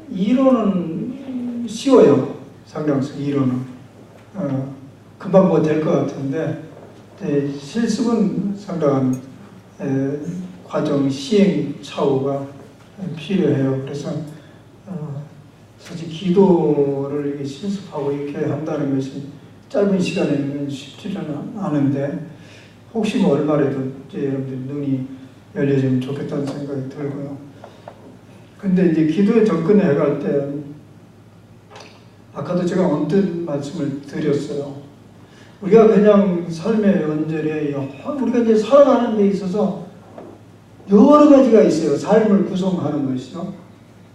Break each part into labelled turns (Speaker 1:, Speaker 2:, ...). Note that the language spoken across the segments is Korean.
Speaker 1: 이론은 쉬워요. 상당수 이론은. 금방 뭐 될 것 같은데 실습은 상당한 과정 시행 차후가 필요해요. 그래서 사실 기도를 이렇게 실습하고 이렇게 한다는 것이 짧은 시간에는 쉽지는 않은데 혹시 뭐 얼마라도 이제 여러분들 눈이 열려지면 좋겠다는 생각이 들고요. 근데 이제 기도에 접근해 갈 때 아까도 제가 언뜻 말씀을 드렸어요. 우리가 그냥 삶의 연절에 우리가 이제 살아가는 데 있어서 여러 가지가 있어요. 삶을 구성하는 것이요.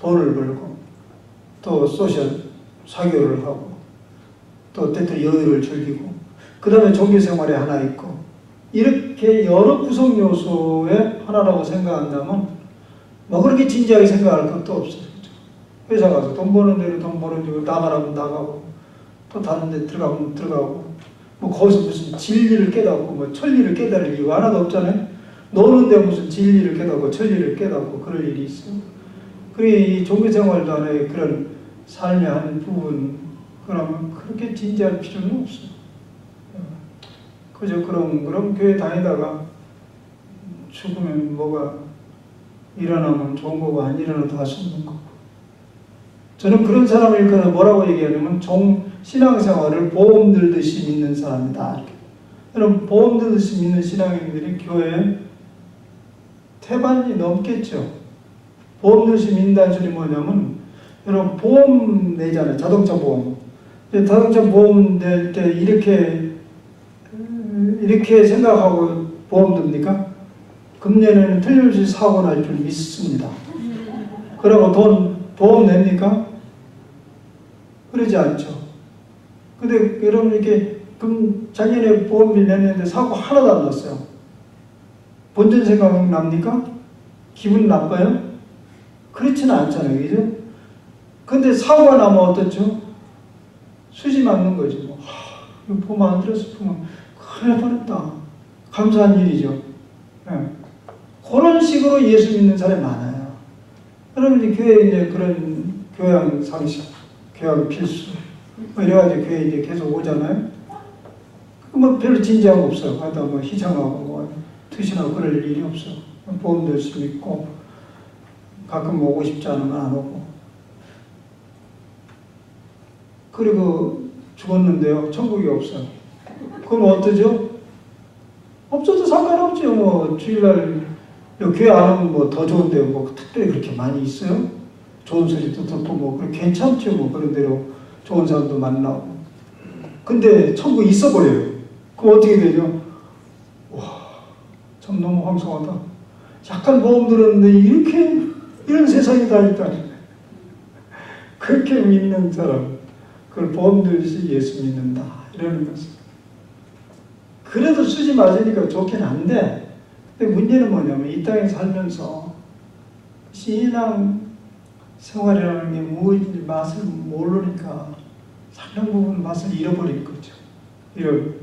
Speaker 1: 돈을 벌고 또 소셜 사교를 하고 또 때때로 여유를 즐기고 그 다음에 종교생활에 하나 있고 이렇게 여러 구성 요소의 하나라고 생각한다면 뭐 그렇게 진지하게 생각할 것도 없어요. 그렇죠? 회사 가서 돈 버는 대로 돈 벌어주고 나가라면 나가고 또 다른 데 들어가면 들어가고 뭐 거기서 무슨 진리를 깨닫고 뭐 천리를 깨달을 이유가 하나도 없잖아요. 노는데 무슨 진리를 깨닫고 천리를 깨닫고 그럴 일이 있어요. 그리고 이 종교생활도 하나의 그런 삶의 한 부분 그러면 그렇게 진지할 필요는 없어요. 그저 그럼 교회 다니다가 죽으면 뭐가 일어나면 좋은 거고 안 일어나도 할 수 없는 거고. 저는 그런 사람을 일컬어 뭐라고 얘기하냐면 신앙생활을 보험 들듯이 믿는 사람이다. 여러분 보험 들듯이 믿는 신앙인들이 교회에 태반이 넘겠죠. 보험 들듯이 믿는다는 소리 뭐냐면 여러분 보험 내잖아요. 자동차 보험. 자동차 보험 낼 때 이렇게 생각하고 보험 듭니까? 금년에는 틀림없이 사고 날 줄 믿습니다. 그러고 보험 냅니까? 그러지 않죠. 근데 여러분 이렇게 작년에 보험을 냈는데 사고 하나도 안 났어요. 본전 생각 납니까? 기분 나빠요? 그렇지는 않잖아요. 그죠? 근데 사고가 나면 어떻죠? 수지 맞는 거지. 뭐. 이거 보험 안 들었으면 큰일 날 뻔했다. 감사한 일이죠. 네. 그런 식으로 예수 믿는 사람이 많아요. 여러분 이제 교회에 이제 그런 교양 상식, 교양 필수, 뭐 이래가지고 교회에 이제 계속 오잖아요. 뭐 별로 진지한 거 없어요. 하다 뭐 희청하고 뭐 투신하고 그럴 일이 없어요. 보험도 열심히 있고 가끔 오고 싶지 않으면 안 오고. 그리고 죽었는데요. 천국이 없어요. 그럼 어떠죠? 없어도 상관없죠. 뭐 주일날 교회 안 오면 뭐 더 좋은데 뭐 특별히 그렇게 많이 있어요? 좋은 소리도 듣고 뭐 그래 괜찮죠. 뭐 그런 대로 좋은 사람도 만나고. 근데 천국이 있어버려요. 그럼 어떻게 되죠? 와, 참 너무 황송하다. 약간 보험 들었는데 이런 세상이 다 있다니. 그렇게 믿는 사람, 그걸 보험 들듯이 예수 믿는다. 이러는 거죠. 그래도 수지 맞으니까 좋긴 한데, 근데 문제는 뭐냐면 이 땅에 살면서 신앙 생활이라는 게 무엇인지 맛을 모르니까 상당 부분 맛을 잃어버린 거죠. 이런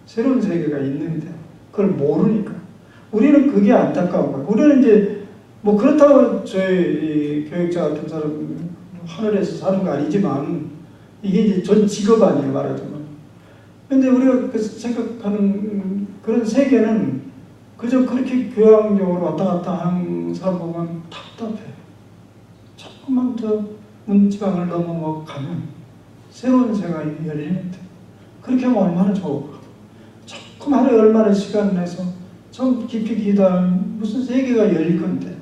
Speaker 1: 새로운 세계가 있는데 그걸 모르니까. 우리는 그게 안타까운 거예요. 우리는 이제 뭐 그렇다고 저희 교육자 같은 사람 하늘에서 사는 거 아니지만 이게 이제 전 직업 아니에요, 말하자면. 근데 우리가 생각하는 그런 세계는 그저 그렇게 교양적으로 왔다 갔다 하는 사람 보면 답답해요. 조금만 더 문지방을 넘어가면 새로운 세상이 열리는데 그렇게 하면 얼마나 좋을까. 조금 하루에 얼마나 시간 내서 좀 깊이 기도하면 무슨 세계가 열릴 건데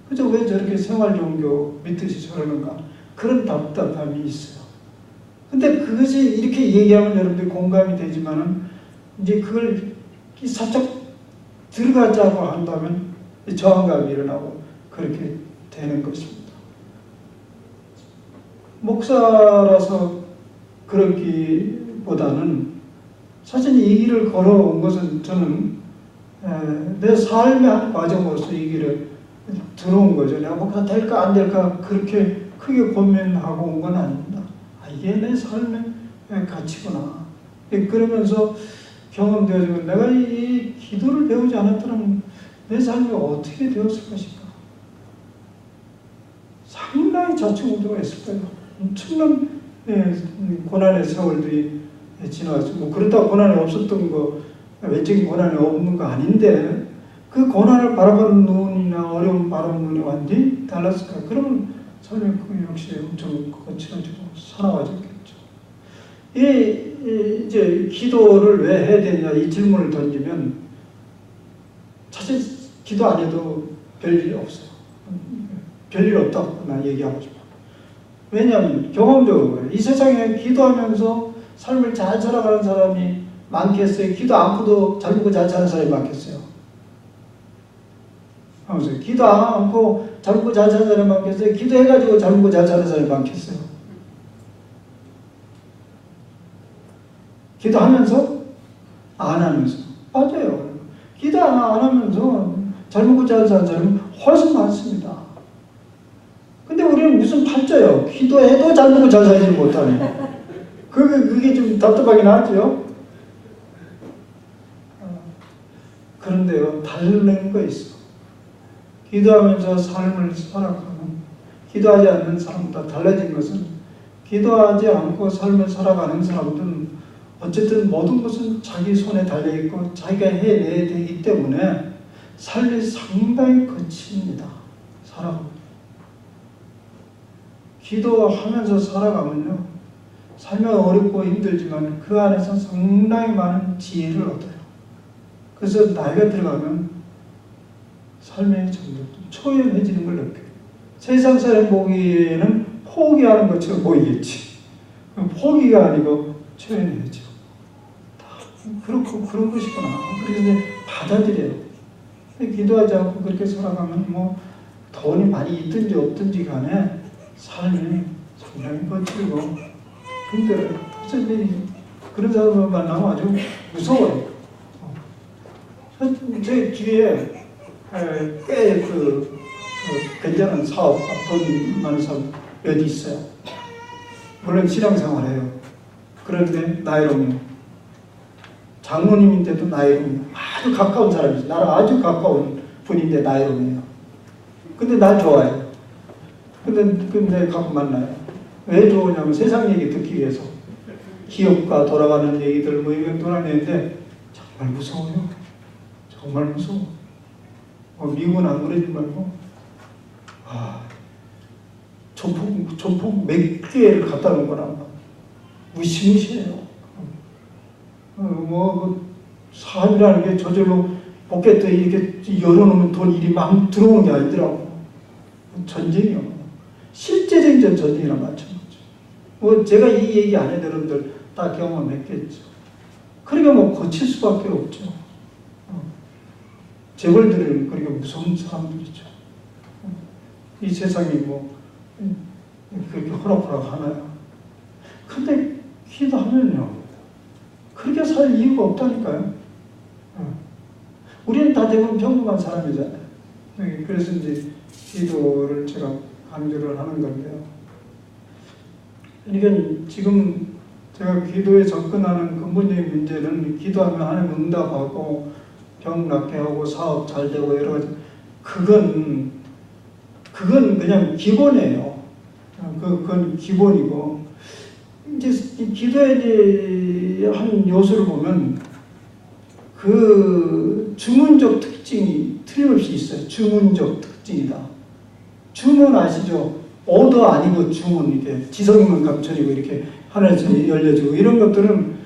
Speaker 1: 그저 왜 저렇게 생활종교 믿듯이 저러는가. 그런 답답함이 있어요. 근데 그것이 이렇게 얘기하면 여러분들이 공감이 되지만은 이제 그걸 살짝 들어가자고 한다면 저항감이 일어나고 그렇게 되는 것입니다. 목사라서 그러기보다는 사실 이 길을 걸어온 것은 저는 내 삶의 한 과정으로서 이 길을 들어온 거죠. 내가 목사 될까 안 될까 그렇게 크게 고민하고 온 건 아닙니다. 이게 내 삶의 가치구나. 그러면서 경험되어지고 내가 이 기도를 배우지 않았더라면 내 삶이 어떻게 되었을 것인가. 상당히 자충우동했을 거예요. 엄청난 고난의 세월들이 지나왔죠. 뭐 그렇다고 고난이 없었던 거, 외적인 고난이 없는 거 아닌데 그 고난을 바라보는 눈이나 어려움 바라보는 눈이 완전히 달랐을까. 그러면 삶의 그 역시 엄청 거칠어지고 사나워졌겠죠. 이제 기도를 왜 해야 되냐 이 질문을 던지면 사실 기도 안 해도 별일 없어요. 별일 없다고 난 얘기하고 싶어요. 왜냐하면 경험적으로 이 세상에 기도하면서 삶을 잘 살아가는 사람이 많겠어요? 기도 않고도 잘 먹고 잘 사는 사람이 많겠어요? 기도 안 않고 잘 먹고 잘 사는 사람이 많겠어요? 기도해가지고 잘 먹고 잘 사는 사람이 많겠어요? 기도하면서? 안 하면서? 맞아요. 기도 안 하면서 잘 먹고 잘 사는 사람은 훨씬 많습니다. 근데 우리는 무슨 팔자요? 기도해도 잘 먹고 잘 살지 못하네. 그게 좀 답답하긴 하죠. 그런데요, 다른 거 있어. 기도하면서 삶을 살아가는, 기도하지 않는 사람보다 달라진 것은 기도하지 않고 삶을 살아가는 사람들은 어쨌든 모든 것은 자기 손에 달려있고 자기가 해내야 되기 때문에 삶이 상당히 거칩니다. 살아가면. 기도하면서 살아가면요, 삶이 어렵고 힘들지만 그 안에서 상당히 많은 지혜를 얻어요. 그래서 나이가 들어가면 삶의 점점 초연해지는 걸 느껴요. 세상 사람 보기에는 포기하는 것처럼 보이겠지. 포기가 아니고 초연해져. 그렇고 그런 것이구나. 그래서 받아들여요. 기도하지 않고 그렇게 살아가면 뭐 돈이 많이 있든지 없든지 간에 삶이 상당히 거칠고 힘들어요. 그런 사람을 만나면 아주 무서워요. 제 주위에 꽤 괜찮은 사업가, 돈 많은 사람 몇 있어요. 물론 신앙생활해요. 그런데 나이로면 장모님인데도 나이로면 아주 가까운 사람이지. 나랑 아주 가까운 분인데 나이로면요. 근데 날 좋아해요. 근데 가끔 만나요. 왜 좋으냐면 세상 얘기 듣기 위해서. 기업가 돌아가는 얘기들 뭐 이런 돌아내는데 정말 무서워요. 정말 무서워. 미국은 안 그러지 말고 전폭 몇 개를 갖다 놓은 거나 무시무시해요. 사업이라는 게 저절로 포켓에 이렇게 열어놓으면 돈 일이 막 들어오는 게 아니더라고. 전쟁이요. 실제적인 전쟁이랑 마찬가지죠. 제가 이 얘기 안 해도 여러분들 다 경험했겠죠. 그러니까 거칠 수밖에 없죠. 재벌들은 그렇게 무서운 사람들이죠. 이 세상이 그렇게 호락호락 하나요? 근데 기도하면요, 그렇게 살 이유가 없다니까요. 우리는 다 대부분 평범한 사람이잖아요. 그래서 이제 기도를 제가 강조를 하는 건데요. 그러니까 지금 제가 기도에 접근하는 근본적인 문제는 기도하면 하나님 응답하고 병 낫게 하고 사업 잘 되고 여러 가지, 그건 그냥 기본이에요. 그건 기본이고, 이제 기도의 한 요소를 보면 그 주문적 특징이 틀림없이 있어요. 주문적 특징이다. 주문 아시죠? 오더 아니고 주문, 이렇게 지성이면 감천이고 이렇게 하늘에서 열려지고 이런 것들은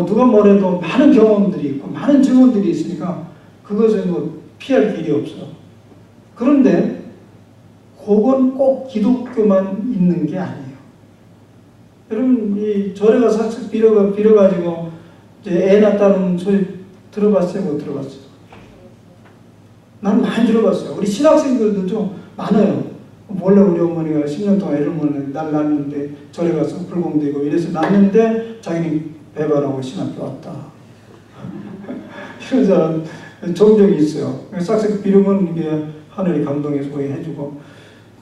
Speaker 1: 누가 뭐래도 많은 경험들이 있고 많은 증언들이 있으니까 그것은 피할 길이 없어. 그런데 그건 꼭 기독교만 있는 게 아니에요. 여러분, 이 절에 가서 삭삭 빌어가지고 이제 애 낳았다는 소리 들어봤어요? 못 들어봤어요? 난 많이 들어봤어요. 우리 신학생들도 좀 많아요. 원래 우리 어머니가 10년 동안 애를 못 낳았는데 절에 가서 불공되고 이래서 낳았는데 자기는 배반하고 신학교 왔다. 이런 사람 종종 있어요. 싹싹 빌으면 이게 하늘이 감동해서 거기 해주고.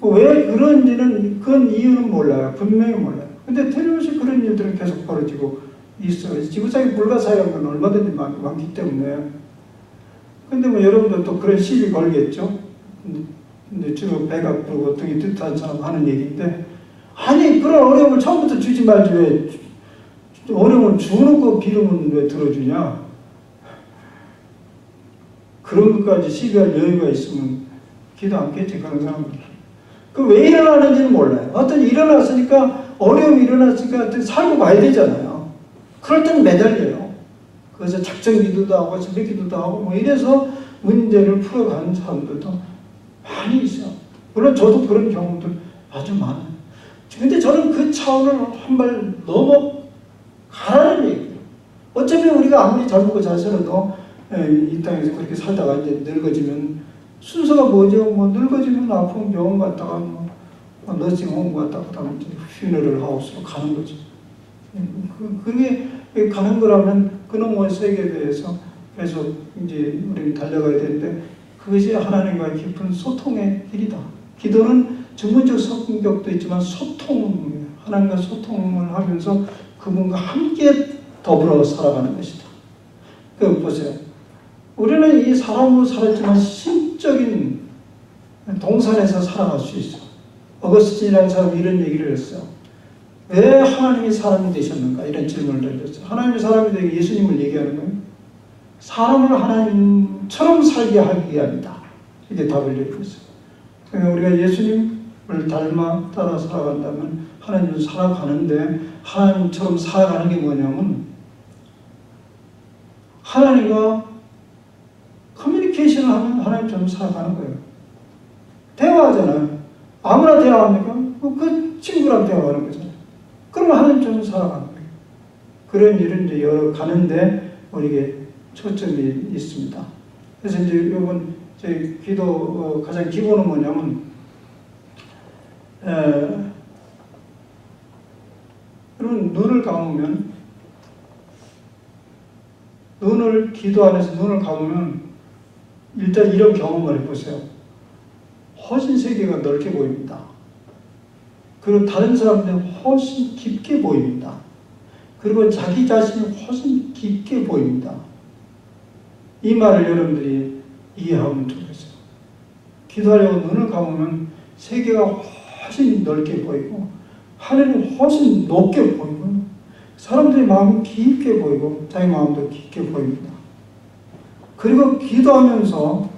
Speaker 1: 왜 그런지는, 그건 이유는 몰라요. 분명히 몰라요. 근데 틀림없이 그런 일들은 계속 벌어지고 있어요. 지구상에 불가사의한 건 얼마든지 많기 때문에. 근데 여러분들 또 그런 시비 걸겠죠? 이제 주로 배가 부르고 등이 뜨뜻한 사람 하는 얘기인데, 아니 그런 어려움을 처음부터 주지 말지 왜 어려움을 주놓고 기름은 왜 들어주냐? 그런 것까지 시비할 여유가 있으면 기도 않겠지, 그런 사람들. 그 왜 일어나는지는 몰라요. 어떤 일어났으니까, 어려움이 일어났으니까 어떤 살고 가야 되잖아요. 그럴 땐 매달려요. 그래서 작정 기도도 하고 새벽 기도도 하고 뭐 이래서 문제를 풀어가는 사람들도 많이 있어요. 물론 저도 그런 경우들 아주 많아요. 근데 저는 그 차원을 한 발 넘어가라는 얘기예요. 어차피 우리가 아무리 잘 먹고 잘 살아도 이 땅에서 그렇게 살다가 이제 늙어지면 순서가 뭐죠? 뭐 늙어지면 아프면 병원 갔다가 뭐 너싱홈 갔다가 그다음에 이제 퓨너럴 하우스로 가는 거죠. 그게 가는 거라면 그놈의 세계에 대해서 계속 이제 우리는 달려가야 되는데, 그것이 하나님과의 깊은 소통의 길이다. 기도는 전문적 성격도 있지만 소통, 하나님과 소통을 하면서 그분과 함께 더불어 살아가는 것이다. 그 보세요. 우리는 이 사람으로 살았지만 신적인 동산에서 살아갈 수 있어. 어거스틴이라는 사람이 이런 얘기를 했어요. 왜 하나님이 사람이 되셨는가? 이런 질문을 던졌어요. 하나님이 사람이 되게 예수님을 얘기하는 거예요. 사람을 하나님처럼 살게 하기 위함이다. 이게 답을 얘기했어요. 그러니까 우리가 예수님을 닮아 따라 살아간다면 하나님을 살아가는데, 하나님처럼 살아가는 게 뭐냐면 하나님과 커뮤니케이션을 하면 하나님처럼 살아가는 거예요. 대화하잖아요. 아무나 대화합니까? 그 친구랑 대화하는 거잖아요. 그러면 하나님처럼 살아가는 거예요. 그런 일은 이제 여러 가는데 우리에게 초점이 있습니다. 그래서 이제 이번 저희 기도 가장 기본은 뭐냐면, 여러분 눈을 감으면, 기도 안에서 눈을 감으면 일단 이런 경험을 해보세요. 훨씬 세계가 넓게 보입니다. 그리고 다른 사람들은 훨씬 깊게 보입니다. 그리고 자기 자신이 훨씬 깊게 보입니다. 이 말을 여러분들이 이해하면 좋겠어요. 기도하려고 눈을 감으면 세계가 훨씬 넓게 보이고, 하늘이 훨씬 높게 보이고, 사람들의 마음이 깊게 보이고, 자기 마음도 깊게 보입니다. 그리고 기도하면서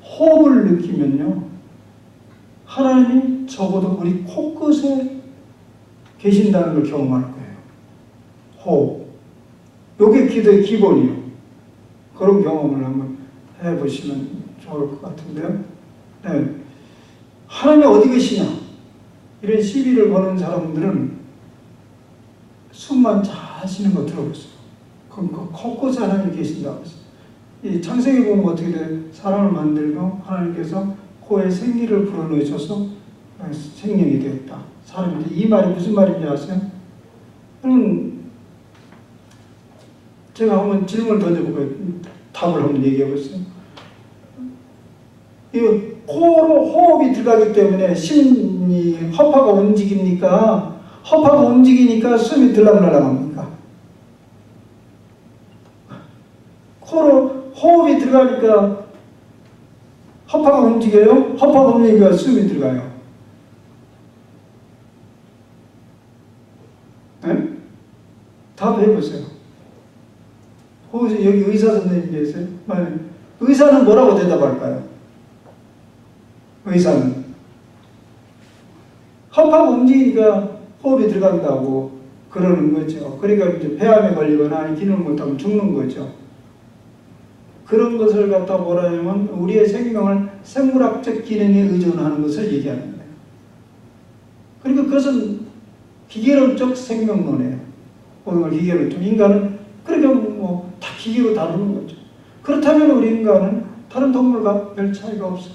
Speaker 1: 호흡을 느끼면요, 하나님이 적어도 우리 코끝에 계신다는 걸 경험하는 거예요. 호흡. 이게 기도의 기본이에요. 그런 경험을 한번 해보시면 좋을 것 같은데요. 네. 하나님이 어디 계시냐? 이런 시비를 거는 사람들은 숨만 잘 쉬는 거 들어보세요. 그럼 코끝에 하나님이 계신다고 했어요. 이 창세기 보면 어떻게 돼? 사람을 만들고 하나님께서 코에 생기를 불어넣으셔서 생명이 되었다. 사람인데 이 말이 무슨 말인지 아세요? 제가 한번 질문을 던져보고 답을 한번 얘기해 보세요. 이 코로 호흡이 들어가기 때문에 심이 허파가 움직입니까? 허파가 움직이니까 숨이 들락날락합니까? 코로 호흡이 들어가니까 허파가 움직여요? 허파가 움직이니까 숨이 들어가요. 네? 답해보세요. 혹시 여기 의사 선생님 계세요? 의사는 뭐라고 대답할까요? 의사는 허파가 움직이니까 호흡이 들어간다고 그러는 거죠. 그러니까 이제 폐암에 걸리거나 기능을 못하면 죽는 거죠. 그런 것을 갖다 뭐라 하냐면 우리의 생명을 생물학적 기능에 의존하는 것을 얘기하는 거예요. 그러니까 그것은 기계론적 생명론이에요. 오늘 기계론적 인간은 그러니까 뭐 다 기계로 다루는 거죠. 그렇다면 우리 인간은 다른 동물과 별 차이가 없어요.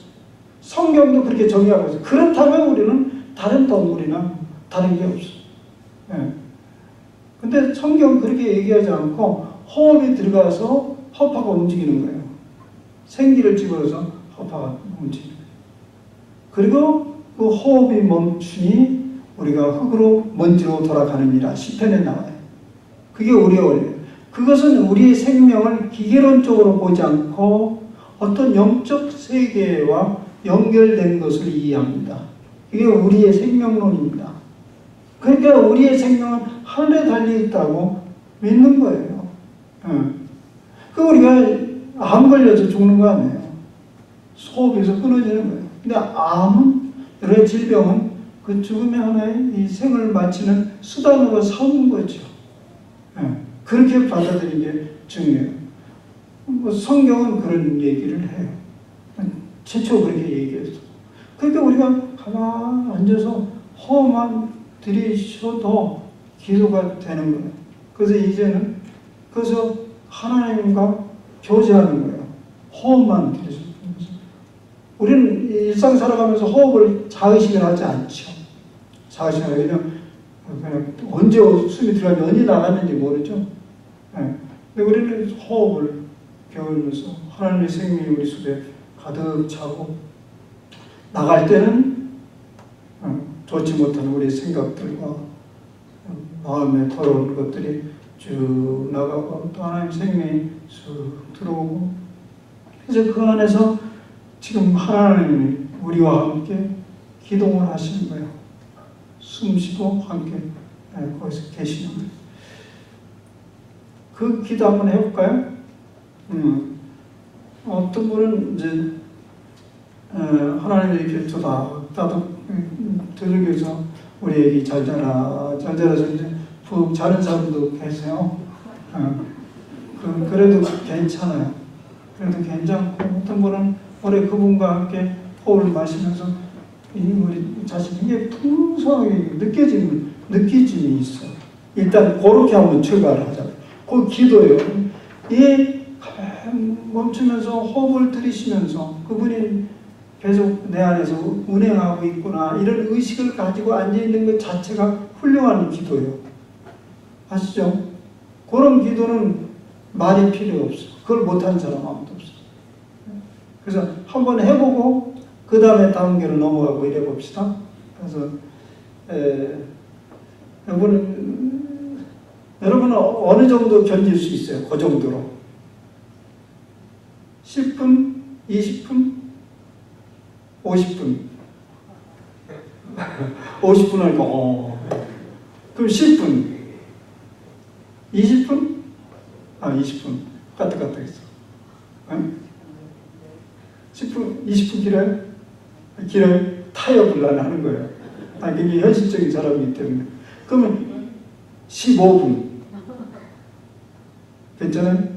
Speaker 1: 성경도 그렇게 정의하고 있어요. 그렇다면 우리는 다른 동물이나 다른 게 없어요. 예. 근데 성경은 그렇게 얘기하지 않고 호흡이 들어가서 허파가 움직이는 거예요. 생기를 집어넣어서 허파가 움직이는 거예요. 그리고 그 호흡이 멈추니 우리가 흙으로 먼지로 돌아가느니라 시편에 나와요. 그게 우리의 원리예요. 그것은 우리의 생명을 기계론적으로 보지 않고 어떤 영적 세계와 연결된 것을 이해합니다. 이게 우리의 생명론입니다. 그러니까 우리의 생명은 하늘에 달려있다고 믿는 거예요. 그 우리가 암 걸려서 죽는 거 아니에요. 호흡에서 끊어지는 거예요. 근데 암은, 여러 질병은 그 죽음의 하나의 이 생을 마치는 수단으로 삼은 거죠. 그렇게 받아들이는 게 중요해요. 뭐 성경은 그런 얘기를 해요. 최초 그렇게 얘기했어. 그러니까 우리가 가만히 앉아서 호흡만 들이쉬어도 기도가 되는 거예요. 그래서 이제는 그래서 하나님과 교제하는 거예요. 호흡만 들이쉬어. 우리는 일상 살아가면서 호흡을 자의식을 하지 않죠. 자의식을 그냥 언제 숨이 들어가는지 언제 나갔는지 모르죠. 근데 우리는 호흡을 배우면서 하나님의 생명이 우리 속에 가득 차고 나갈 때는 좋지 못한 우리의 생각들과 마음에 더러운 것들이 쭉 나가고 또 하나님의 생명이 쑥 들어오고 그래서 그 안에서 지금 하나님이 우리와 함께 기동을 하시는 거예요. 숨 쉬고 함께 거기서 계시는 거예요. 그 기도 한번 해볼까요? 어떤 분은 이제 하나님 이렇게 따닥 들으면서 우리 애기 잘 자라 잘 자라서 이제 푹 자는 사람도 계세요. 그래도 괜찮아요. 그래도 괜찮고 어떤 분은 올해 그분과 함께 호흡을 마시면서 우리 자신이 이게 풍성하게 느껴짐이 있어. 일단 그렇게 한번 출발을 하자고요. 그 기도예요. 이 멈추면서 호흡을 들이쉬면서 그분이 계속 내 안에서 운행하고 있구나 이런 의식을 가지고 앉아있는 것 자체가 훌륭한 기도예요. 아시죠? 그런 기도는 말이 필요 없어. 그걸 못하는 사람 아무도 없어. 그래서 한번 해보고 그 다음에 단계로 넘어가고 이래 봅시다. 그래서 여러분은 어느 정도 견딜 수 있어요? 그 정도로 10분? 20분? 50분? 50분 하니까 그럼 10분? 20분? 20분 까딱까딱했어. 10분? 20분 길어요? 길어요? 타협을 안 하는 거예요. 굉장히 현실적인 사람이기 때문에. 그러면 15분 괜찮아요?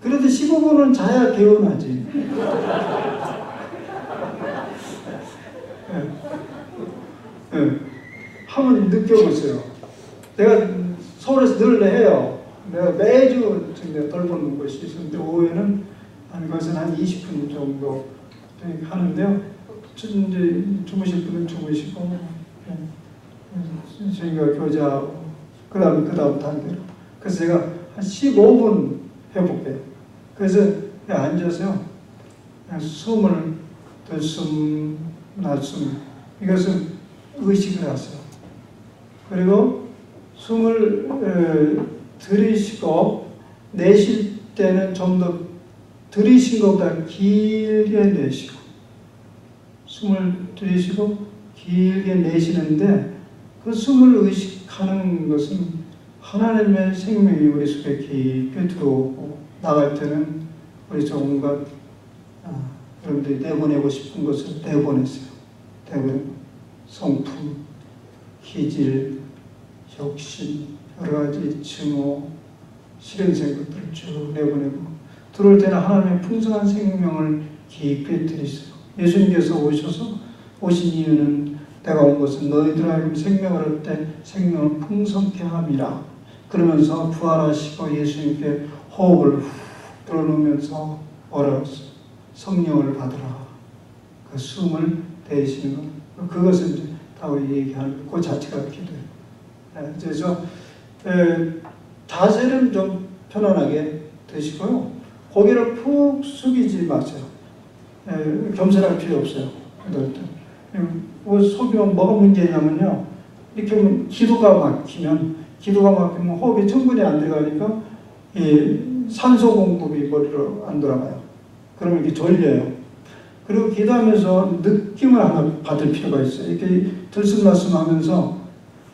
Speaker 1: 그래도 15분은 자야 개운하지. 한번 느껴보세요. 내가 서울에서 늘 해요. 내가 매주 지금 돌보는 곳이 있었는데 오후에는 그것은 한 20분 정도 하는데요. 이제 주무실 분은 주무시고 저희가 교제하고 그 다음 단계로. 그래서 제가 한 15분 해볼게요. 그래서 그냥 앉아서요. 그냥 숨을 들숨 날숨 이것은 의식을 하세요. 그리고 숨을 들이쉬고 내쉴 때는 좀 더 들이신 것보다 길게 내쉬고 숨을 들이쉬고 길게 내쉬는데 그 숨을 의식하는 것은 하나님의 생명이 우리 속에 깊이 들어오고 나갈 때는 우리 온갖 여러분들이 내보내고 싶은 것을 내보내세요. 성품, 기질, 욕심, 여러 가지 증오, 싫은 생각들을 쭉 내보내고 들어올 때는 하나님의 풍성한 생명을 깊이 들이세요. 예수님께서 오신 이유는 내가 온 것은 너희들 하여금 생명을 얻을 때 생명을 풍성케 함이라. 그러면서 부활하시고 예수님께 호흡을 훅 불어넣으면서 뭐라고 했어요? 성령을 받으라. 그 숨을 대시는 것. 그것은 이제 다 우리 얘기하는 그 자체가 기도예요. 그래서 자세는 좀 편안하게 드시고요. 고개를 푹 숙이지 마세요. 겸손할 필요 없어요. 속이면 뭐가 문제냐면요. 이렇게 하면 기도가 막히면 호흡이 충분히 안 들어가니까 산소 공급이 머리로 안 돌아가요. 그러면 이렇게 졸려요. 그리고 기도하면서 느낌을 하나 받을 필요가 있어요. 이렇게 들숨날숨하면서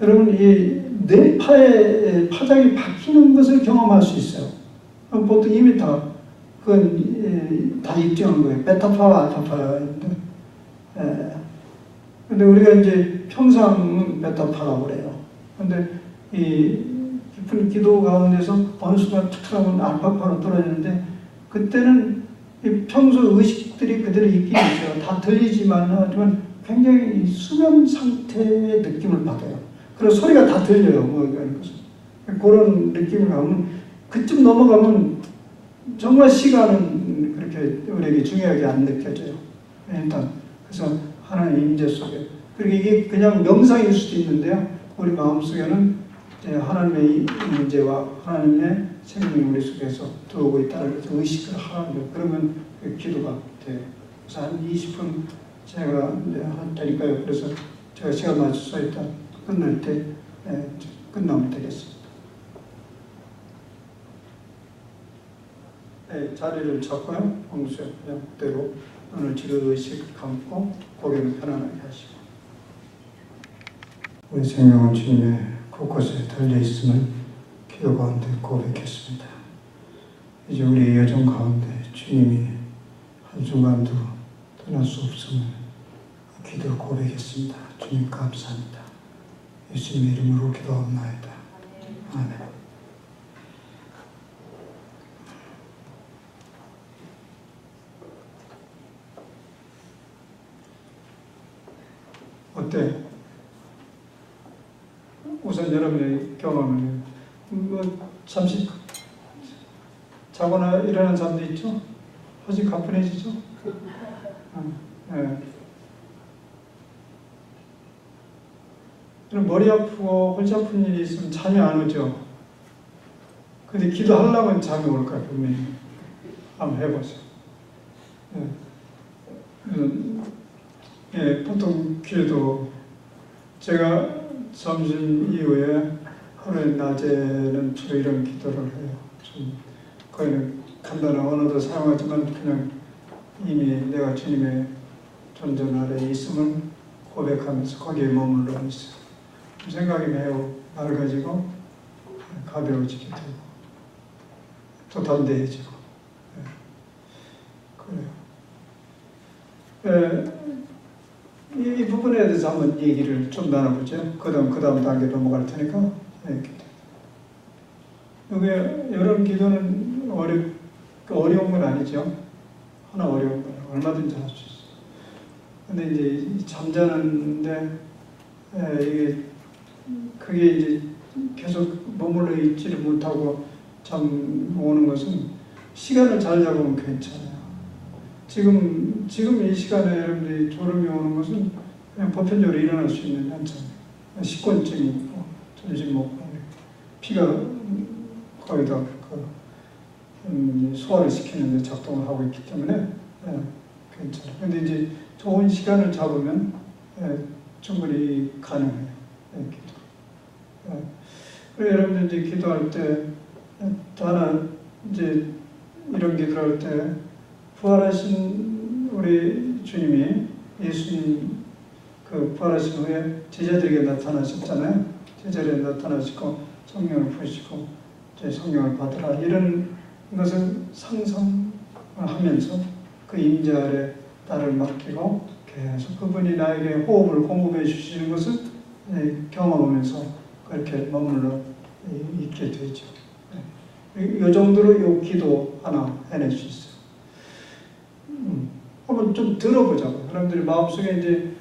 Speaker 1: 여러분 이 뇌파의 파장이 바뀌는 것을 경험할 수 있어요. 보통 이미 그건 다 입증한 거예요. 베타파와 알파파인데. 근데 우리가 이제 평상은 베타파라고 그래요. 근데 이 깊은 기도 가운데서 어느 순간 툭 하면 알파파로 떨어지는데 그때는 이 평소 의식들이 그대로 있긴 있어요. 다 들리지만 하지만 굉장히 수면 상태의 느낌을 받아요. 그리고 소리가 다 들려요. 뭐 그런 느낌을 하면 그쯤 넘어가면 정말 시간은 그렇게 우리에게 중요하게 안 느껴져요. 일단 그래서 하나님의 임재 속에 그리고 이게 그냥 명상일 수도 있는데요. 우리 마음속에는 하나님의 임재와 하나님의 생명이 우리 속에서 들어오고 있다는 의식을 하라는 거예요. 그러면 기도가 돼요. 그래서 한 20분 제가 하니까요. 그래서 제가 시간 맞춰서 일단 끝날 때 끝나면 되겠습니다. 네, 자리를 잡고요. 홍수요. 그냥 그대로 눈을 지그시 감고 고개를 편안하게 하시고 우리 생명은 주님의 곳곳에 달려있음을 기도 가운데 고백했습니다. 이제 우리의 여정 가운데 주님이 한순간도 떠날 수 없음을 기도로 고백했습니다. 주님 감사합니다. 예수님의 이름으로 기도하옵나이다. 아멘. 어때? 우선 여러분의 경험을 잠시 자거나 일어나는 사람도 있죠? 훨씬 가뿐해지죠? 네. 머리 아프고 골치 아픈 일이 있으면 잠이 안 오죠? 근데 기도하려면 잠이 올 거예요, 분명히. 한번 해보세요. 보통 기도, 제가 점심 이후에 하루에 낮에는 주로 이런 기도를 해요. 좀 거의 간단한 언어도 사용하지만 그냥 이미 내가 주님의 존재 아래에 있음을 고백하면서 거기에 머물러 있어요. 생각이 매우 맑아지고 가벼워지게 되고 또 담대해지고 그래요. 이 부분에 대해서 한번 얘기를 좀 나눠보죠. 그 다음 단계 넘어갈 테니까. 여러분 기도는 어려운 건 아니죠. 하나 어려운 건 얼마든지 할 수 있어요. 근데 이제 잠자는데 그게 이제 계속 머물러 있지를 못하고 잠 오는 것은 시간을 잘 잡으면 괜찮아요. 지금 이 시간에 여러분들이 졸음이 오는 것은 그냥 보편적으로 일어날 수 있는 현상이에요. 식곤증이 있고 점심 먹고 피가 거의 다 소화를 시키는 데 작동을 하고 있기 때문에 괜찮아요. 근데 이제 좋은 시간을 잡으면 충분히 가능해요. 그리고 여러분들 이제 기도할 때 하나 이제 이런 기도를 할 때 부활하신 우리 주님이 예수님 부활하신 후에 제자들에게 나타나셨잖아요. 제자들에게 나타나시고 성령을 부으시고 이제 성령을 받으라 이런 것을 상상하면서 그 임재 아래 나를 맡기고 계속 그분이 나에게 호흡을 공급해 주시는 것을 경험하면서 그렇게 머물러 있게 되죠. 이 정도로 이 기도 하나 해낼 수 있어요. 한번 좀 들어보자고. 사람들이 마음속에 이제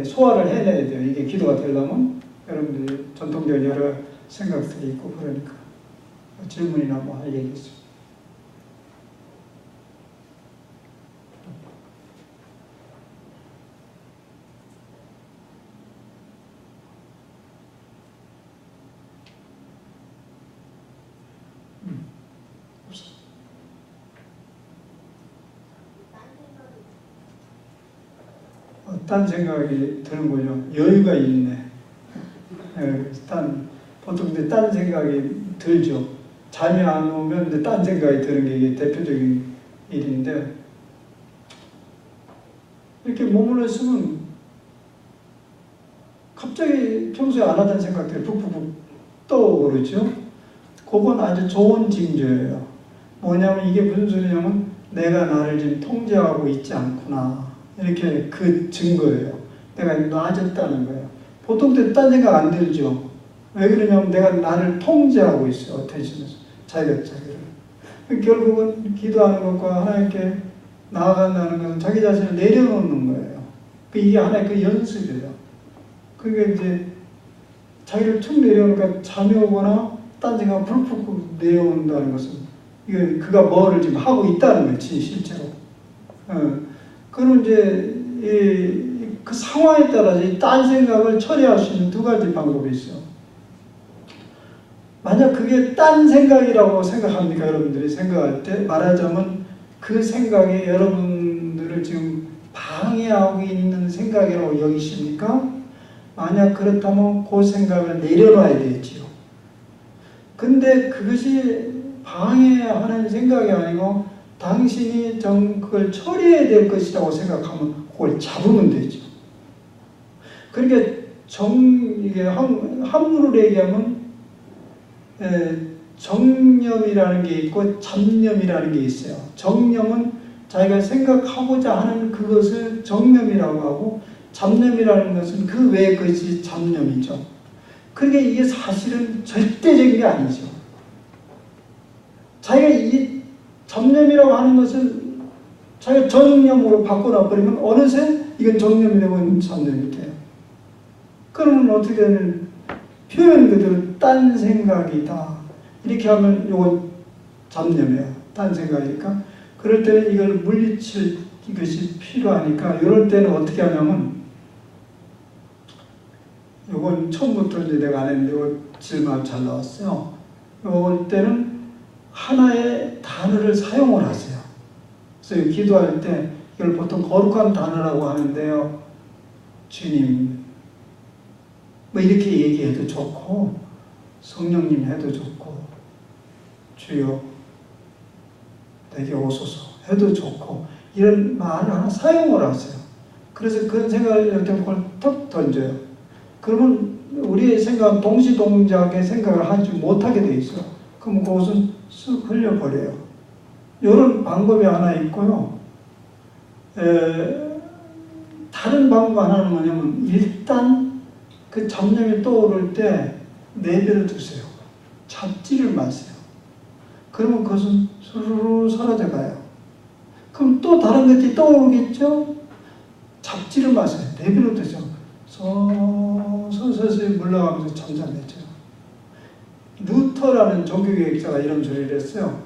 Speaker 1: 소화를 해내야 돼요. 이게 기도가 되려면 여러분들이 전통적인 여러 생각들이 있고 그러니까 질문이나 뭐 할 얘기 있어요. 딴 생각이 드는 거죠. 여유가 있네. 보통 이제 딴 생각이 들죠. 잠이 안 오면 이제 딴 생각이 드는 게 이게 대표적인 일인데, 이렇게 머물러 있으면 갑자기 평소에 안 하던 생각들이 푹푹 떠오르죠. 그건 아주 좋은 징조예요. 뭐냐면 이게 무슨 소리냐면 내가 나를 지금 통제하고 있지 않구나. 이렇게 그 증거예요. 내가 놔졌다는 거예요. 보통 때 딴 생각 안 들죠. 왜 그러냐면 내가 나를 통제하고 있어요. 대신해서 자기를. 결국은 기도하는 것과 하나님께 나아간다는 것은 자기 자신을 내려놓는 거예요. 이게 하나의 그 연습이에요. 그게 이제 자기를 툭 내려놓으니까 잠이 오거나 딴 생각 불푹 내려온다는 것은 이게 그가 뭐를 지금 하고 있다는 거예요. 실제로. 그럼 이제 그 상황에 따라서 딴 생각을 처리할 수 있는 두 가지 방법이 있어요. 만약 그게 딴 생각이라고 생각합니까? 여러분들이 생각할 때 말하자면 그 생각이 여러분들을 지금 방해하고 있는 생각이라고 여기십니까? 만약 그렇다면 그 생각을 내려놔야 되지요. 근데 그것이 방해하는 생각이 아니고 당신이 그걸 처리해야 될 것이라고 생각하면 그걸 잡으면 되죠. 그러니까 이게 한문으로 얘기하면 정념이라는 게 있고 잡념이라는 게 있어요. 정념은 자기가 생각하고자 하는 그것을 정념이라고 하고 잡념이라는 것은 그 외의 것이 잡념이죠. 그러니까 이게 사실은 절대적인 게 아니죠. 자기가 이 잡념이라고 하는 것을 자기가 정념으로 바꿔놔버리면 어느새 이건 정념이 되고 잡념이 돼요. 그러면 어떻게 되는 표현 그대로 딴 생각이다. 이렇게 하면 이건 잡념이에요. 딴 생각이니까. 그럴 때는 이걸 물리칠 것이 필요하니까 이럴 때는 어떻게 하냐면 이건 처음부터 이제 내가 안 했는데 이거 질문 잘 나왔어요. 이럴 때는 하나의 단어를 사용을 하세요. 그래서 기도할 때 이걸 보통 거룩한 단어라고 하는데요. 주님 뭐 이렇게 얘기해도 좋고 성령님 해도 좋고 주여 내게 오소서 해도 좋고 이런 말을 하나 사용을 하세요. 그래서 그런 생각을 이렇게 그걸 턱 던져요. 그러면 우리의 생각은 동시동작의 생각을 하지 못하게 돼 있어요. 그럼 그것은 쓱 흘려버려요. 이런 방법이 하나 있고요. 다른 방법 하나는 뭐냐면 일단 그 잡념이 떠오를 때 내버려 두세요. 잡지를 마세요. 그러면 그것은 스르르 사라져가요. 그럼 또 다른 것이 떠오르겠죠? 잡지를 마세요. 내버려 두세요. 서서히 물러가면서 잠잠해져요. 루터라는 종교개혁자가 이런 소리를 했어요.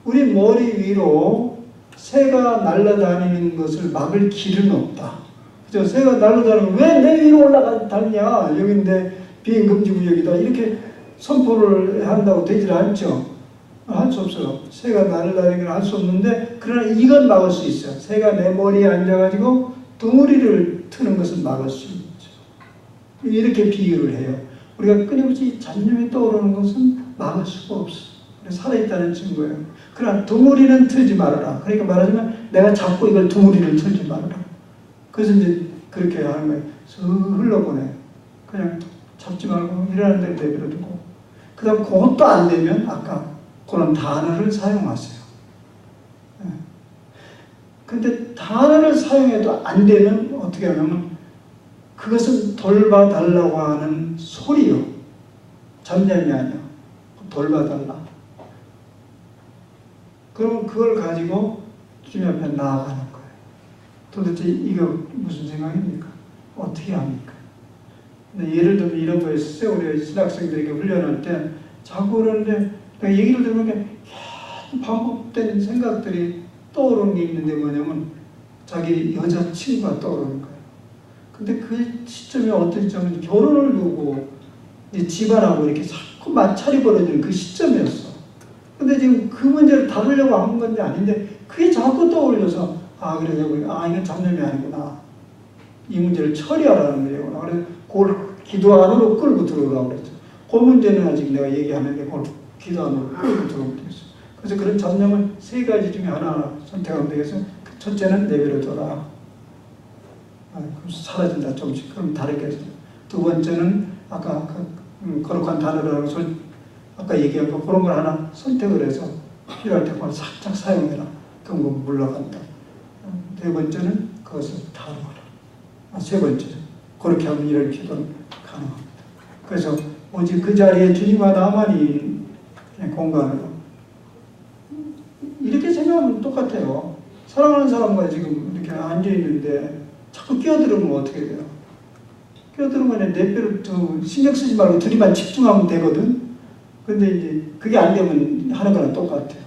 Speaker 1: 우리 머리 위로 새가 날아다니는 것을 막을 길은 없다. 그죠? 새가 날아다니면 왜 내 위로 올라다니냐? 여기인데 비행 금지 구역이다. 이렇게 선포를 한다고 되질 않죠. 할 수 없어요. 새가 날아다니는 걸 할 수 없는데 그러나 이건 막을 수 있어요. 새가 내 머리에 앉아가지고 둥우리를 트는 것은 막을 수 있죠. 이렇게 비유를 해요. 우리가 끊임없이 잡념이 떠오르는 것은 막을 수가 없어. 살아있다는 증거예요. 그러나 둥우리는 틀지 말아라. 그러니까 말하자면 내가 자꾸 이걸 둥우리를 틀지 말아라. 그래서 이제 그렇게 하는 거예요. 슥 흘러보내요. 그냥 잡지 말고 일하는 데를 내버려두고 그 다음 그것도 안 되면 아까 그런 단어를 사용하세요. 근데 단어를 사용해도 안 되면 어떻게 하냐면 그것은 돌봐달라고 하는 소리요. 잡념이 아니야. 돌봐달라. 그러면 그걸 가지고 주님 앞에 나아가는 거예요. 도대체 이거 무슨 생각입니까? 어떻게 합니까? 근데 예를 들면 이런 거 있어요. 우리 신학생들에게 훈련할 때 자꾸 그러는데 내가 얘기를 들으면 계속 반복된 생각들이 떠오르는 게 있는데 뭐냐면 자기 여자친구가 떠오르는 거예요. 근데 그 시점이 어떤 시점은 결혼을 두고 이제 집안하고 이렇게 자꾸 마찰이 벌어지는 그 시점이었어. 근데 지금 그 문제를 다루려고 한 건데 아닌데 그게 자꾸 떠올려서 그래서 이건 잡념이 아니구나. 이 문제를 처리하라는 거예요. 그래서 그걸 기도 안으로 끌고 들어오라고 그랬죠. 그 문제는 아직 내가 얘기하는데 그걸 기도 안으로 끌고 들어오면 되겠어. 그래서 그런 잡념을 세 가지 중에 하나 선택하면 되겠어. 첫째는 내버려둬라. 그럼 사라진다 조금씩. 그럼 다르게 해서. 두 번째는 아까 거룩한 단어라고 아까 얘기한 거 그런 걸 하나 선택을 해서 필요할 때 그걸 살짝 사용해라. 그럼 그거 물러간다. 네 번째는 그것을 다루어라. 세 번째. 그렇게 하면 이런 기도는 가능합니다. 그래서 오직 그 자리에 주님과 나만이 공간으로 이렇게 생각하면 똑같아요. 사랑하는 사람과 지금 이렇게 앉아있는데 자꾸 끼어들으면 어떻게 돼요? 끼어들으면 내 뼈를 신경 쓰지 말고 둘이만 집중하면 되거든? 근데 이제 그게 안 되면 하는 거랑 똑같아요.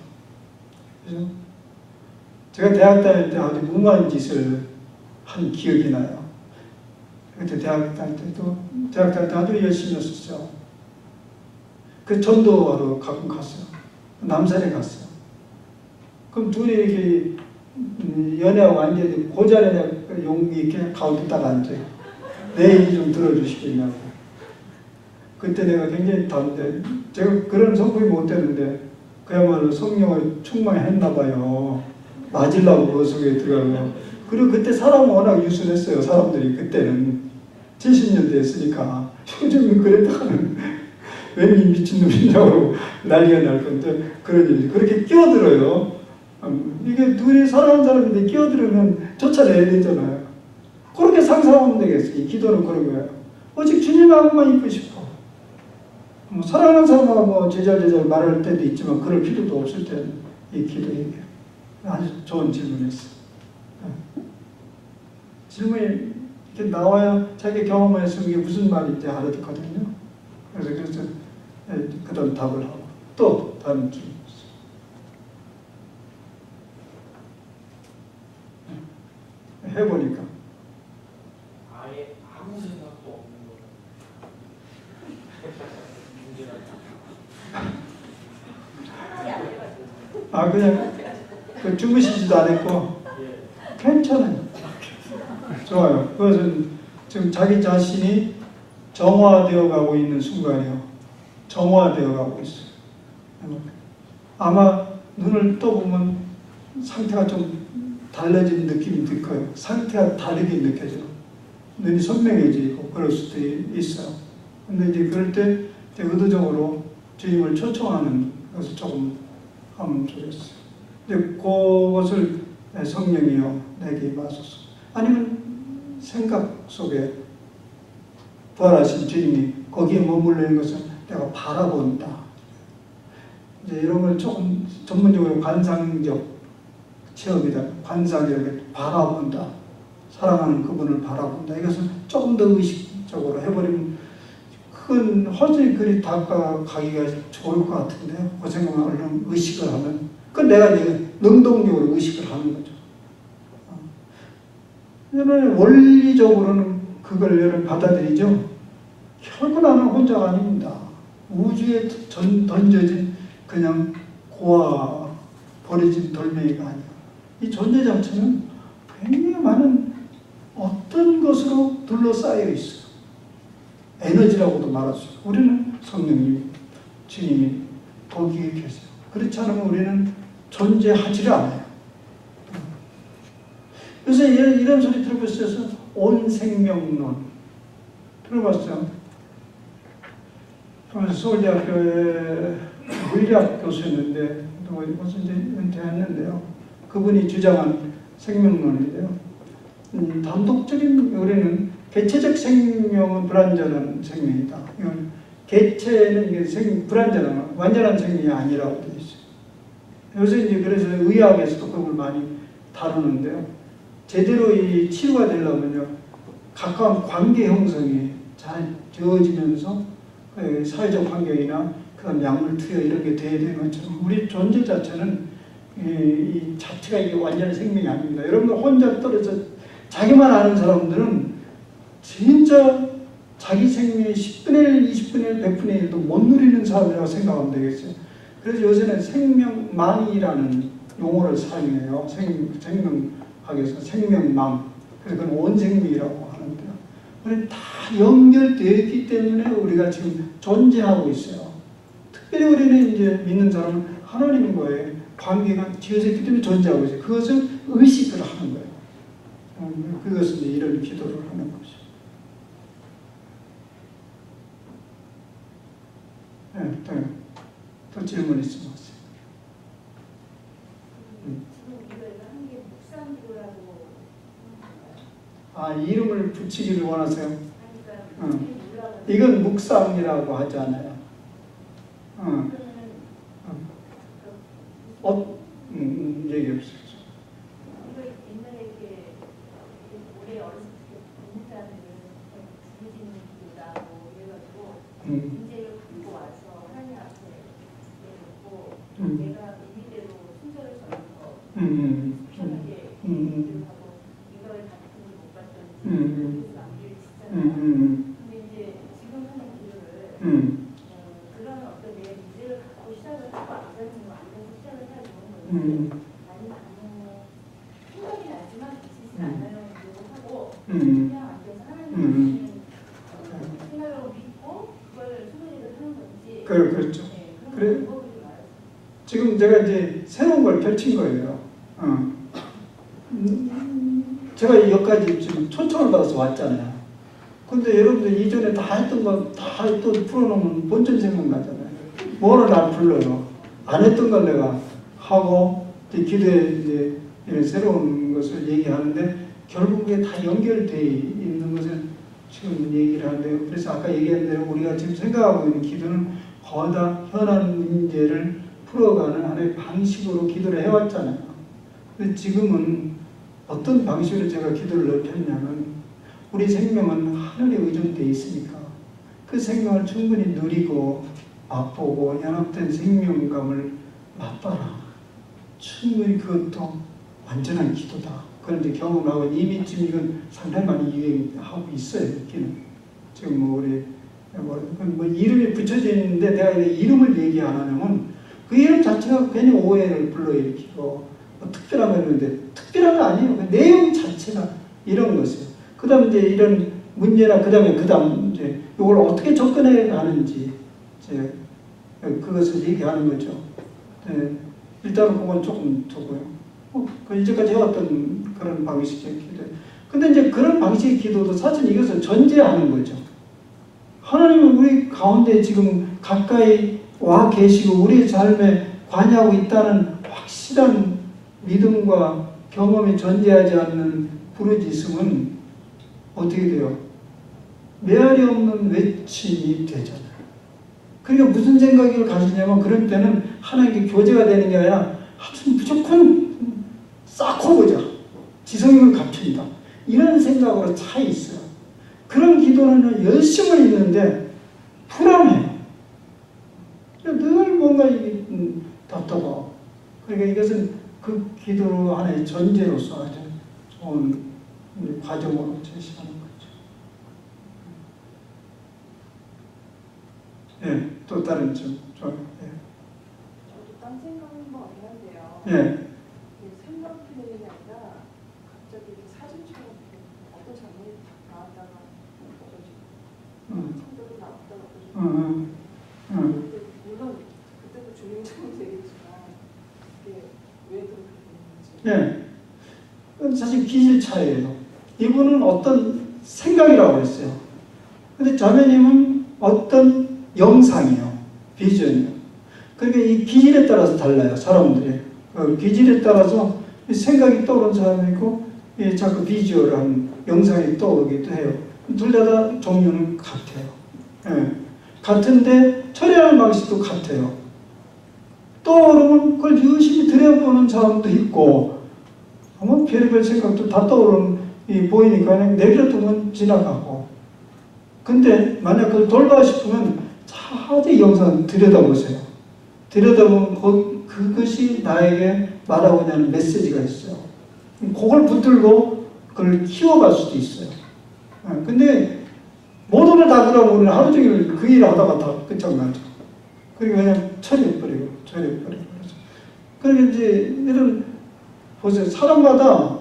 Speaker 1: 그죠? 제가 대학 다닐 때 아주 무모한 짓을 한 기억이 나요. 그때 대학 다닐 때 아주 열심히 했었죠. 그 전도하러 가끔 갔어요. 남산에 갔어요. 그럼 둘이 이렇게 연애하고 앉아있는데 그 자리에 내가 용기 있게 가운데 딱 앉아요. 내 얘기 좀 들어주시겠냐고. 그때 내가 굉장히 다른데 제가 그런 성품이 못 되는데 그야말로 성령을 충만했나 봐요. 맞으려고 그 속에 들어가고. 그리고 그때 사람은 워낙 유순했어요. 사람들이 그때는 70년대 했으니까. 요즘은 그랬다가는 웬 미친놈이냐고 난리가 날 건데 그런 일이 그렇게 끼어들어요. 이게 둘이 사랑하는 사람인데 끼어들으면 쫓아내야 되잖아요. 그렇게 상상하면 되겠어요. 이 기도는 그런 거예요. 오직 주님하고만 있고 싶어. 사랑하는 사람하고 제잘제잘 말할 때도 있지만 그럴 필요도 없을 때는 이 기도예요. 아주 좋은 질문이었어요. 질문이 이렇게 나와야 자기 경험에서 이게 무슨 말인지 알아듣거든요. 그래서 그 다음 답을 하고 또 다른 질문. 해보니까
Speaker 2: 아예 아무 생각도 없는 거예요.
Speaker 1: 그냥 주무시지도 않았고 괜찮아요. 좋아요. 그것은 지금 자기 자신이 정화되어 가고 있는 순간이에요. 정화되어 가고 있어요. 아마 눈을 떠보면 상태가 좀 달라진 느낌이 들 거예요. 상태가 다르게 느껴져요. 눈이 선명해지고 그럴 수도 있어요. 근데 이제 그럴 때 의도적으로 주님을 초청하는 것을 조금 하면 좋겠어요. 근데 그것을 성령이여 내게 임하소서. 아니면 생각 속에 부활하신 주님이 거기에 머물러 있는 것을 내가 바라본다. 이제 이런 걸 조금 전문적으로 관상적 체험이다. 관상이라고 바라본다. 사랑하는 그분을 바라본다. 이것을 조금 더 의식적으로 해버리면 큰 허전히 그리 다가가기가 좋을 것 같은데요. 그 생각을 얼른 의식을 하면 그건 내가 이제 능동적으로 의식을 하는 거죠. 여러분 원리적으로는 그걸 여러분 받아들이죠. 결국 나는 혼자가 아닙니다. 우주에 던져진 그냥 고아 버려진 돌멩이가 아니야. 이 존재 자체는 굉장히 많은 어떤 것으로 둘러싸여 있어요. 에너지라고도 말할 수 있고 우리는 성령님, 주님이 거기에 계세요. 그렇지 않으면 우리는 존재하지를 않아요. 요새 이런 소리 들어보셨어요? 온 생명론 들어봤어요? 서울대학교에 물리학 교수였는데 벌써 이제 은퇴했는데요. 그분이 주장한 생명론인데요. 단독적인 우리는 개체적 생명은 불완전한 생명이다. 이건 개체는 이게 불완전한 완전한 생명이 아니라고 되어 있어요. 요새 이제 그래서 의학에서도 그걸 많이 다루는데요. 제대로 이 치료가 되려면요, 가까운 관계 형성이 잘 되어지면서 사회적 환경이나 그다음 약물 투여 이런 게 돼야 되는 것처럼 우리 존재 자체는 이 자체가 이게 완전한 생명이 아닙니다. 여러분들 혼자 떨어져 자기만 아는 사람들은 진짜 자기 생명의 10분의 1, 20분의 1, 100분의 1도 못 누리는 사람이라고 생각하면 되겠어요. 그래서 요새는 생명망이라는 용어를 사용해요. 생명학에서 생명망. 그래서 그건 원생명이라고 하는데요. 우리는 다 연결되어 있기 때문에 우리가 지금 존재하고 있어요. 특별히 우리는 이제 믿는 사람은 하나님과의 관계가 지어져 있기 때문에 존재하고 있어요. 그것을 의식을 하는 거예요. 그것은 이제 이런 기도를 하는 거죠. 네, 또 질문 있으면 하세요.
Speaker 3: 지금 이걸 하는 게 묵상기도라고 하는 건가요?
Speaker 1: 아, 이름을 붙이기를 원하세요?
Speaker 3: 그러니까
Speaker 1: 이건 묵상이라고 하잖아요. 얘기해보세요.
Speaker 3: 이걸 옛날에 이렇게 올해 어렸을 때 듣는 사람들은 부르짖는 기도라고 해가지고 문제를 갖고 와서 하나님 앞에 내놓고 내가 이대로 순서를 정해서 편하게 기도를 하고 이걸 같은 못 봤던지 그래서 남기를 짓잖아요. 근데 이제 지금 하는 기도를 그런 어떤 내 문제를 갖고 시작을 하고 앉아서 시작을 해야 좋은 건지 아니면 생각이 나지만 지지 않아요. 하고 그냥 앉아서 하나님 생각을 믿고 그걸 소리를 하는 건지
Speaker 1: 그렇죠.
Speaker 3: 네, 그런
Speaker 1: 그래.
Speaker 3: 방법을 좀 알았어요.
Speaker 1: 지금 제가 이제 새로운 걸 펼친 거예요. 제가 여기까지 지금 초청을 받아서 왔잖아요. 근데 여러분들 이전에 다 했던 거 다 또 풀어놓으면 본전 생각나잖아요. 뭐를 날 불러요. 안 했던 걸 내가 하고 기도에 이제 이런 새로운 것을 얘기하는데 결국에 다 연결되어 있는 것을 지금 얘기를 하는데요. 그래서 아까 얘기한 대로 우리가 지금 생각하고 있는 기도는 거의 다 현안 문제를 풀어가는 하나의 방식으로 기도를 해왔잖아요. 근데 지금은 어떤 방식으로 제가 기도를 넓혔냐면 우리 생명은 하늘에 의존되어 있으니까 그 생명을 충분히 누리고 맛보고 연합된 생명감을 맛봐라. 충분히 그것도 완전한 기도다. 그런데 경험하고 이미 지금 이건 상당히 많이 유행하고 있어요. 있기는. 지금 뭐 우리 뭐 이름이 붙여져 있는데 내가 이름을 얘기 안 하냐면 그 이름 자체가 괜히 오해를 불러일으키고 뭐 특별한 거였는데 특별한 거 아니에요. 그 내용 자체가 이런 것이에요. 그 다음에 이제 이런 문제나 그 다음에 이제 이걸 어떻게 접근해 가는지 이제 그것을 얘기하는 거죠. 네. 일단은 그건 조금 두고요. 그 이제까지 해왔던 그런 방식의 기도. 근데 이제 그런 방식의 기도도 사실 이것을 전제하는 거죠. 하나님은 우리 가운데 지금 가까이 와 계시고 우리 삶에 관여하고 있다는 확실한 믿음과 경험이 존재하지 않는 부르짖음은 어떻게 돼요? 메아리 없는 외침이 되잖아요. 그러니까 무슨 생각을 가지냐면 그럴 때는 하나님께 교제가 되는 게 아니라 하여튼 무조건 쌓고 보자. 지성임을 갖춘다. 이런 생각으로 차 있어요. 그런 기도는 열심을 있는데 불안해요. 늘 뭔가 이게 답답하고. 그러니까 이것은 그 기도로 하나의 전제로서 아주 좋은 과정으로 제시하는 거죠. 예, 또 다른 좀 예.
Speaker 4: 저도 딴 생각은 뭐 없는데요.
Speaker 1: 예.
Speaker 4: 생각 플레이가 아니라 갑자기 이렇게 사진처럼 어떤 장면이 딱 나왔다가 없어지고 성도도 나왔다가 없어지고 물론 그때도 주인공이 되겠지만 이게 왜 그렇게 되는지
Speaker 1: 예. 사실 기질차예요. 이분은 어떤 생각이라고 했어요. 근데 자매님은 어떤 영상이요. 비전이요. 그러니까 이 기질에 따라서 달라요. 사람들의. 기질에 따라서 생각이 떠오르는 사람이 있고 자꾸 비주얼한 영상이 떠오르기도 해요. 둘 다 종류는 같아요. 예. 같은데 처리하는 방식도 같아요. 떠오르면 그걸 유심히 들여보는 사람도 있고 아마 별의별 생각도 다 보이니까 내버려두면 지나가고 근데 만약 그걸 돌봐 싶으면 자세히 영상 들여다보세요. 들여다보면 그것이 나에게 말하고자 하는 메시지가 있어요. 그걸 붙들고 그걸 키워갈 수도 있어요. 근데 모든 걸 다 그러면 우리는 하루 종일 그 일을 하다가 다 끝장나죠. 그리고 그냥 처리해버리고. 그러니까 이제 이런 보세요. 사람마다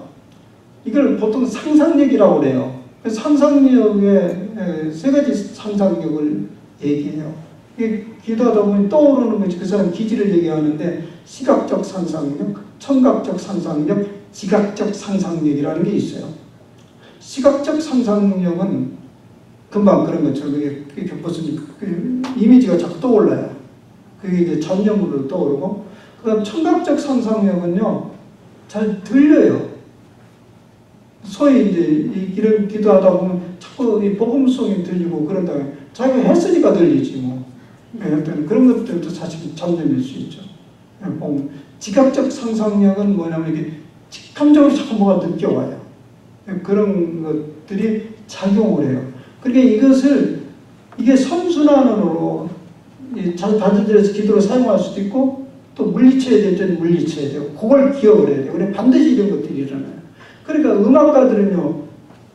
Speaker 1: 이걸 보통 상상력이라고 그래요. 상상력의 세 가지 상상력을 얘기해요. 이게 기도하다 보면 떠오르는 것이 그 사람 기질을 얘기하는데 시각적 상상력, 청각적 상상력, 지각적 상상력이라는 게 있어요. 시각적 상상력은 금방 그런 것처럼 그게 무슨 그 이미지가 자꾸 떠올라요. 그게 이제 전념으로 떠오르고, 그다음 청각적 상상력은요 잘 들려요. 소위 이제 이런 기도하다 보면 자꾸 이 복음성이 들리고 그런다. 자기가 했으니까 들리지 뭐. 그런 것들도 사실 전념일 수 있죠. 지각적 상상력은 뭐냐면 이게 직감적으로 자꾸 뭐가 느껴와요. 그런 것들이 작용을 해요. 그러니까 이게 선순환으로 잘 받아들여서 기도로 사용할 수도 있고, 또 물리쳐야 될 때는 물리쳐야 돼요. 그걸 기억을 해야 돼요. 그래 반드시 이런 것들이 일어나요. 그러니까 음악가들은요,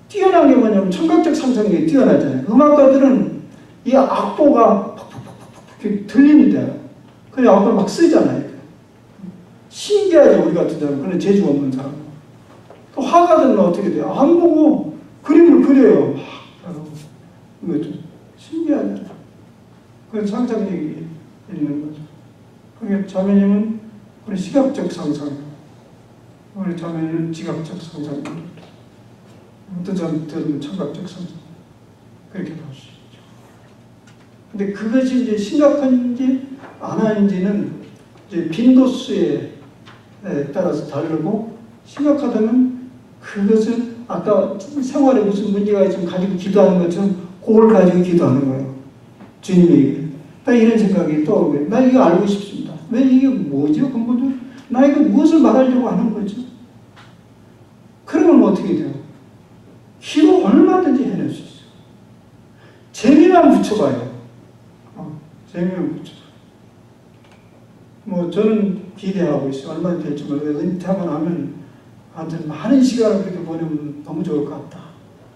Speaker 1: 뛰어난 게 뭐냐면 청각적 상상력이 뛰어나잖아요. 음악가들은 이 악보가 팍팍팍팍 들립니다. 그래서 악보를 막 쓰잖아요. 신기하죠, 우리 같은 사람. 그런 재주 없는 사람. 또 화가들은 어떻게 돼요? 안 보고 그림을 그려요. 이거 좀 신기하잖아요. 그래서 상상력이 있는 거죠. 그러니까 자매님은 우리 시각적 상상력, 우리 자매님은 지각적 상상력, 어떤 사람들은 청각적 상상력, 그렇게 볼 수 있죠. 근데 그것이 이제 심각한지 안 하는지는 이제 빈도수에 따라서 다르고, 심각하다면 그것을 아까 생활에 무슨 문제가 있으면 가지고 기도하는 것처럼 그걸 가지고 기도하는 거예요. 주님에게. 나 이런 생각이 떠오르고, 나 이거 알고 싶습니다. 왜 이게 뭐죠? 근본적으로 나 이거 무엇을 말하려고 하는 거죠? 그러면 어떻게 돼요? 기도 얼마든지 해낼 수 있어요. 재미만 붙여봐요. 재미만 붙여봐요. 뭐 저는 기대하고 있어요. 얼마나 될지 모르겠어요. 은퇴하고 나면 아무튼 많은 시간을 그렇게 보내면 너무 좋을 것 같다.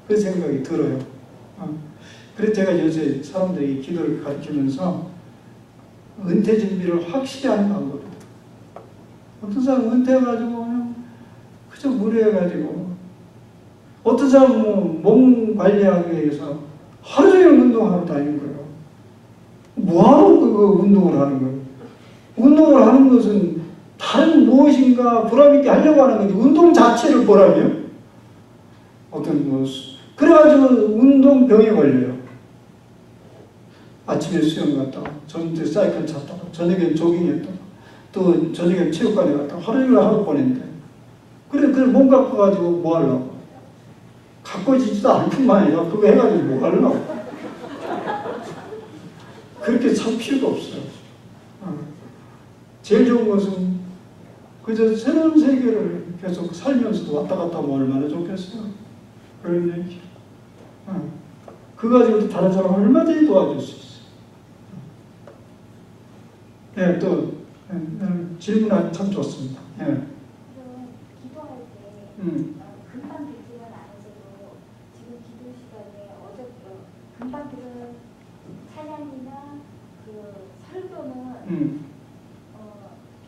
Speaker 1: 그 생각이 들어요. 그래서 제가 요새 사람들이 기도를 가르치면서 은퇴 준비를 확실히 하는 방법이에요. 어떤 사람은 은퇴해가지고 그냥 그저 무료해가지고, 어떤 사람은 몸 관리하기 위해서 하루 종일 운동하러 다니는 거예요. 뭐하러 그 운동을 하는 거예요? 운동을 하는 것은 다른 무엇인가 보람있게 하려고 하는 건데, 운동 자체를 보람이요? 어떤 그래가지고 운동병에 걸려요. 아침에 수영 갔다가, 저녁에 사이클 찼다가, 저녁에 조깅했다가, 또 저녁에 체육관에 갔다가 하루 종일 하루 보낸대. 그래, 그걸 몸 갖고 가지고 뭐 하려고? 가꿔지지도 않을 뿐만 아니라 그거 해가지고 뭐 하려고? 그렇게 살 필요가 없어요. 제일 좋은 것은 그저 새로운 세계를 계속 살면서도 왔다 갔다 하면 얼마나 좋겠어요. 그런 얘기. 그거 가지고도 다른 사람 얼마든지 도와줄 수 있어요. 네, 또 질문 참 좋습니다. 예.
Speaker 3: 그럼 기도할 때 금방 듣지는 않으셔도 지금 기도 시간에 금방 들은 찬양이나 그 설교는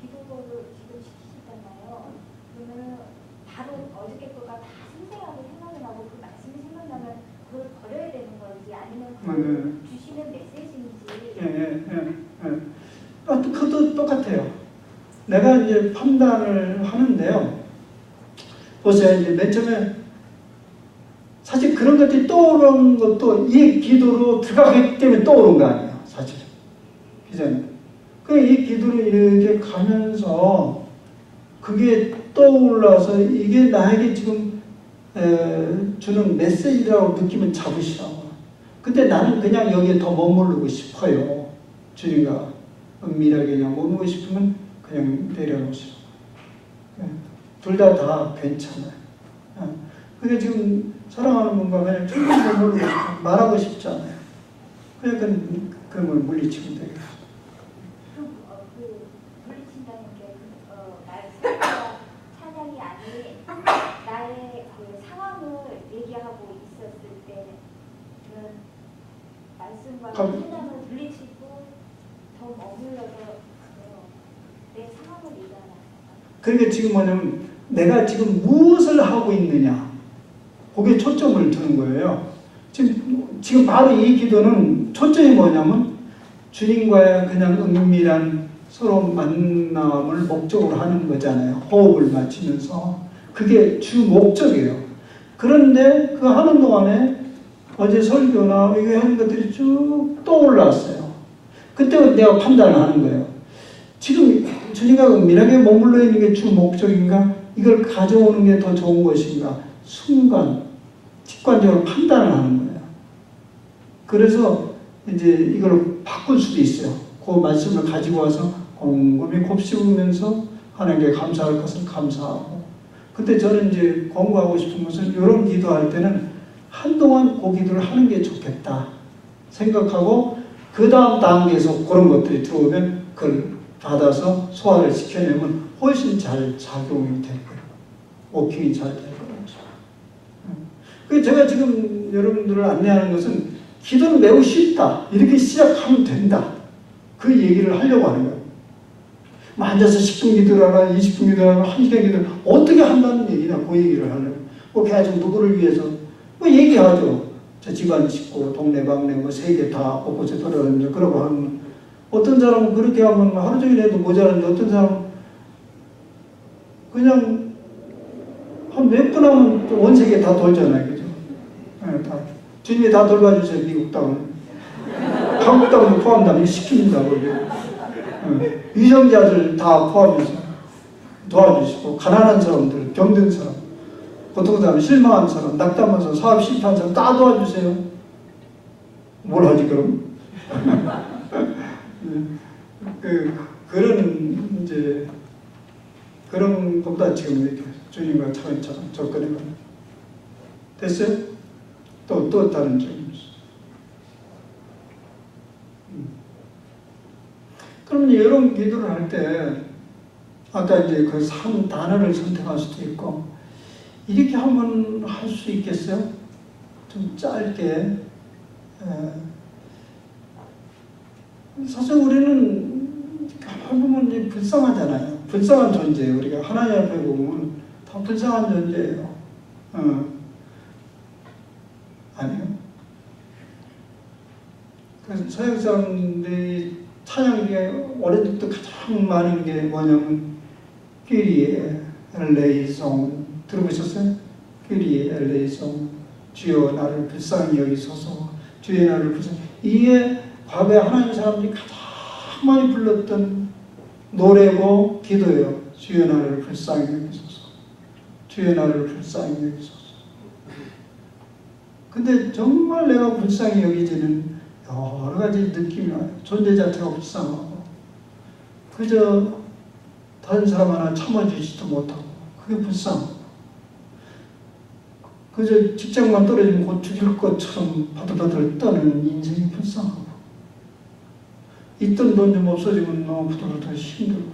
Speaker 3: 기도를 지금 시키시잖아요. 그러면 바로 어저께 거가 다 생생하게 생각이 나고 그 말씀이 생각나면 그걸 버려야 되는 건지, 아니면 그걸 주시는 메시지인지.
Speaker 1: 그것도 똑같아요. 내가 이제 판단을 하는데요. 보세요. 이제 맨 처음에 사실 그런 것들이 떠오른 것도 이 기도로 들어가기 때문에 떠오른 거 아니에요. 사실. 기자님. 이 기도를 이렇게 가면서 그게 떠올라서 이게 나에게 지금 주는 메시지라고 느끼면 잡으시라고. 근데 나는 그냥 여기에 더 머무르고 싶어요. 주님과 은밀하게 그냥 머무르고 싶으면 그냥 내려놓으시라고. 둘 다 괜찮아요. 그게 지금 사랑하는 분과 그냥 충분히 머무르고 싶어. 말하고 싶지 않아요. 그러니까 그걸 물리치면 되겠어요.
Speaker 3: 물리친다는 게 나의 찬양이 아닌 나의 그 상황을 얘기하고 있었을 때는 말씀과 찬양을 물리치고 더 머물러서 내 상황을 얘기하는.
Speaker 1: 그러니까 지금 뭐냐면 내가 지금 무엇을 하고 있느냐, 거기에 초점을 두는 거예요. 지금 바로 이 기도는 초점이 뭐냐면 주님과의 그냥 은밀한 서로 만남을 목적으로 하는 거잖아요. 호흡을 맞추면서. 그게 주 목적이에요. 그런데 그 하는 동안에 어제 설교나 이거 하는 것들이 쭉 떠올랐어요. 그때 내가 판단을 하는 거예요. 지금 주님과 은밀하게 머물러 있는 게 주 목적인가? 이걸 가져오는 게 더 좋은 것인가? 순간, 직관적으로 판단을 하는 거예요. 그래서 이제 이걸 바꿀 수도 있어요. 그 말씀을 가지고 와서 곰곰이 곱씹으면서 하나님께 감사할 것은 감사하고. 근데 저는 이제 권고하고 싶은 것은 이런 기도할 때는 한동안 그 기도를 하는 게 좋겠다 생각하고 그 다음 단계에서 그런 것들이 들어오면 그걸 받아서 소화를 시켜내면 훨씬 잘 작용이 될 거예요. 워킹이 잘 될 거예요. 그래서 제가 지금 여러분들을 안내하는 것은 기도는 매우 쉽다. 이렇게 시작하면 된다. 그 얘기를 하려고 하는 거예요. 뭐 앉아서 10분 기도를 하나, 20분 기도를 하나, 1시간 기도를 어떻게 한다는 얘기냐, 그 얘기를 하려고. 뭐 계속 누구를 위해서 뭐 얘기하죠. 저 집안 짓고 동네 방네 뭐 세계 다 곳곳에 돌아다니면서 그러고 하는. 어떤 사람은 그렇게 하면 하루 종일 해도 모자란데 어떤 사람은 그냥 한 몇 분 하면 온 세계 다 돌잖아요. 그죠? 네, 다. 주님이 다 돌봐주세요. 미국 땅을. 한국 땅도 포함되면 시킵니다. 네. 위정자들 다 포함해서 도와주시고 가난한 사람들, 병든 사람, 고통당하면 실망한 사람, 낙담해서 사업 실패한 사람 다 도와주세요. 뭘 하지 그럼? 그런 이제 그런 것보다 지금 이렇게 주님과 차근차근 접근해가는 됐어요? 또 다른 점이 있어요. 그러면 이런 기도를 할 때 아까 이제 그 3단어를 선택할 수도 있고 이렇게 한번 할 수 있겠어요? 좀 짧게. 사실 우리는 보면 이제 불쌍하잖아요. 불쌍한 존재예요. 우리가 하나님 앞에 보면 다 불쌍한 존재예요. 아니요. 그래서 서양 사람들이 찬양 중에 어릴 때부터 가장 많은 게 뭐냐면 끼리의 엘레이송 들어보셨어요? 끼리의 엘레이송 주여 나를 불쌍히 여기소서 주여 나를 불쌍히. 이게 과거에 하나님 사람들이 가장 많이 불렀던 노래고 기도예요. 주여 나를 불쌍히 여기소서 주여 나를 불쌍히 여기소서. 근데 정말 내가 불쌍히 여기지는 여러 가지 느낌이 와요. 존재 자체가 불쌍하고 그저 다른 사람 하나 참아주지도 못하고 그게 불쌍하고 그저 직장만 떨어지면 곧 죽일 것처럼 바들바들 떠는 인생이 불쌍하고 있던 돈 좀 없어지면 너무 부들부들 힘들고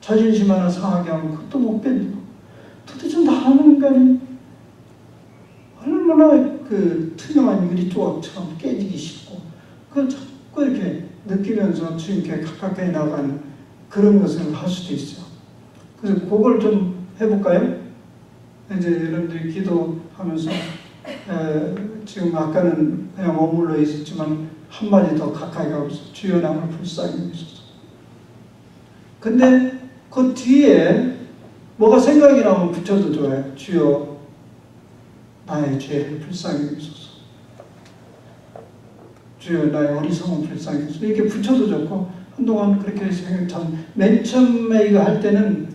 Speaker 1: 자존심 하나 상하게 하면 그것도 못 견디고 도대체 나는 인간이 얼마나 그 투명한 유리 조각처럼 깨지기 쉽고 그걸 자꾸 이렇게 느끼면서 주님께 가까이 나가는 그런 것을 할 수도 있어요. 그래서 그걸 좀 해볼까요? 이제 여러분들이 기도하면서 지금 아까는 그냥 머물러 있었지만 한마디 더 가까이 가면서 주여 나를 불쌍히 여기소서. 근데 그 뒤에 뭐가 생각이 나면 붙여도 좋아요. 주여 나의 죄를 불쌍히 여기소서. 주여 나의 어리석은 불쌍히 여기소서. 이렇게 붙여도 좋고 한동안 그렇게 생각 맨 처음에 이거 할 때는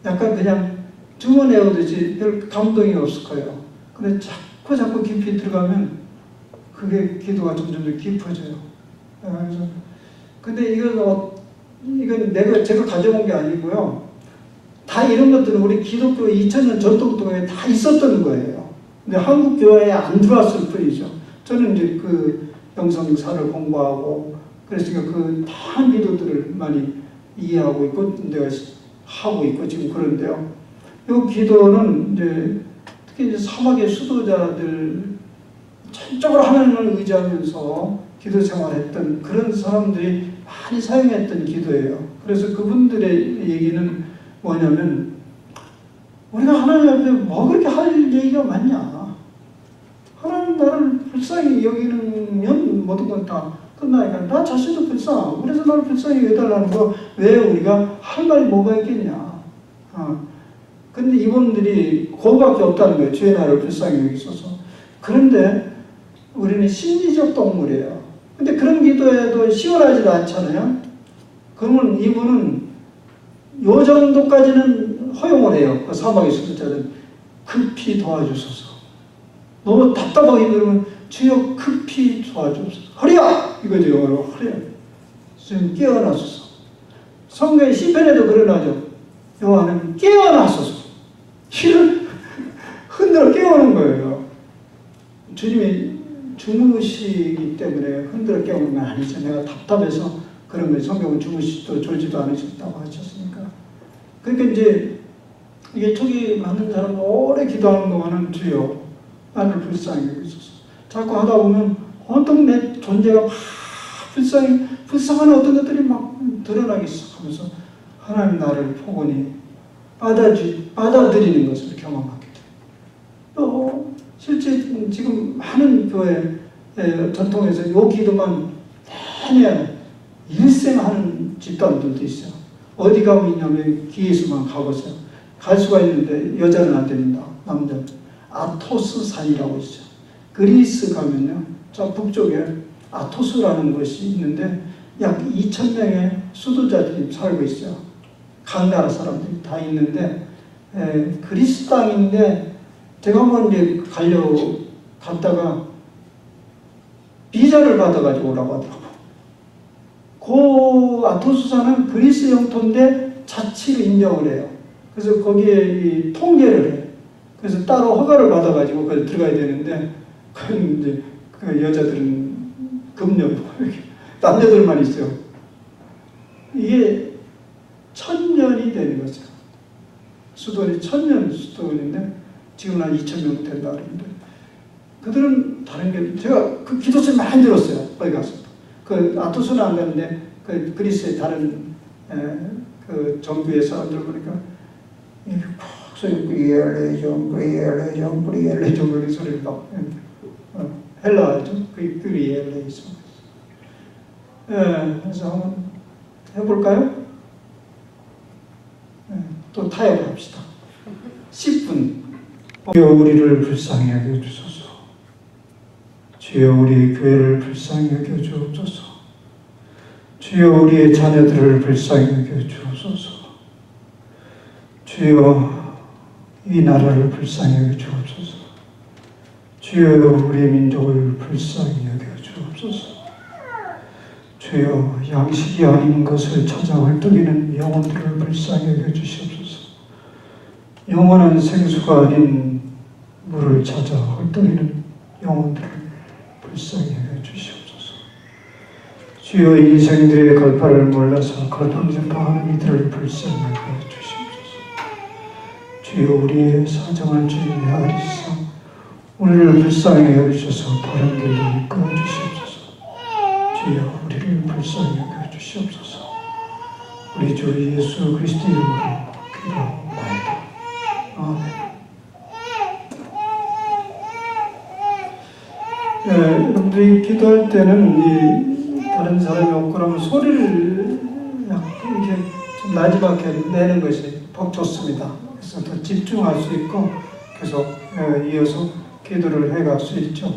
Speaker 1: 약간 그냥 주문해오듯이 별 감동이 없을 거예요. 근데 자꾸 깊이 들어가면 그게 기도가 점점 더 깊어져요. 그래서 근데 이건 제가 가져온 게 아니고요. 다 이런 것들은 우리 기독교 2000년 전통교회에 다 있었던 거예요. 근데 한국 교회에 안 들어왔을 뿐이죠. 저는 이제 그 영성사를 공부하고 그랬으니까 그 다한 기도들을 많이 이해하고 있고 내가 하고 있고 지금 그런데요. 이 기도는 이제 특히 이제 사막의 수도자들 전적으로 하나님을 의지하면서 기도 생활했던 그런 사람들이 많이 사용했던 기도예요. 그래서 그분들의 얘기는 뭐냐면 우리가 하나님 앞에 뭐 그렇게 할 얘기가 많냐. 하나님 나를 불쌍히 여기면 모든 건 다 끝나니까 나 자신도 불쌍하고 그래서 나를 불쌍히 여겨달라는 거 왜 우리가 할 말이 뭐가 있겠냐. 근데 이분들이 그거밖에 없다는 거예요. 주의 나를 불쌍히 여기소서. 그런데 우리는 심리적 동물이에요. 근데 그런 기도에도 시원하지도 않잖아요. 그러면 이분은 요 정도까지는 허용을 해요. 그 사막의 수도자는 급히 도와주소서. 너무 답답하고 힘들면 주여 급히 도와주소서. 허리야! 이거죠. 영어로 허리야. 좀 깨어나소서. 성경의 시편에도 그러나죠. 여호와는 깨어나소서. 힐을 흔들어 깨우는 거예요. 주님이 주무시기 때문에 흔들어 깨우는 건 아니죠. 내가 답답해서 그런 거예요. 성경은 주무시도 졸지도 않으셨다고 하셨으니까. 그러니까 이제 이게 저기 많은 사람 오래 기도하는 동안은 주여 나를 불쌍히 여기소서. 자꾸 하다 보면 온통 내 존재가 막 불쌍한 어떤 것들이 막 드러나기 시작하면서 하나님 나를 포근히 받아들이는 것을 경험하게 돼요. 또 실제 지금 많은 교회 전통에서 이 기도만 매년 일생하는 집단들도 있어요. 어디 가고 있냐면 기에서만 가보세요. 갈 수가 있는데 여자는 안 됩니다. 남자는. 아토스산이라고 있어요. 그리스 가면요. 저 북쪽에 아토스라는 것이 있는데 약 2,000명의 수도자들이 살고 있어요. 각 나라 사람들이 다 있는데 그리스 땅인데 제가 한번 이제 갔다가 비자를 받아가지고 오라고 하더라고요. 그 아토스산은 그리스 영토인데 자치를 인정을 해요. 그래서 거기에 통제를 해요. 그래서 따로 허가를 받아가지고 거기 들어가야 되는데 그건 이제 그 여자들은 금요, 남자들만 있어요. 이게 1000년이 되는 거죠. 수도원이 1000년 수도원인데 지금 한 2,000명 된다 그러는데 그들은 다른 게 제가 그 기도소리 많이 들었어요. 거기 가서 그 아토스는 안 갔는데 그 그리스의 다른 그 정부의 사람들 보니까 이렇게 푹 소리 브리엘레존 그런 소리를 막 헬라어죠. 그 브리엘레존. 그래서 한번 해볼까요? 또 타협합시다. 10분. 주여 우리를 불쌍히 여겨주소서. 주여 우리 교회를 불쌍히 여겨주옵소서. 주여 우리의 자녀들을 불쌍히 여겨주옵소서. 주여 이 나라를 불쌍히 여겨주옵소서. 주여 우리 민족을 불쌍히 여겨주옵소서. 주여 양식이 아닌 것을 찾아 헐떡이는 영혼들을 불쌍히 여겨주시옵소서. 영원한 생수가 아닌 물을 찾아 헐떡이는 영혼들을 불쌍히 여겨주시옵소서. 주여 인생들의 걸파를 몰라서 걸방진파하는 이들을 불쌍히 여겨주시옵소서. 주여 우리의 사정을 주님이 아리사 우리를 불쌍히 여겨주셔서 바른 길로 이끌어 주시옵소서. 주여 우리를 불쌍히 여겨주시옵소서. 우리 주 예수 그리스도 이름으로 기도하옵나이다. 아멘. 여러분들이 기도할 때는 다른 사람이 없고 그러면 소리를 이렇게 좀 나지막하게 내는 것이 더 좋습니다. 그래서 더 집중할 수 있고 계속 이어서 기도를 해갈 수 있죠.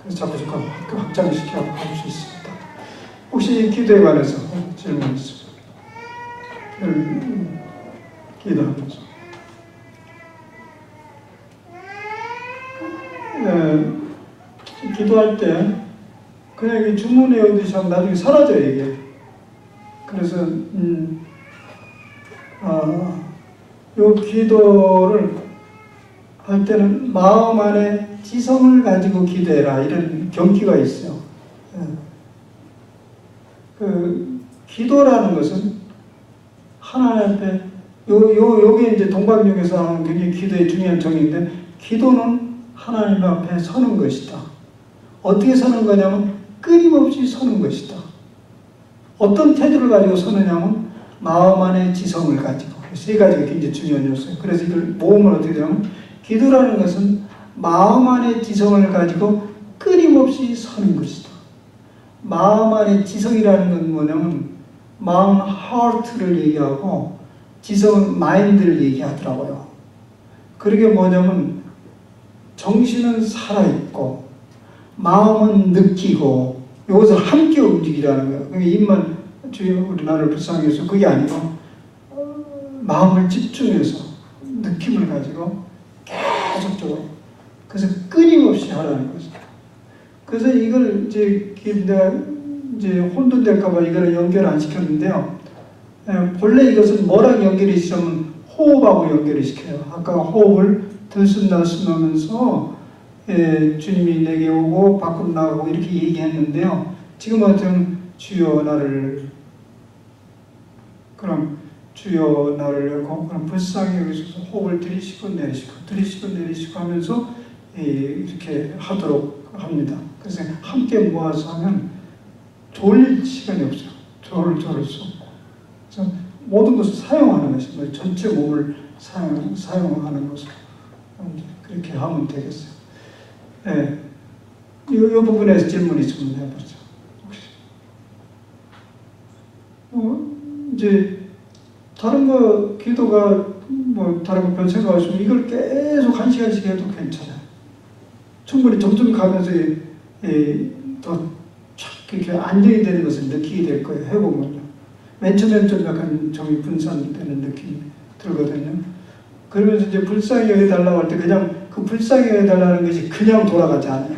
Speaker 1: 그래서 자꾸 확장시켜 갈 수 있습니다. 혹시 기도에 관해서 질문 있으세요? 기도하면서. 기도할 때 그냥 이 주문에 오듯이 하면 나중에 사라져요, 이게. 그래서 요 기도를 할 때는 마음 안에 지성을 가지고 기도해라 이런 경기가 있어요. 그 기도라는 것은 하나님 앞에 요게 이제 동방용에서 하는 굉장히 기도의 중요한 정의인데 기도는 하나님 앞에 서는 것이다. 어떻게 서는 거냐면 끊임없이 서는 것이다. 어떤 태도를 가지고 서느냐면 마음 안에 지성을 가지고 세 가지가 굉장히 중요한 요소예요. 그래서 이걸 모음을 어떻게 되냐면 기도라는 것은 마음 안에 지성을 가지고 끊임없이 서는 것이다. 마음 안에 지성이라는 건 뭐냐면 마음 하트를 얘기하고 지성은 마인드를 얘기하더라고요. 그게 뭐냐면 정신은 살아있고 마음은 느끼고 이것을 함께 움직이라는 거예요. 그게 입만 주여 우리 나를 불쌍히 해서 그게 아니고 마음을 집중해서 느낌을 가지고 계속적으로 그래서 끊임없이 하라는 거죠. 그래서 이걸 이제 내가 이제 혼돈될까봐 이거를 연결 안 시켰는데요. 본래 이것은 뭐랑 연결이 시키면 호흡하고 연결이 시켜요. 아까 호흡을 들숨날숨 하면서 주님이 내게 오고 밖으로 나가고 이렇게 얘기했는데요. 지금 같은 주여 나를 그럼 주여 나를 그럼 불쌍히 여기셔서 호흡을 들이쉬고 내쉬고 하면서 이렇게 하도록 합니다. 그래서 함께 모아서 하면 졸릴 시간이 없어요. 졸을 수 없고. 그래서 모든 것을 사용하는 것입니다. 전체 몸을 사용하는 것을 그렇게 하면 되겠어요. 네. 이 부분에서 질문 있으면 해보죠. 혹시. 이제 다른 거 기도가 뭐 다른 거 별 생각 없으면 이걸 계속 1시간씩 해도 괜찮아요. 충분히 점점 가면서 더 촥 이렇게 안정이 되는 것을 느끼게 될 거예요. 해보면요. 맨 처음에는 좀 약간 정이 분산되는 느낌이 들거든요. 그러면서 이제 불쌍히 여겨달라고 할 때 그냥 그 불쌍히 여겨달라는 것이 그냥 돌아가지 않아요.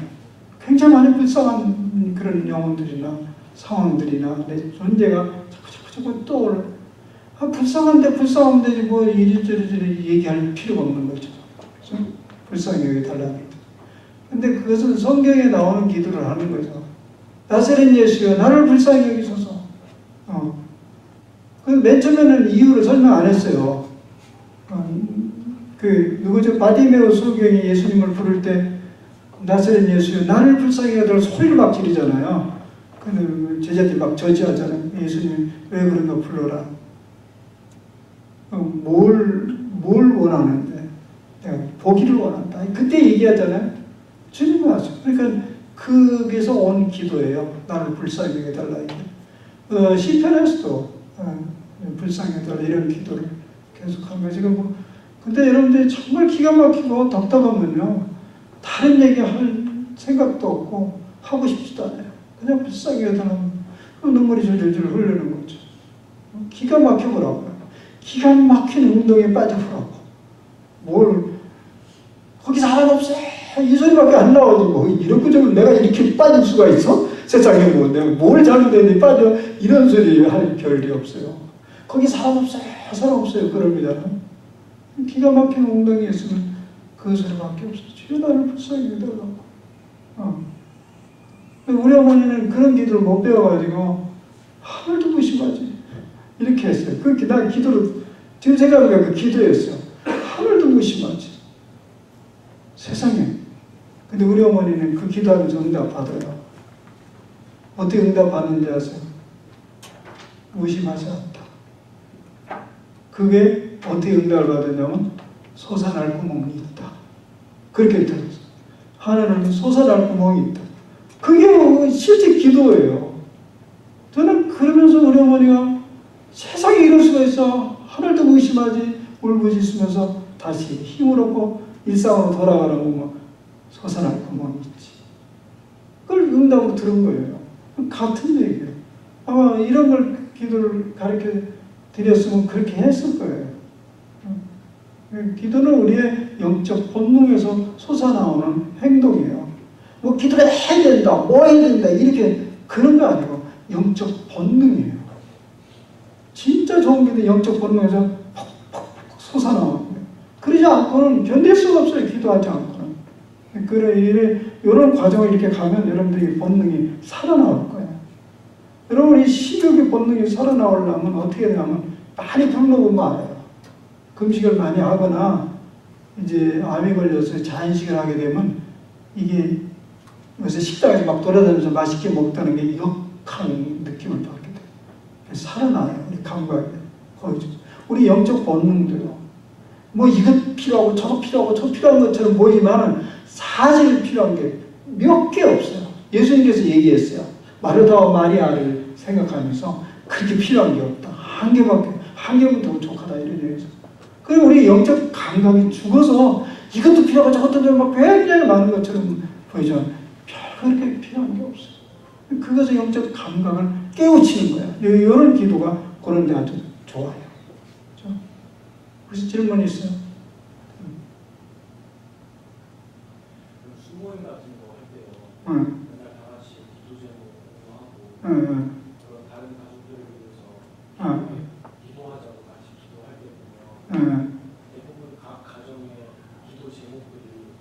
Speaker 1: 굉장히 많이 불쌍한 그런 영혼들이나 상황들이나 내 존재가 자꾸 떠올라. 불쌍한데 불쌍하면 되지 뭐 이리저리 얘기할 필요가 없는 거죠. 그래서 불쌍히 여겨달라는 거. 근데 그것은 성경에 나오는 기도를 하는 거죠. 나사렛 예수여 나를 불쌍히 여기소서. 맨 처음에는 이유를 설명 안 했어요. 누구죠? 바디메오 소경이 예수님을 부를 때 나사렛 예수여 나를 불쌍히 여기달라고 소리를 막 지르잖아요. 근데 제자들이 막 저지하잖아요. 예수님 왜 그런가 불러라. 뭘 원하는데? 내가 보기를 원한다. 그때 얘기하잖아요. 주님이 왔어요. 그러니까 거기서 온 기도예요. 나를 불쌍히 여겨달라. 시편에서도 불쌍히 여겨달라 이런 기도를 계속한 거지. 근데 여러분들이 정말 기가 막히고 답답하면요. 다른 얘기할 생각도 없고 하고 싶지도 않아요. 그냥 불쌍히 여겨달라면 눈물이 줄줄 흐르는 거죠. 기가 막혀보라고요. 기가 막힌 운동에 빠져보라고. 거기 사람 없어. 이 소리밖에 안 나오지 뭐. 이런 거좀 내가 이렇게 빠질 수가 있어? 세상에 뭐 내가 뭘 잘못했는데 빠져. 이런 소리 할 별이 없어요. 거기 사람 없어요. 사람 없어요. 그럽니다. 기가 막힌 웅덩이에 있으면 그 소리밖에 없어요. 주여 나를 불쌍히 여겨달라고. 우리 어머니는 그런 기도를 못 배워가지고 하늘도 무심하지. 이렇게 했어요. 난 기도를 지금 생각해보니까 그 기도였어요. 하늘도 무심하지. 세상에. 근데 우리 어머니는 그 기도하면서 응답받아요. 어떻게 응답받는지 아세요? 무심하지 않다. 그게 어떻게 응답을 받았냐면 솟아날 구멍이 있다. 그렇게 들었어요. 하늘은 솟아날 구멍이 있다. 그게 실제 기도예요. 저는 그러면서 우리 어머니가 세상에 이럴 수가 있어. 하늘도 무심하지. 울부짖으면서 다시 힘을 얻고 일상으로 돌아가는 거 솟아날 구멍이 있지. 그걸 응답으로 들은 거예요. 같은 얘기예요. 아마 이런 걸 기도를 가르쳐 드렸으면 그렇게 했을 거예요. 기도는 우리의 영적 본능에서 솟아나오는 행동이에요. 뭐 기도를 해야 된다, 뭐 해야 된다 이렇게 그런 거 아니고 영적 본능이에요. 진짜 좋은 기도 영적 본능에서 퍽퍽 솟아나오는 거예요. 그러지 않고는 견딜 수가 없어요. 기도하지 않고는. 이런 과정을 이렇게 가면 여러분들이 본능이 살아나올 거예요. 여러분 이 식욕의 본능이 살아나오려면 어떻게 되냐면 많이 굶어보면 알아요. 금식을 많이 하거나 이제 암이 걸려서 자연식을 하게 되면 이게 요새 식당에서 막 돌아다니면서 맛있게 먹다는 게 역한 느낌을 받게 돼요. 살아나요. 우리 감각이. 우리 영적 본능도요. 뭐 이것 필요하고 저것 필요하고 저 필요한 것처럼 보이지만 사실 필요한 게 몇 개 없어요. 예수님께서 얘기했어요. 마르다와 마리아를 생각하면서 그렇게 필요한 게 없다. 한 개면 더 족하다 이런 얘기죠. 그리고 우리 영적 감각이 죽어서 이것도 필요하고 저것도 막 굉장히 많은 것처럼 보이죠. 별 그렇게 필요한 게 없어요. 그것을 영적 감각을 깨우치는 거예요. 이런 기도가 그런 데 아주 좋아요. 그렇죠? 혹시 질문 있어요?
Speaker 2: 수모임 같은 거 할 때요.
Speaker 1: 응.
Speaker 2: 맨날 다 같이 기도 제목 공유하고 그런 다른 가족들을 위해서 기도하자고 같이 기도할 때 보면 대부분 각 가정의 기도 제목들이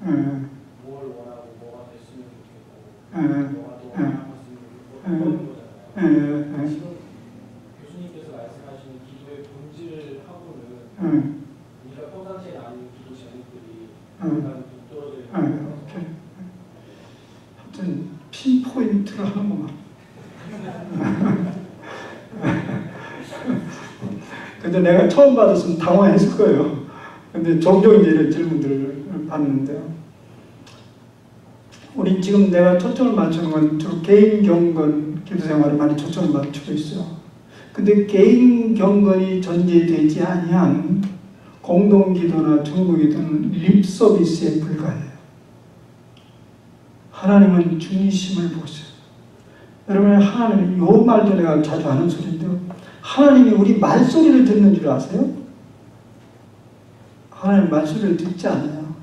Speaker 2: 뭘 원하고 뭐가 됐으면 좋겠고 뭐가 더 나았으면 좋겠고 그런 거잖아요. 지금 교수님께서 말씀하시는 기도의 본질을 하고는 우리가 평상시에 나누는 기도 제목들이 약간 동떨어져 있는 것 같아요.
Speaker 1: 하여튼 핀포인트를 하는구만. 근데 내가 처음 받았으면 당황했을 거예요. 근데 종종 이런 질문들을 받는데요. 우리 지금 내가 초점을 맞추는 건 주로 개인 경건 기도 생활에 많이 초점을 맞추고 있어요. 근데 개인 경건이 전제되지 아니한 공동 기도나 중보 기도는 립 서비스에 불과해요. 하나님은 중심을 보세요. 여러분, 하나님, 요 말도 내가 자주 하는 소리인데요. 하나님이 우리 말소리를 듣는 줄 아세요? 하나님 말소리를 듣지 않아요.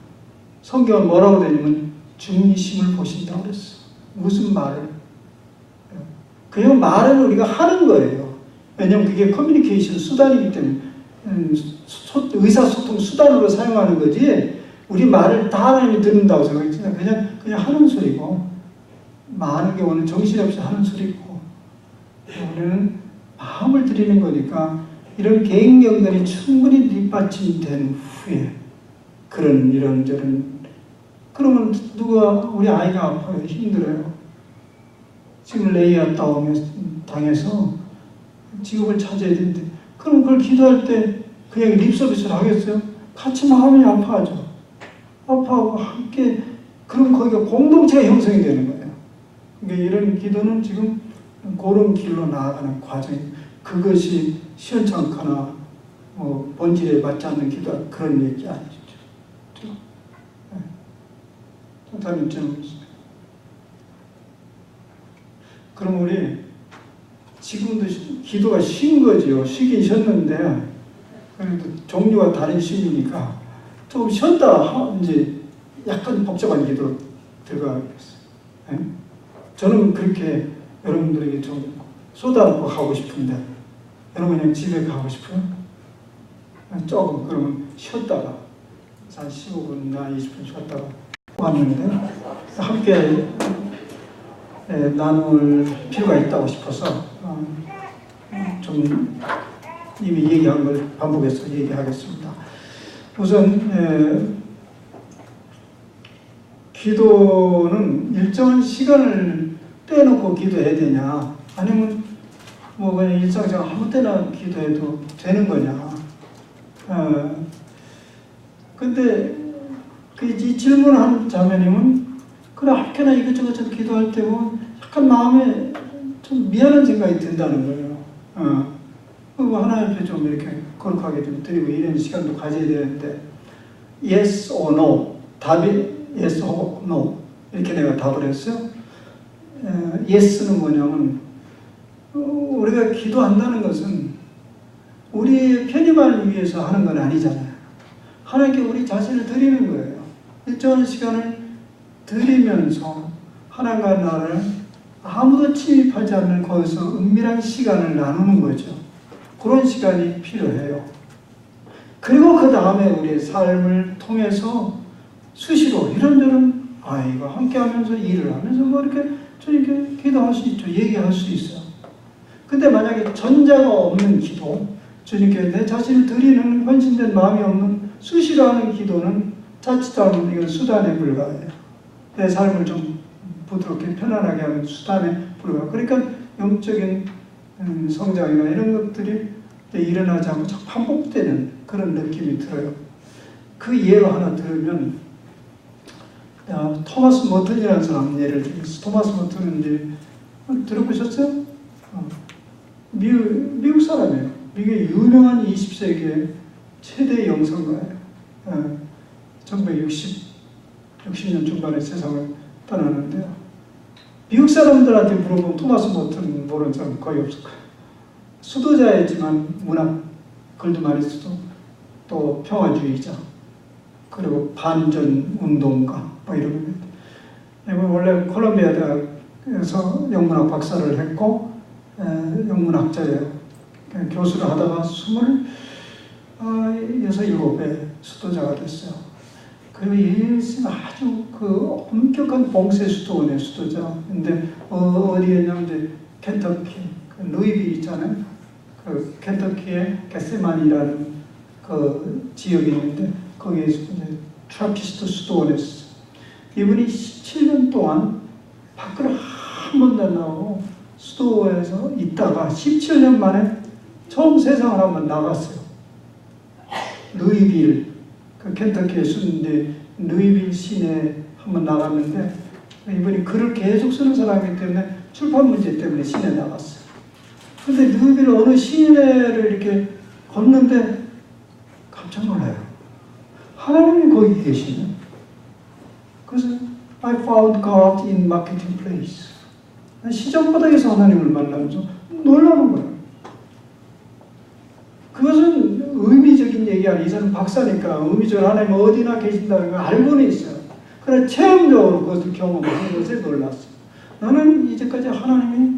Speaker 1: 성경은 뭐라고 되냐면 중심을 보신다고 그랬어. 무슨 말을? 그냥 말을 우리가 하는 거예요. 왜냐하면 그게 커뮤니케이션 수단이기 때문에 의사소통 수단으로 사용하는 거지 우리 말을 다 하나님이 듣는다고 생각했지 그냥 하는 소리고 많은 경우는 정신없이 하는 소리고 우리는 마음을 드리는 거니까 이런 개인 경건이 충분히 뒷받침된 후에 그런 이런저런 그러면 누가 우리 아이가 아파요. 힘들어요. 지금 레이아 당해서 직업을 찾아야 되는데 그럼 그걸 기도할 때 그냥 립서비스를 하겠어요? 같이 마음이 아파하죠. 아파하고 함께 그럼 거기가 공동체가 형성이 되는 거예요. 그러니까 이런 기도는 지금 그런 길로 나아가는 과정이 그것이 시원찮거나 본질에 맞지 않는 기도 그런 얘기 아니죠. 다른 질문 있습니다. 그럼 우리 지금도 기도가 쉰 거지요. 쉬긴 쉬었는데 그래도 종류가 다른 쉼이니까 좀 쉬었다 이제 약간 복잡한 기도로 들어가겠어요. 네? 저는 그렇게 여러분들에게 좀 쏟아놓고 가고 싶은데 여러분 그냥 집에 가고 싶어요? 조금 그러면 쉬었다가 한 15분이나 20분 쉬었다가 왔는데 함께 나눌 필요가 있다고 싶어서 좀 이미 얘기한 걸 반복해서 얘기하겠습니다. 우선 기도는 일정한 시간을 떼놓고 기도해야 되냐 아니면 뭐 그냥 일상생활 아무 때나 기도해도 되는 거냐 근데 이 질문한 자매님은 그래 아무렇게나 이것저것 기도할 때 보면 약간 마음에 좀 미안한 생각이 든다는 거예요. 하나님 앞에 좀 이렇게 거룩하게 좀 드리고 이런 시간도 가져야 되는데 yes or no 답이 yes or no 이렇게 내가 답을 했어요. yes는 뭐냐면 우리가 기도한다는 것은 우리의 편의만을 위해서 하는 건 아니잖아요. 하나님께 우리 자신을 드리는 거예요. 일정한 시간을 드리면서 하나님과 나를 아무도 침입하지 않는 거기서 은밀한 시간을 나누는 거죠. 그런 시간이 필요해요. 그리고 그 다음에 우리의 삶을 통해서 수시로 이런저런 아이가 함께하면서 일을 하면서 뭐 이렇게 저렇게 기도할 수 있죠. 얘기할 수 있어요. 근데 만약에 전자가 없는 기도, 저렇게 내 자신을 드리는 헌신된 마음이 없는 수시로 하는 기도는 자칫하면 이건 수단에 불과해요. 내 삶을 좀 부드럽게 편안하게 하는 수단에 불과해요. 그러니까 영적인 성장이나 이런 것들이 일어나지 않고 자꾸 반복되는 그런 느낌이 들어요. 그 예로 하나 들으면 토마스 머튼이라는 사람 예를 들겠습니다. 토마스 머튼은 이제 들어보셨어요? 미국 사람이에요. 미국의 유명한 20세기의 최대 영성가예요. 1960년 중반에 세상을 떠나는데요. 미국 사람들한테 물어보면 토마스 모튼 모르는 사람 거의 없을 거예요. 수도자였지만 문학 글도 많이 쓰고 또 평화주의자 그리고 반전 운동가 뭐 이런 거예요. 원래 콜롬비아 대학에서 영문학 박사를 했고 영문학자예요. 교수를 하다가 27에 수도자가 됐어요. 그리고 예수는 아주 그 엄격한 봉쇄 수도원의 수도자. 근데 어디였냐면 이제 켄터키, 그 루이비 있잖아요. 그 켄터키의 게세만이라는 그 지역이 있는데 거기에서 이제 트라피스트 수도원에서 이분이 17년 동안 밖으로 한 번도 안 나오고 수도에서 있다가 17년 만에 처음 세상을 한번 나갔어요. 루이빌, 그 켄터키에 쓰는데 루이빌 시내에 한번 나갔는데 이분이 글을 계속 쓰는 사람이기 때문에 출판 문제 때문에 시내에 나갔어요. 그런데 루이빌 어느 시내를 이렇게 걷는데 깜짝 놀라요. 하나님이 거기 계시네. 그래서 I found God in marketplace. 시장바닥에서 하나님을 만나면서 놀라는 거예요. 그것은 의미적인 얘기 아니에요. 이 사람 박사니까 의미적으로 하나님 어디나 계신다는 걸 알고는 있어요. 그러나 체험적으로 그것을 경험하는 것에 놀랐어요. 나는 이제까지 하나님이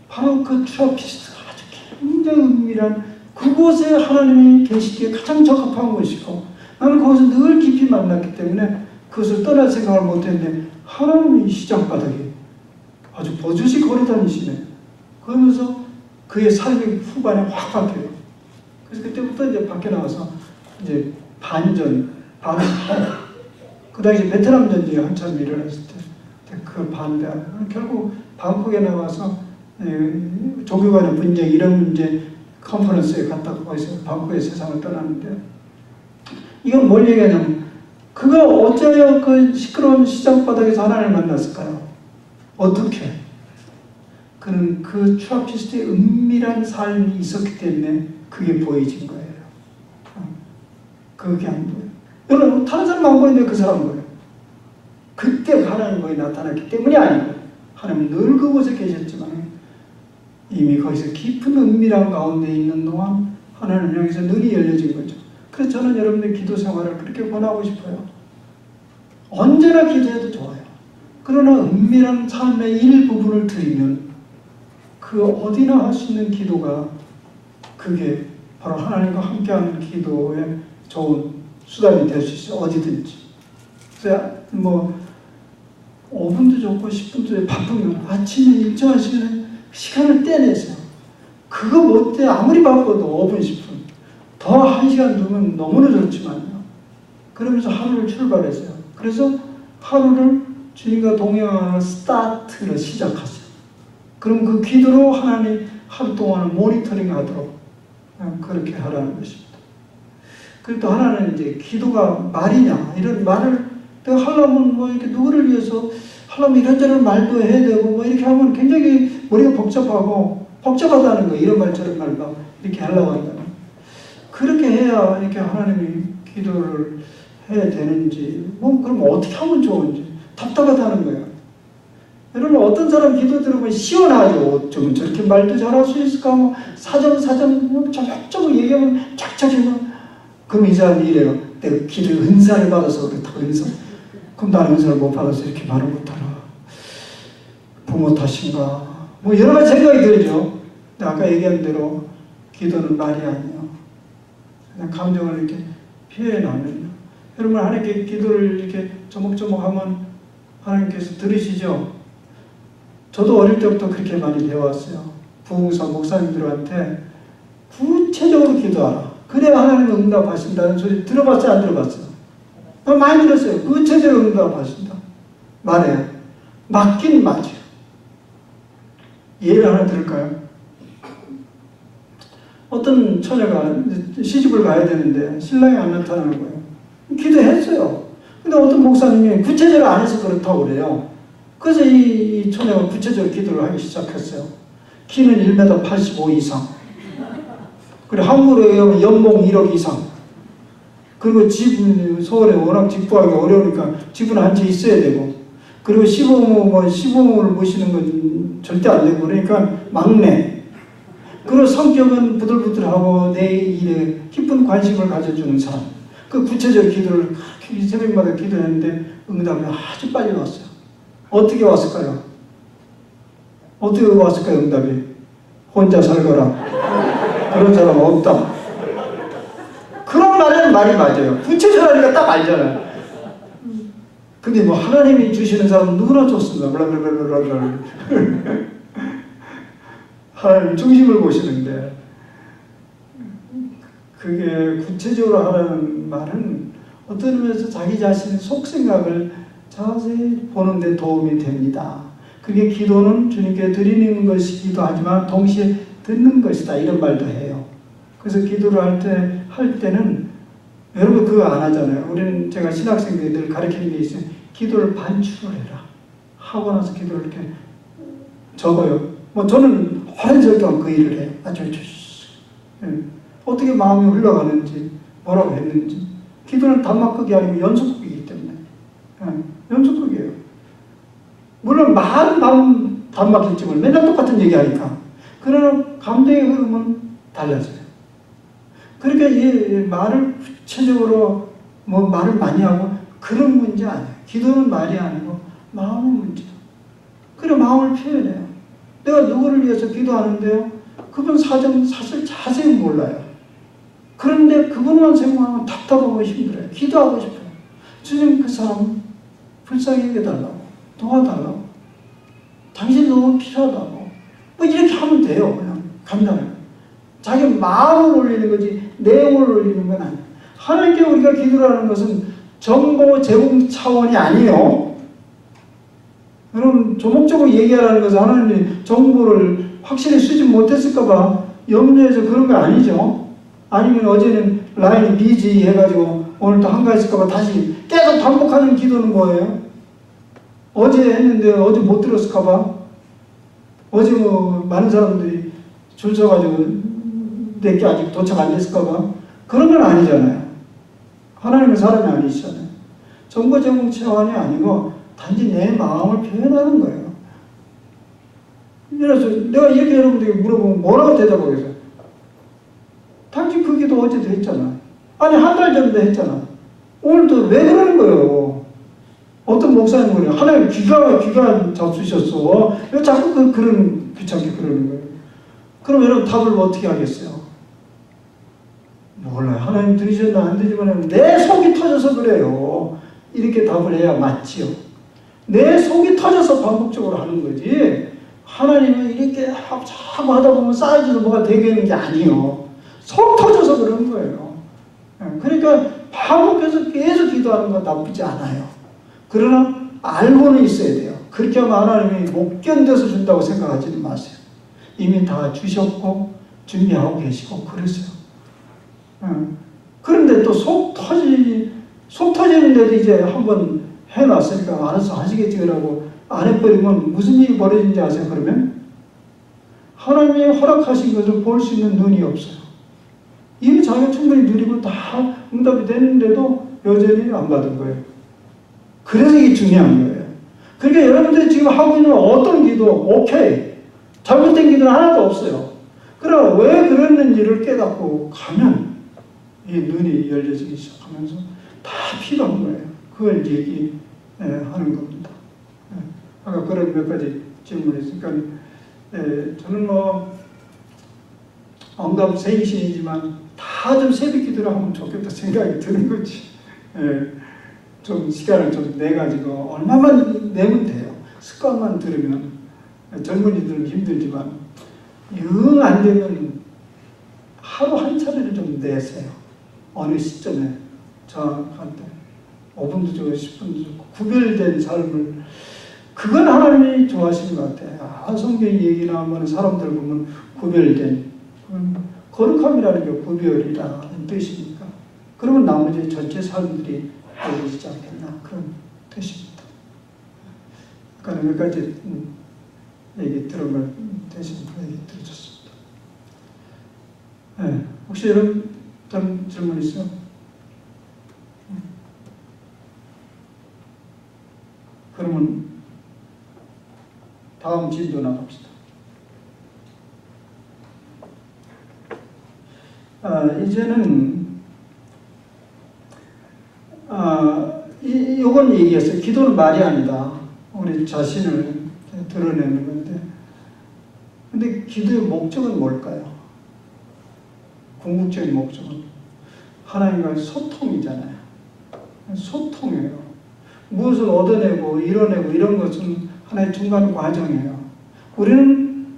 Speaker 1: 바로 그 트라피스트 아주 굉장히 은밀한 그곳에 하나님이 계시기에 가장 적합한 곳이고 나는 거기서 늘 깊이 만났기 때문에 그것을 떠날 생각을 못했는데 하나님이 시장바닥에 아주 버젓이 걸어다니시네. 그러면서 그의 삶의 후반에 확 바뀌어요. 그래서 그때부터 이제 밖에 나와서 이제 반전, 그 당시 베트남 전쟁이 한참 일어났을 때 그걸 반대하고 결국 방콕에 나와서 종교 간의 분쟁 이런 문제 컨퍼런스에 갔다가 거기서 방콕의 세상을 떠났는데 이건 뭘 얘기하냐면 그가 어째요 그 시끄러운 시장바닥에서 하나님을 만났을까요? 어떻게? 그는 그 트라피스트의 은밀한 삶이 있었기 때문에 그게 보여진 거예요. 그게 안 보여요. 여러분 다른 사람 안 보이는데 그 사람 보여요. 그때 하나님 거기 나타났기 때문이 아니고 하나님 늘 그곳에 계셨지만 이미 거기서 깊은 은밀한 가운데 있는 동안 하나님 향해서 눈이 열려진 거죠. 그래서 저는 여러분의 기도 생활을 그렇게 권하고 싶어요. 언제나 기도해도 좋아요. 그러나 은밀한 삶의 일부분을 드리면 그 어디나 할 수 있는 기도가 그게 바로 하나님과 함께하는 기도의 좋은 수단이 될 수 있어요. 어디든지. 그래서 뭐 5분도 좋고 10분도 바쁘면 아침에 일정한 시간을 떼내세요. 그거 못해 아무리 바빠도 5분 10분 더 1시간 두면 너무나 좋지만요. 그러면서 하루를 출발했어요. 그래서 하루를 주님과 동행하는 스타트를 시작하세요. 그럼 그 기도로 하나님 하루 동안 모니터링 하도록 그렇게 하라는 것입니다. 그리고 또 하나는 이제 기도가 말이냐 이런 말을 내가 하려면 뭐 이렇게 누구를 위해서 하려면 이런저런 말도 해야 되고 뭐 이렇게 하면 굉장히 머리가 복잡하다는 거예요. 이런 말 저런 말 막 이렇게 하려고 한다면 그렇게 해야 이렇게 하나님이 기도를 해야 되는지 뭐 그럼 어떻게 하면 좋은지 답답하다는 거예요. 여러분 어떤 사람 기도 들으면 시원하죠. 좀 저렇게 말도 잘할 수 있을까? 뭐 사정 저쪽저쪽 얘기하면 쫙쫙하면 그럼 이 사람이 이래요. 내가 기도 은사를 받아서 그렇다고 은사. 그럼 나는 은사를 못 받아서 이렇게 말을 못하나? 부모 탓인가? 뭐 여러 가지 생각이 들죠. 근데 아까 얘기한 대로 기도는 말이 아니에요. 그냥 감정을 이렇게 표현하면요. 여러분 하나님께 기도를 이렇게 조목조목하면 하나님께서 들으시죠? 저도 어릴 때부터 그렇게 많이 배웠어요. 부흥사 목사님들한테 구체적으로 기도하라. 그래야 하나님은 응답하신다는 소리 들어봤어요? 안 들어봤어요? 많이 들었어요. 구체적으로 응답하신다. 말해요. 맞긴 맞아요. 예를 하나 들을까요? 어떤 처녀가 시집을 가야 되는데 신랑이 안 나타나는 거예요. 기도했어요. 근데 어떤 목사님이 구체적으로 안 해서 그렇다고 그래요. 그래서 이 처녀가 구체적으로 기도를 하기 시작했어요. 키는 1m 85 이상. 그리고 한국으로 얘기하면 연봉 1억 이상. 그리고 집은 서울에 워낙 집 구하기 어려우니까 집은 한 채 있어야 되고. 그리고 시부모를 모시는 건 절대 안 되고. 그러니까 막내. 그리고 성격은 부들부들하고 내 일에 깊은 관심을 가져주는 사람. 그 구체적 기도를 새벽마다 기도했는데 응답이 아주 빨리 왔어요. 어떻게 왔을까요? 어떻게 왔을까요, 응답이? 혼자 살거라. 그런 사람 없다. 그런 말에는 말이 맞아요. 구체적이니까 딱 알잖아요. 근데 뭐 하나님이 주시는 사람은 누구나 좋습니다. 블라블라블라블라. 하나님 중심을 보시는데 그게 구체적으로 하라는 말은 어떤 의미에서 자기 자신의 속생각을 자세히 보는 데 도움이 됩니다. 그게 기도는 주님께 드리는 것이기도 하지만 동시에 듣는 것이다 이런 말도 해요. 그래서 기도를 할 때는 여러분 그거 안 하잖아요. 우리는 제가 신학생들 가르치는 게 있어요. 기도를 반추를 해라. 하고 나서 기도를 이렇게 적어요. 뭐 저는 오랜 설경 그 일을 해요. 어떻게 마음이 흘러가는지 뭐라고 했는지. 기도는 단막극이 아니고 연속극이기 때문에 연속극이에요. 물론 말은 단막일지만 맨날 똑같은 얘기하니까 그러나 감정의 흐름은 달라져요. 그러니까 이 말을 구체적으로 뭐 말을 많이 하고 그런 문제 아니에요. 기도는 말이 아니고 마음의 문제예요. 그래 마음을 표현해요. 내가 누구를 위해서 기도하는데요. 그분 사실 자세히 몰라요. 그런데 그분만 생각하면 답답하고 힘들어요. 기도하고 싶어요. 주님 그 사람 불쌍히 여겨달라고 도와달라고 당신이 너무 필요하다고 뭐 이렇게 하면 돼요. 그냥 간단해요. 자기 마음을 올리는 거지 내용을 올리는 건 아니에요. 하나님께 우리가 기도를 하는 것은 정보 제공 차원이 아니에요. 여러분 조목조목 얘기하라는 것은 하나님이 정보를 확실히 수집 못했을까 봐 염려해서 그런 거 아니죠. 아니면 어제는 라인이 비지 해가지고 오늘 또 한가했을까 봐 다시 계속 반복하는 기도는 뭐예요? 어제 했는데 어제 못 들었을까 봐 어제 뭐 많은 사람들이 줄 서가지고 내게 아직 도착 안 됐을까 봐 그런 건 아니잖아요. 하나님은 사람이 아니시잖아요. 정보 제공 차원이 아니고 단지 내 마음을 표현하는 거예요. 그래서 내가 이렇게 여러분들에게 물어보면 뭐라고 대답하겠어요? 당신 그 기도 어제도 했잖아. 아니 한 달 전도 했잖아. 오늘도 왜 그러는 거예요? 어떤 목사님 그래요. 하나님 귀가 잡수셨어. 왜 자꾸 그런 귀찮게 그러는 거예요? 그럼 여러분 답을 어떻게 하겠어요? 몰라요. 하나님 들으셨나 안 들으시면 내 속이 터져서 그래요. 이렇게 답을 해야 맞지요. 내 속이 터져서 반복적으로 하는 거지. 하나님은 이렇게 자꾸 하다 보면 쌓여져서 뭐가 되게 게 아니에요. 속 터져서 그러는 거예요. 그러니까 반복해서 계속 기도하는 건 나쁘지 않아요. 그러나 알고는 있어야 돼요. 그렇게 하면 하나님이 못 견뎌서 준다고 생각하지는 마세요. 이미 다 주셨고 준비하고 계시고 그랬어요. 그런데 또 속 터지는데도 이제 한번 해놨으니까 알아서 하시겠지 라고 안 해버리면 무슨 일이 벌어진지 아세요? 그러면 하나님이 허락하신 것을 볼 수 있는 눈이 없어요. 이미 자기가 충분히 누리고 다 응답이 됐는데도 여전히 안 받은 거예요. 그래서 이게 중요한 거예요. 그러니까 여러분들이 지금 하고 있는 어떤 기도 오케이 잘못된 기도는 하나도 없어요. 그러나 왜 그랬는지를 깨닫고 가면 이 눈이 열려지기 시작하면서 다 필요한 거예요. 그걸 얘기하는 겁니다. 아까 그런 몇 가지 질문했으니까 저는 뭐 언급 생신이지만 다 좀 새벽 기도를 하면 좋겠다 생각이 드는 거지. 좀 시간을 좀 내가지고 얼마만 내면 돼요. 습관만 들으면 젊은이들은 힘들지만 영 안 되면 하루 한 차례를 좀 내세요. 어느 시점에 저한테 5분도 주고 10분도 주고 구별된 삶을 그건 하나님이 좋아하시는 것 같아요. 성경 얘기나 하면 사람들 보면 구별된 거룩함이라는 게 구별이라는 뜻이니까 그러면 나머지 전체 사람들이 알려지지 않겠나 그런 뜻입니다. 그러니까 몇 가지 얘기 들은 걸 대신 얘기 들어줬습니다. 네. 혹시 여러분 다른 질문 있어요? 그러면 다음 진도 나갑시다. 이제는 요건 얘기했어요. 기도는 말이 아니다. 우리 자신을 드러내는 건데, 근데 기도의 목적은 뭘까요? 궁극적인 목적은 하나님과의 소통이잖아요. 소통이에요. 무엇을 얻어내고 이뤄내고 이런 것은 하나의 중간 과정이에요. 우리는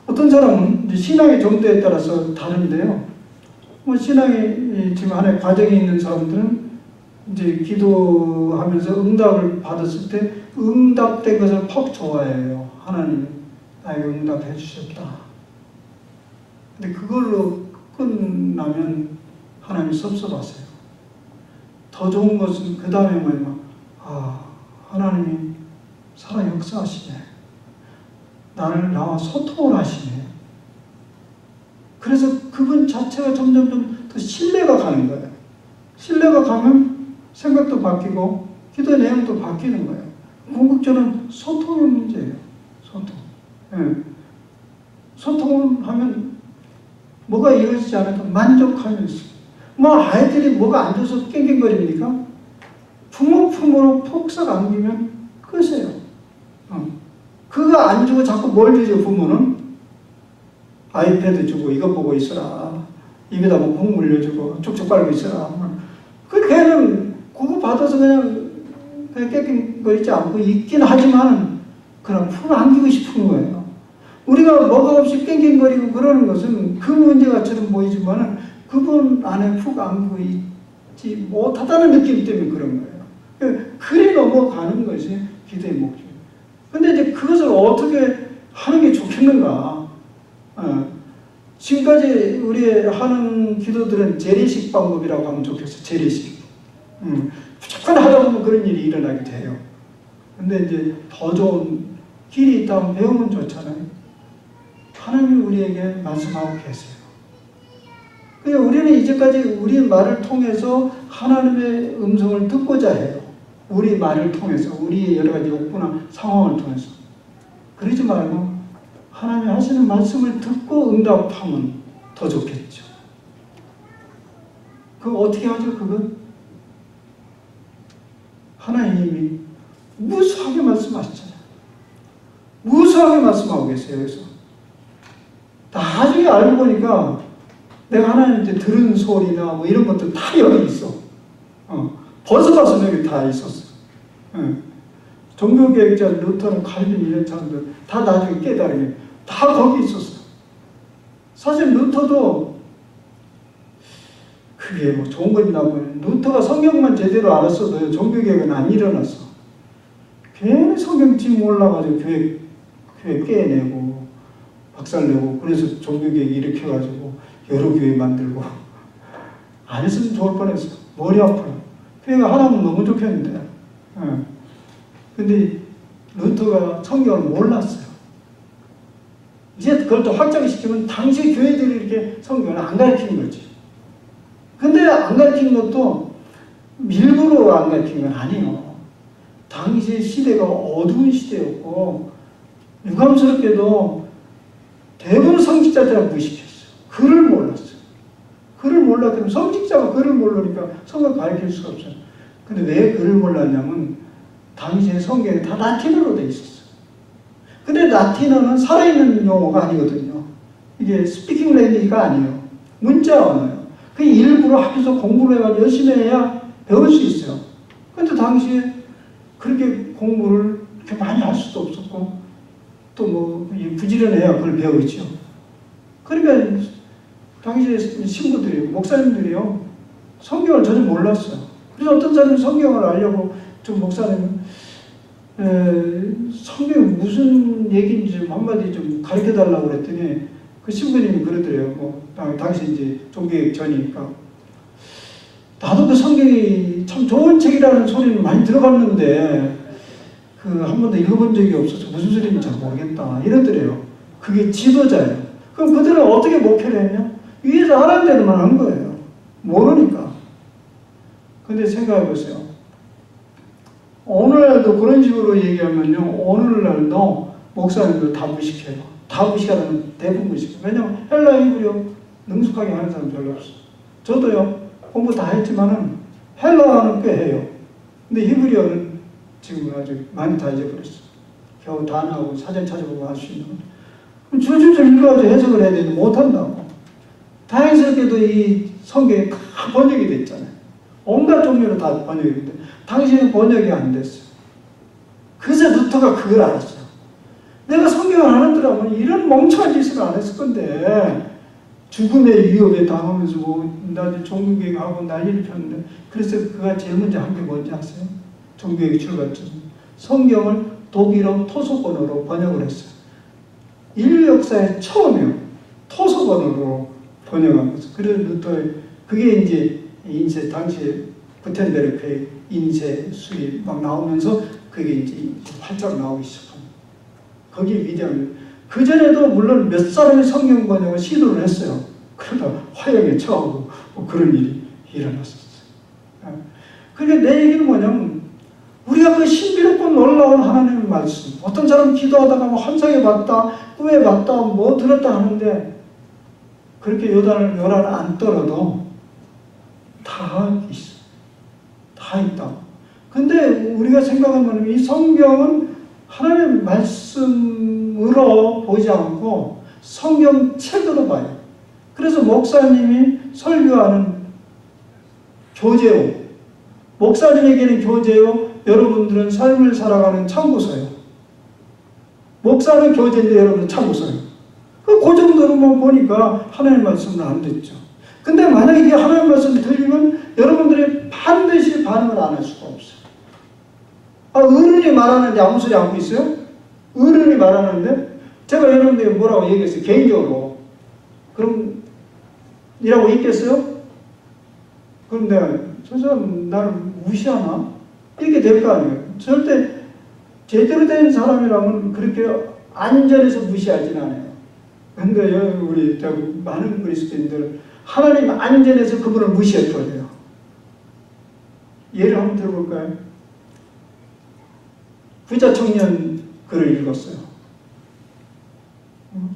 Speaker 1: 어떤 사람은 신앙의 정도에 따라서 다른데요. 신앙이 지금 하나의 과정이 있는 사람들은 이제 기도하면서 응답을 받았을 때 응답된 것을 퍽 좋아해요. 하나님 나에게 응답해 주셨다. 근데 그걸로 끝나면 하나님이 섭섭하세요. 더 좋은 것은 그 다음에 뭐예요? 하나님이 살아 역사하시네. 나와 소통을 하시네. 그래서 그분 자체가 점점 더 신뢰가 가는 거예요. 신뢰가 가면 생각도 바뀌고 기도 내용도 바뀌는 거예요. 궁극적으로는 소통의 문제예요. 소통. 네. 소통을 하면 뭐가 이루어지지 않아도 만족하면서 아이들이 뭐가 안 줘서 깽깽거립니까? 부모 품으로 폭삭 안기면 끝이에요. 그거 안 주고 자꾸 뭘 주죠, 부모는? 아이패드 주고 이거 보고 있어라. 입에다 뭐 국 물려주고 쭉쭉 빨고 있어라. 그 걔는 그거 받아서 그냥 깽깽거리지 않고 있긴 하지만 그냥 푹 안기고 싶은 거예요. 우리가 뭐가 없이 깽깽거리고 그러는 것은 그 문제가처럼 보이지만 그분 안에 푹 안기고 있지 못하다는 느낌 때문에 그런 거예요. 그래 넘어가는 것이 기도의 목적이에요. 근데 이제 그것을 어떻게 하는 게 좋겠는가? 지금까지 우리 하는 기도들은 재래식 방법이라고 하면 좋겠어요. 재래식. 무조건 하다 보면 그런 일이 일어나게 돼요. 근데 이제 더 좋은 길이 있다면 배우면 좋잖아요. 하나님이 우리에게 말씀하고 계세요. 그러니까 우리는 이제까지 우리 말을 통해서 하나님의 음성을 듣고자 해요. 우리 말을 통해서, 우리의 여러 가지 욕구나 상황을 통해서. 그러지 말고 하나님이 하시는 말씀을 듣고 응답하면 더 좋겠죠. 그거 어떻게 하죠, 그건? 하나님이 무수하게 말씀하시잖아요. 무수하게 말씀하고 계세요, 여기서. 나중에 알고 보니까 내가 하나님한테 들은 소리나 뭐 이런 것들 다 여기 있어. 벗어나서 여기 다 있었어. 종교개혁자, 루터는, 칼빈 이런 사람들 다 나중에 깨달으면 다 거기 있었어. 사실 루터도 그게 뭐 좋은 건지 나쁘면 루터가 성경만 제대로 알았어도 종교개혁은 안 일어났어. 괜히 성경 지금 올라가지고 교회 깨내고 박살내고 그래서 종교개혁 일으켜가지고 여러 교회 만들고 안 했으면 좋을 뻔했어. 머리 아파요. 교회가 하나면 너무 좋겠는데. 근데 루터가 성경을 몰랐어요. 이제 그걸 또 확장시키면 당시 교회들이 이렇게 성경을 안 가르치는 거지. 근데 안 가르치는 것도 일부러 안 가르치는 건 아니에요. 당시 시대가 어두운 시대였고 유감스럽게도 대부분 성직자들을 무시했어요. 글을 몰랐어요. 글을 몰랐기 성직자가 글을 모르니까 성경을 가르칠 수가 없어요. 근데 왜 글을 몰랐냐면 당시에 성경이 다 라틴어로 되어 있었어요. 근데 라틴어는 살아있는 용어가 아니거든요. 이게 스피킹 랭귀지가 아니에요. 문자 언어예요. 그 일부러 학교에서 공부를 해가지고 열심히 해야 배울 수 있어요. 근데 당시에 그렇게 공부를 그렇게 많이 할 수도 없었고 또 뭐 부지런해야 그걸 배우죠. 그러니까 당시에 신부들이 목사님들이요 성경을 전혀 몰랐어요. 그래서 어떤 사람은 성경을 알려고 좀 목사님 성경이 무슨 얘기인지 좀 한마디 좀 가르쳐 달라고 그랬더니 그 신부님이 그러더래요. 뭐 당시 이제 종교개혁 전이니까 나도 그 성경이 참 좋은 책이라는 소리는 많이 들어봤는데 한 번도 읽어본 적이 없어서 무슨 소리인지 잘 모르겠다 이러더래요. 그게 지도자예요. 그럼 그들은 어떻게 목회를 했냐? 위에서 하라는 대로만 한 거예요. 모르니까. 근데 생각해 보세요. 오늘날도 그런 식으로 얘기하면요, 오늘날도 목사님들 다 무식해요. 다 무식하다면 대부분 무식해요. 왜냐면 헬라 히브리어 능숙하게 하는 사람 별로 없어. 저도요, 공부 다 했지만은 헬라어는 꽤 해요. 근데 히브리어는 지금 아주 많이 다 잊어버렸어. 겨우 단어하고 사전 찾아보고 할 수 있는 건. 그럼 줄줄줄 읽어가지고 해석을 해야 되는데 못한다고. 다행스럽게도 이 성경이 다 번역이 됐잖아요. 온갖 종류로 다 번역이 됐는데 당신은 번역이 안 됐어요. 그래서 루터가 그걸 알았어요. 내가 성경을 안 했더라면 이런 멍청한 짓을 안 했을 건데 죽음의 위협에 당하면서 나 종교개혁하고 난리를 폈는데 그래서 그가 제일 먼저 한 게 뭔지 아세요? 종교개혁 출발점. 성경을 독일어 토속언어로 번역을 했어요. 인류 역사의 처음이에요. 토속언어로 번역한 거죠. 그래서 루터의 그게 이제 인쇄 당시에 구텐베르크의 인쇄 수입 막 나오면서 그게 이제 활짝 나오기 시작합니다. 거기에 위대한 그 전에도 물론 몇 사람의 성경 번역을 시도를 했어요. 그러다 화형에 처하고 뭐 그런 일이 일어났었어요. 그러니까 내 얘기는 뭐냐면 우리가 그 신비롭고 놀라운 하나님의 말씀, 어떤 사람 기도하다가 뭐 환상에 봤다, 꿈에 봤다, 뭐 들었다 하는데 그렇게 요란을 안 떨어도 다 있어. 다 있다. 근데 우리가 생각하면 이 성경은 하나님의 말씀으로 보지 않고 성경책으로 봐요. 그래서 목사님이 설교하는 교재요. 목사님에게는 교재요. 여러분들은 삶을 살아가는 참고서예요. 목사는 교재인데 여러분은 참고서예요. 그 정도로만 보니까 하나님의 말씀은 안 됐죠. 근데 만약에 이게 하나님의 말씀이 들리면 여러분들이 반드시 반응을 안 할 수가 없어요. 어른이 말하는데 아무 소리 안 하고 있어요? 어른이 말하는데 제가 여러분들에게 뭐라고 얘기했어요? 개인적으로. 그럼 이라고 있겠어요? 그럼 내가 저 사람 나를 무시하나? 이렇게 될 거 아니에요. 절대 제대로 된 사람이라면 그렇게 안전해서 무시하진 않아요. 근데 우리 많은 그리스도인들 하나님 안전해서 그분을 무시해버려요. 예를 한번 들어볼까요? 부자 청년 글을 읽었어요.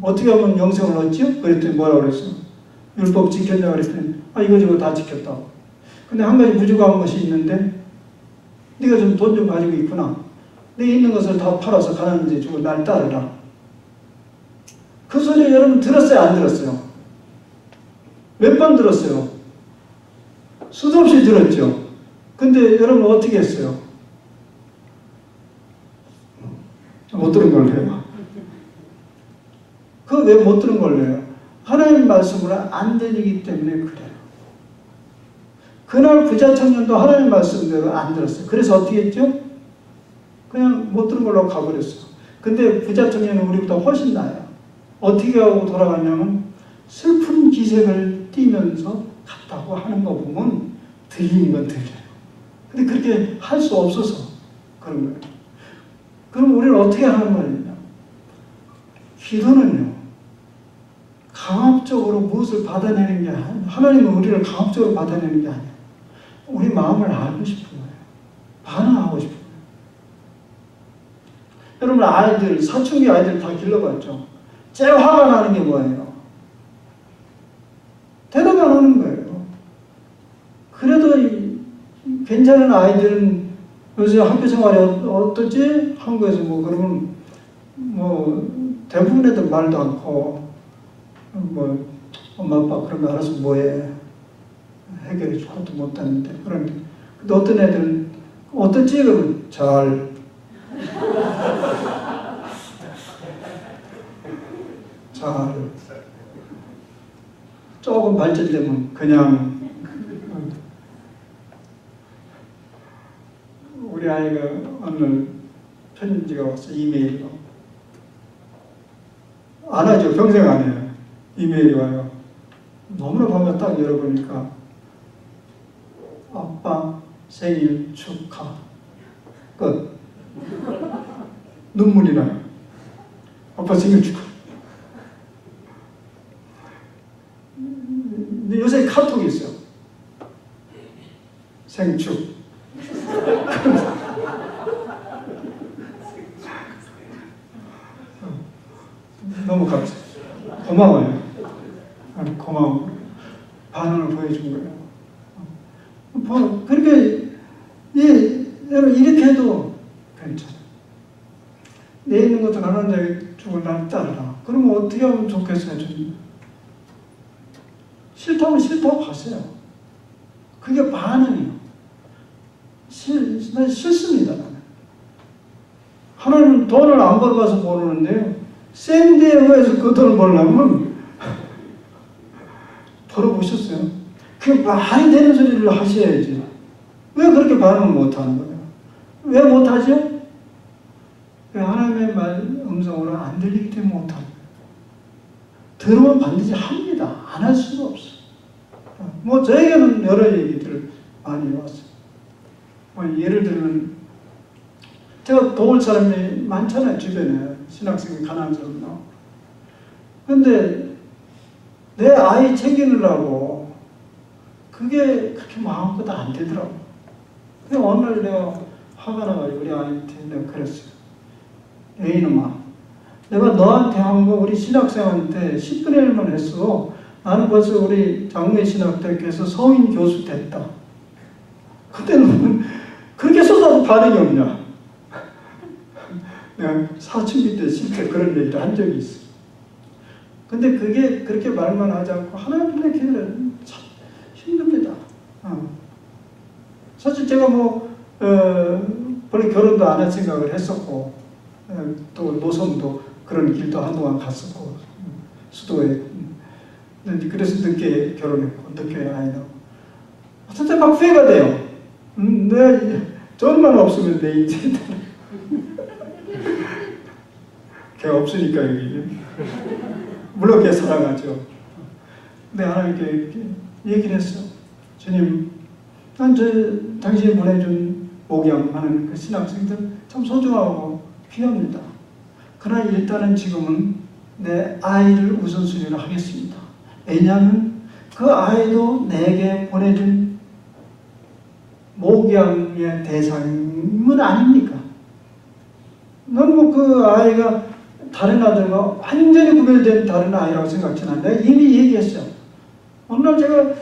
Speaker 1: 어떻게 하면 영생을 얻지요? 그랬더니 뭐라고 그랬어요? 율법 지켰냐 그랬더니 이거저거 다 지켰다고. 근데 한 가지 부족한 것이 있는데 네가 좀 돈 좀 가지고 있구나. 네 있는 것을 다 팔아서 가난한 데 주고 날 따르라. 그 소리 여러분 들었어요? 안 들었어요? 몇 번 들었어요? 수도 없이 들었죠? 근데 여러분 어떻게 했어요? 못 들은 걸로 해요. 그거 왜 못 들은 걸로 해요? 하나님 말씀을 안 들리기 때문에 그래요. 그날 부자 청년도 하나님 말씀대로 안 들었어요. 그래서 어떻게 했죠? 그냥 못 들은 걸로 가버렸어요. 근데 부자 청년은 우리보다 훨씬 나아요. 어떻게 하고 돌아가냐면 슬픈 기색을 띠면서 갔다고 하는 거 보면 들리는 건 들려요. 근데 그렇게 할 수 없어서 그런 거예요. 그럼 우리는 어떻게 하는 말이냐? 기도는요, 강압적으로 무엇을 받아내는 게 아니에요. 하나님은 우리를 강압적으로 받아내는 게 아니에요. 우리 마음을 알고 싶은 거예요. 반응하고 싶은 거예요. 여러분 아이들, 사춘기 아이들 다 길러봤죠? 제일 화가 나는 게 뭐예요? 대답 안 하는 거예요. 그래도 괜찮은 아이들은 요새 학교 생활이 어떠지? 한국에서 뭐 그러면 뭐 대부분 애들 말도 않고 뭐 엄마 아빠 그러면 알아서 뭐해 해결해 줄 것도 못하는데 그런데 근데 어떤 애들은 어떠지? 그러면 잘 조금 발전되면 그냥 우리 아이가 오늘 편지가 왔어. 이메일로 안 하죠. 평생 안 해요. 이메일이 와요. 너무나 반갑다. 딱 열어보니까 아빠 생일 축하 끝. 눈물이 나요. 아빠 생일 축하. 근데 요새 카톡이 있어요. 생축. 너무 감사해요. 고마워요. 고마워. 반응을 보여준 거예요. 그렇게, 여러분, 이렇게 해도 괜찮아. 내 있는 것도 하나님 주고 날 따르라. 그러면 어떻게 하면 좋겠어요, 주님? 싫다면 싫다고 하세요. 그게 반응이에요. 난 싫습니다. 나는. 하나님은 돈을 안 벌어봐서 모르는데요. 센 데에 의해서 그 돈을 벌려면 벌어보셨어요? 그게 말이 되는 소리를 하셔야지. 왜 그렇게 반응을 못하는 거예요? 왜 못하죠? 하나님의 말 음성으로 안 들리기 때문에 못하는 거예요. 들으면 반드시 합니다. 안 할 수가 없어요. 뭐 저에게는 여러 얘기들을 많이 왔어요. 예를 들면 제가 도울 사람이 많잖아요. 주변에 신학생이 가난한 사람 나오고. 그런데 내 아이 챙기느라고 그게 그렇게 마음껏 안 되더라고. 그래서 어느 날 내가 화가 나가지고 우리 아이한테 내가 그랬어요. 애인엄마, 내가 너한테 한 거 우리 신학생한테 10분의 1만 했어. 나는 벌써 우리 장로의 신학대학교에서 성인 교수 됐다. 근데 너는 그렇게 써도 반응이 없냐? 내가 사춘기 때 실제 그런 얘기를 한 적이 있어. 근데 그게 그렇게 말만 하지 않고 하나님의 길은 참 힘듭니다. 사실 제가 별로 결혼도 안 할 생각을 했었고, 또 노선도 그런 길도 한동안 갔었고, 수도에. 그래서 늦게 결혼했고, 늦게 아이 낳고. 진짜 막 후회가 돼요. 저만 없으면 내 인생 걔가 없으니까 여기. 물론 걔 사랑하죠. 근데 하나님께 얘기를 했어. 주님, 난 당신이 보내준 목양하는 그 신학생들 참 소중하고 귀합니다. 그러나 일단은 지금은 내 아이를 우선순위로 하겠습니다. 왜냐하면 그 아이도 내게 보내준 목양의 대상은 아닙니까? 넌 뭐 그 아이가 다른 아들과 완전히 구별된 다른 아이라고 생각지 않아요. 내가 이미 얘기했어요. 어느 날 제가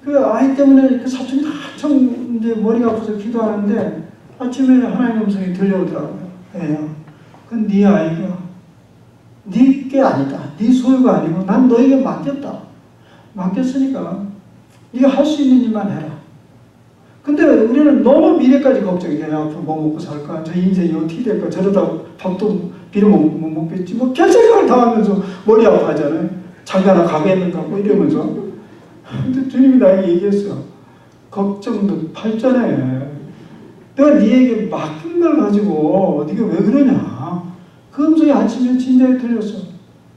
Speaker 1: 그 아이 때문에 그 사촌이 한참 이제 머리가 아파서 기도하는데 아침에 하나님 음성이 들려오더라고요. 애야, 그건 네 아이가 네 게 아니다. 네 소유가 아니고 난 너에게 맡겼다. 맡겼으니까 네가 할 수 있는 일만 해라. 근데 우리는 너무 미래까지 걱정이 돼. 앞으로 뭐 먹고 살까? 저 인생이 어떻게 될까? 저러다 밥도 비려 못 먹겠지. 뭐 별생각을 다 하면서 머리 아파하잖아요. 장가나 가겠는가 뭐 이러면서. 근데 주님이 나에게 얘기했어요. 걱정도 팔자네. 내가 네에게 맡긴 걸 가지고 네가 왜 그러냐. 그 음성이 아침에 진작에 들렸어.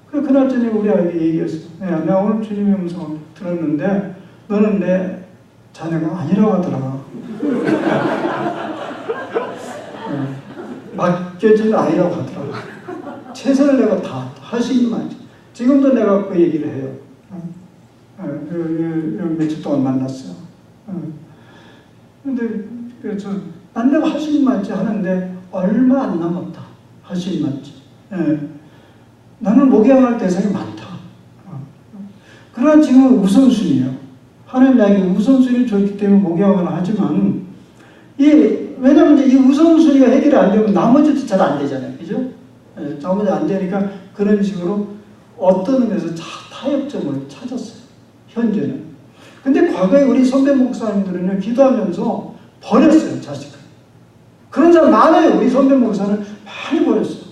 Speaker 1: 그래 그날 저녁에 우리 아이에게 얘기했어. 내가 오늘 주님의 음성을 들었는데 너는 내 자녀가 아니라고 하더라. 맡겨진 아이라고 하더라. 최선을 내가 다 할 수 있는 말이지. 지금도 내가 그 얘기를 해요. 며칠 동안 만났어요. 근데 그래서 난 내가 할 수 있는 말이지 하는데 얼마 안 남았다. 할 수 있는 말이지. 나는 목양할 대상이 많다. 그러나 지금은 우선순위예요. 하나님 나에게 우선순위를 줬기 때문에 목양을 하지만 왜냐하면 이제 이 우선순위가 해결이 안 되면 나머지도 잘 안 되잖아요. 그죠? 나머지 안 되니까 그런 식으로 어떤 의미에서 타협점을 찾았어요. 현재는. 근데 과거에 우리 선배 목사님들은요, 기도하면서 버렸어요, 자식을. 그런 사람 많아요. 우리 선배 목사는 많이 버렸어요.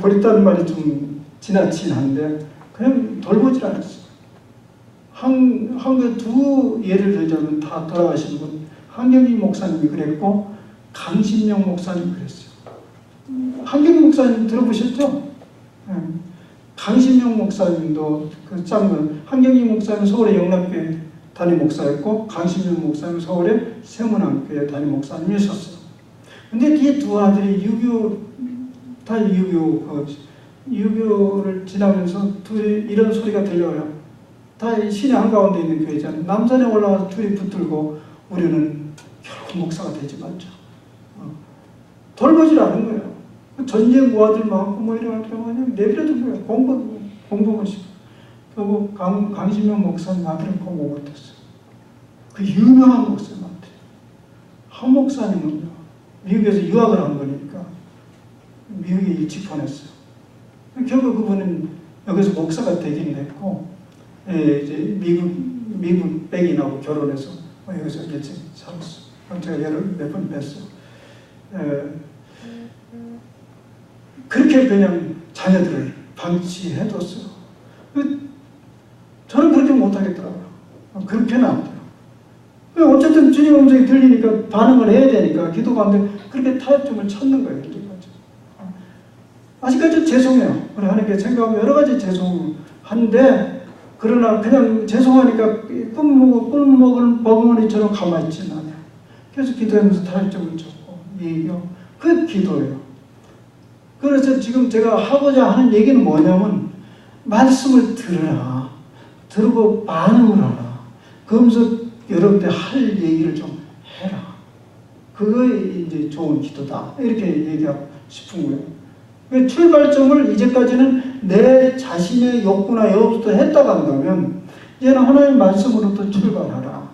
Speaker 1: 버렸다는 말이 좀 지나친 한데, 그냥 돌보질 않았어요. 두 예를 들자면 다 돌아가신 분, 한경희 목사님이 그랬고, 강신명 목사님이 그랬어요. 한경희 목사님 들어보셨죠? 강신명 목사님도 그 짱은 한경희 목사님 서울의 영락교회 담임 목사였고 강신명 목사님 서울의 세문안교회 담임 목사님이셨어요. 근데 이 두 아들이 다 유교를 지나면서 둘이 이런 소리가 들려요. 다 시내 한가운데 있는 교회잖아요. 남산에 올라가서 둘이 붙들고 우리는 결국 목사가 되지 말자. 돌보질 않은 거예요. 전쟁 고아들 많고 뭐 이런 거 그냥 내버려둔 거예요. 공부만 시고. 결국 강신명 목사님 아들은 공부 못했어요. 그 유명한 목사님한테. 한 목사님은요, 미국에서 유학을 한 거니까 미국에 일찍 보냈어요. 결국 그분은 여기서 목사가 되긴 했고, 이제 미국 백인하고 결혼해서 여기서 일찍 살았어요. 제가 몇 번 뵀어요. 그렇게 그냥 자녀들을 방치해뒀어요. 저는 그렇게 못하겠더라고요. 그렇게는 안 돼요. 어쨌든 주님 음성이 들리니까 반응을 해야 되니까 기도가 안 돼. 그렇게 타협점을 찾는 거예요. 아직까지 죄송해요. 우리 하나님께 생각하면 여러 가지 죄송한데, 그러나 그냥 죄송하니까 꿀 먹은 버금어리처럼 가만히 있지는 않아요. 그래서 기도하면서 타협점을 찾고 그 기도예요. 그래서 지금 제가 하고자 하는 얘기는 뭐냐면, 말씀을 들으라. 들고 반응을 하라. 그러면서 여러분들 할 얘기를 좀 해라. 그게 이제 좋은 기도다. 이렇게 얘기하고 싶은 거예요. 출발점을 이제까지는 내 자신의 욕구나 여부터 했다고 한다면, 이제는 하나님의 말씀으로부터 출발하라.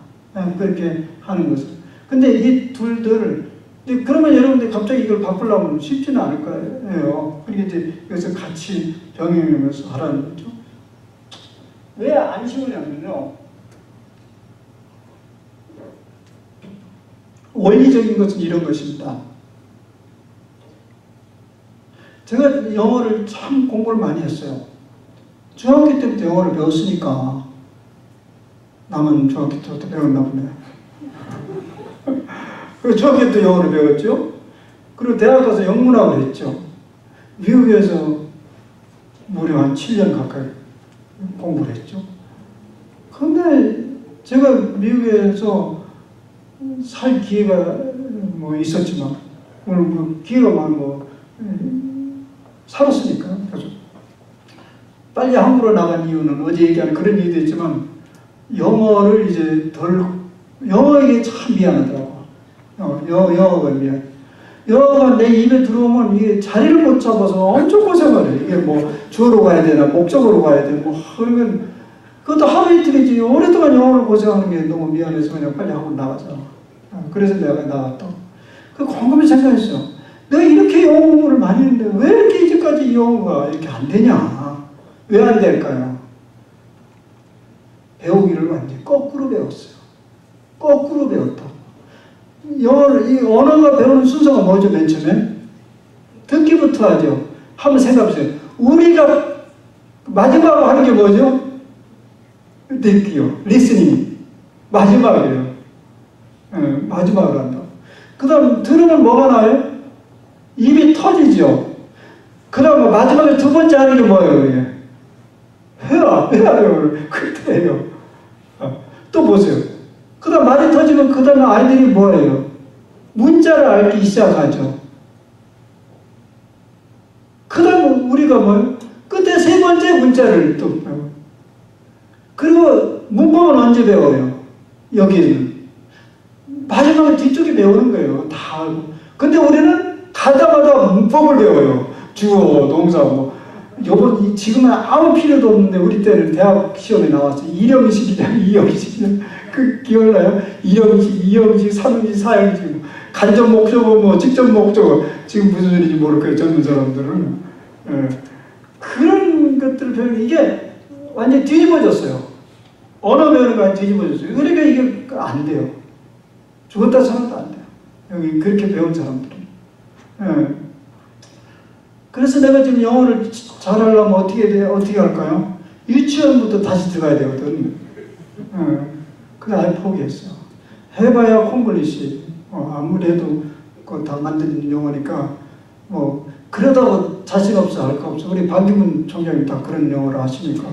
Speaker 1: 그렇게 하는 것을. 근데 이 둘들, 그러면 여러분들이 갑자기 이걸 바꾸려면 쉽지는 않을 거예요. 그러니까 이제 여기서 같이 병행하면서 하라는 거죠. 왜 안 쉬우냐면요, 원리적인 것은 이런 것입니다. 제가 영어를 참 공부를 많이 했어요. 중학교 때부터 영어를 배웠으니까. 나만 중학교 때부터 배웠나 보네. 그리고 중학교 때 영어를 배웠죠. 그리고 대학 가서 영문학을 했죠. 미국에서 무려 한 7년 가까이 공부를 했죠. 근데 제가 미국에서 살 기회가 뭐 있었지만, 오늘 그 기회가 살았으니까. 그래서 빨리 한국으로 나간 이유는 어제 얘기한 그런 이유도 있지만, 영어를 이제 영어에게 참 미안하더라고. 영어가 미안해. 영어가 내 입에 들어오면 이게 자리를 못 잡아서 엄청 고생을 해. 이게 뭐 주어로 가야 되나 목적으로 가야 되나 그러면 그것도 하루 이틀이지. 오랫동안 영어를 고생하는 게 너무 미안해서 그냥 빨리 한국 나가자. 그래서 내가 나갔다. 그 곰곰이 생각했어. 내가 이렇게 영어 공부를 많이 했는데 왜 이렇게 이제까지 영어가 이렇게 안 되냐? 왜 안 될까요? 배우기를 완전히 거꾸로 배웠어요. 거꾸로 배웠다. 영어를, 이 언어가 배우는 순서가 뭐죠, 맨 처음에? 듣기부터 하죠. 한번 생각해보세요. 우리가 마지막으로 하는 게 뭐죠? 듣기요. 리스닝. 마지막이에요. 마지막으로 한다. 그 다음 들으면 뭐가 나요? 입이 터지죠. 그 다음 마지막에 두 번째 하는 게 뭐예요? 회화를 그때 해요. 또 보세요. 그 다음 말이 터지면 그 다음에 아이들이 뭐예요? 문자를 알기 시작하죠. 그 다음 우리가 뭐예요? 끝에 세 번째 문자를 또 배워요. 그리고 문법은 언제 배워요? 여기는. 마지막에 뒤쪽에 배우는 거예요. 다 알고. 근데 우리는 가다마다 문법을 배워요. 주어, 동사, 지금은 아무 필요도 없는데 우리 때는 대학 시험에 나왔어요. 1형식이냐 2형식이냐 그 기억나요? 2형식, 3형식, 4형식 간접 목적어, 직접 목적어 지금 무슨 소리인지 모를 거예요. 젊은 사람들은. 그런 것들을 배우는 이게 완전히 뒤집어졌어요. 언어 배우는 거 뒤집어졌어요. 그러니까 이게 안 돼요. 죽었다 살았다 안 돼요. 여기 그렇게 배운 사람들은. 그래서 내가 지금 영어를 잘하려면 어떻게 할까요? 유치원부터 다시 들어가야 되거든. 그래 아예 포기했어. 해봐야 콩글리시. 아무래도 그거 다 만든 영어니까 그러다가 자신 없어 할 거 없어. 우리 반기문 총장님 다 그런 영어를 하시니까.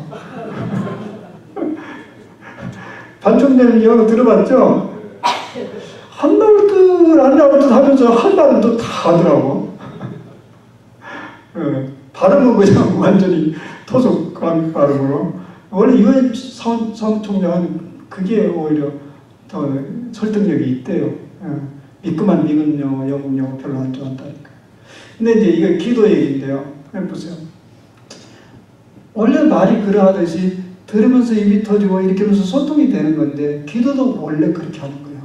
Speaker 1: 반 총장님 영어 들어봤죠? 안 나올 듯 안 나올 듯 하면서 한 말은 또 다 하더라고. 발음은 그냥 완전히 토속 발음으로. 원래 유엔 사무총장은 그게 오히려 더 설득력이 있대요. 믿그만 믿은 영어, 영국 영어 별로 안 좋아한다니까. 근데 이제 이게 기도 얘기인데요. 보세요. 원래 말이 그러하듯이 들으면서 입이 터지고 이렇게 하면서 소통이 되는 건데 기도도 원래 그렇게 하는 거예요.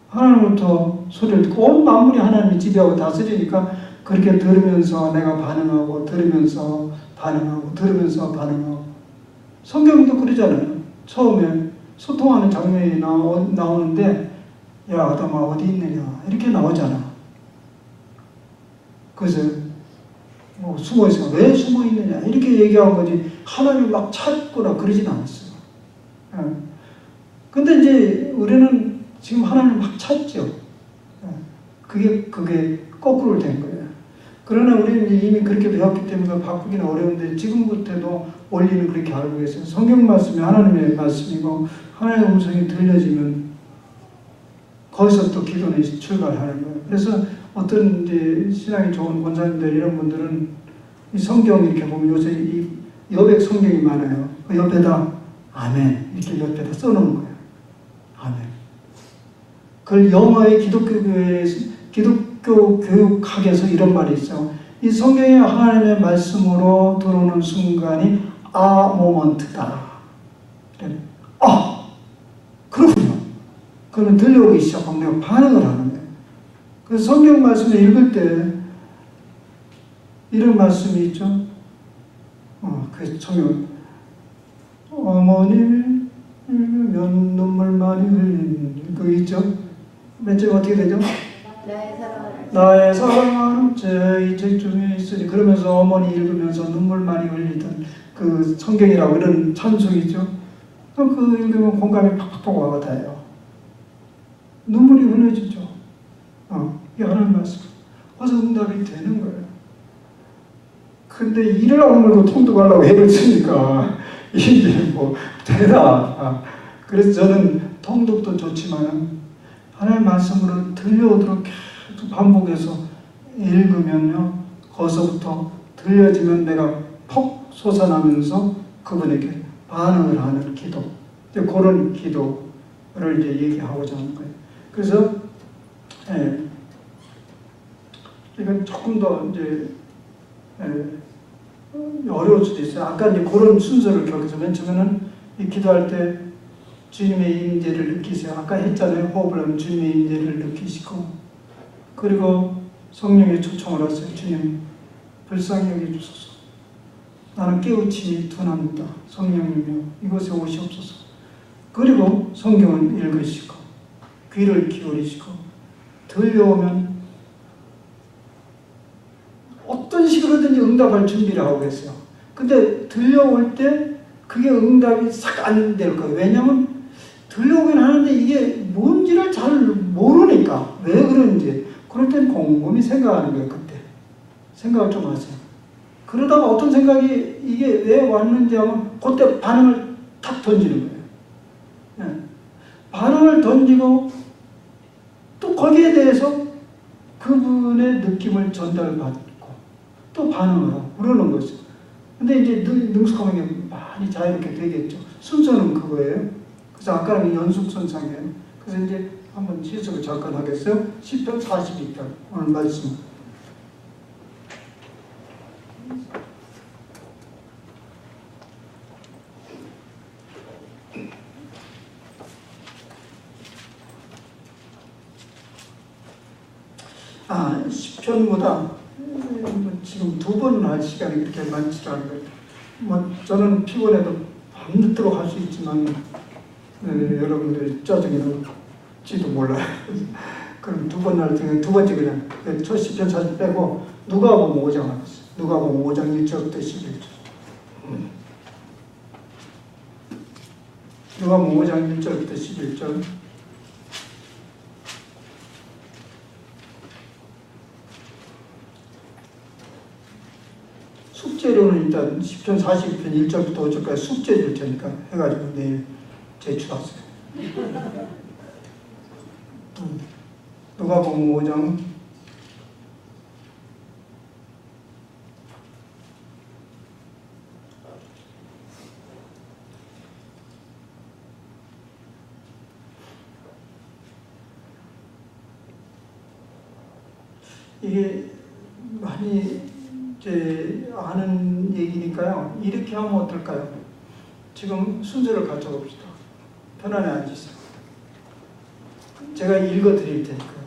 Speaker 1: 하나님부터 소리를 듣고 온 만물이 하나님이 지배하고 다스리니까 그렇게 들으면서 내가 반응하고 들으면서 반응하고 들으면서 반응하고 성경도 그러잖아요. 처음에 소통하는 장면이 나오는데 야 아담아 어디 있느냐 이렇게 나오잖아. 그래서 뭐 숨어있어 왜 숨어있느냐 이렇게 얘기한 거지 하나님을 막 찾거나 그러진 않았어요. 근데 이제 우리는 지금 하나님을 막 찾죠. 그게 거꾸로 된 거예요. 그러나 우리는 이미 그렇게 배웠기 때문에 바꾸기는 어려운데 지금부터도 원리는 그렇게 알고 계세요. 성경 말씀이 하나님의 말씀이고 하나님의 음성이 들려지면 거기서 또 기도는 출발하는 거예요. 그래서 어떤 이제 신앙이 좋은 권사님들 이런 분들은 이 성경 이렇게 보면 요새 이 여백 성경이 많아요. 그 옆에다 아멘 이렇게 옆에다 써놓은 거예요. 아멘. 그걸 영어의 기독교 교육학에서 이런 말이 있어요. 이 성경이 하나님의 말씀으로 들어오는 순간이 모먼트다. 그렇군요. 그러면 들려오기 시작하면 내가 반응을 하는 거예요. 그래서 성경 말씀을 읽을 때 이런 말씀이 있죠. 그 성경 어머니 읽으면 눈물 많이 흘리는 거 있죠. 맨 처음 어떻게 되죠? 나의 사랑하는 제 책 중에 있으니 그러면서 어머니 읽으면서 눈물 많이 흘리던 그 성경이라고 그런 찬송이죠. 그 읽으면 공감이 팍팍 와가 닿아요. 눈물이 흘러지죠. 이게 하나님 말씀. 그래서 응답이 되는 거예요. 근데 이를 악물고 통독하려고 애를 쓰니까 이게 뭐 되나. 그래서 저는 통독도 좋지만 하나님 말씀으로 들려오도록 계속 반복해서 읽으면요. 거기서부터 들려지면 내가 퍽 솟아나면서 그분에게 반응을 하는 기도. 그런 기도를 이제 얘기하고자 하는 거예요. 그래서 이건 조금 더 이제 어려울 수도 있어요. 아까 이제 그런 순서를 기억해서 맨 처음에는 이 기도할 때 주님의 임재를 느끼세요. 아까 했잖아요. 호흡을 하면 주님의 임재를 느끼시고 그리고 성령의 초청을 하세요. 주님 불쌍히 여겨주소서. 나는 깨우침이 둔합니다. 성령이며 이곳에 오시옵소서. 그리고 성경을 읽으시고 귀를 기울이시고 들려오면 어떤 식으로든지 응답할 준비를 하고 계세요. 근데 들려올 때 그게 응답이 싹 안 될 거예요. 왜냐하면 들려오긴 하는데 이게 뭔지를 잘 모르니까 왜 그런지 그럴 땐 곰곰이 생각하는 거예요. 그때 생각을 좀 하세요. 그러다가 어떤 생각이 이게 왜 왔는지 하면 그때 반응을 탁 던지는 거예요. 반응을 던지고 또 거기에 대해서 그분의 느낌을 전달받고 또 반응을 하고 그러는 거죠. 근데 이제 능숙하면 많이 자유롭게 되겠죠. 순서는 그거예요. 그래서 아까는 연속선상이에요. 그래서 이제 한번 시습을 잠깐 하겠어요. 10편 42편 오늘 말씀. 아, 10편보다 지금 두 번 할 시간이 그렇게 많지 않은 거예요. 뭐 저는 피곤해도 밤늦도록 할 수 있지만 여러분들이 짜증이 날지도 몰라요. 그럼 두 번 할 때 두 번째 그냥 첫 10편 40 빼고 누가복음 5장 하겠어요. 누가복음 5장 1절부터 11절. 누가복음 5장 1절부터 11절. 숙제로는 일단 10편 40편 1절부터 5절까지 숙제 줄 테니까 해가지고 내일 제출하세요. 누가복음 5장 이게 많이 이제 아는 얘기니까요. 이렇게 하면 어떨까요? 지금 순서를 갖춰봅시다. 편안히 앉으세요. 제가 읽어 드릴 테니까요.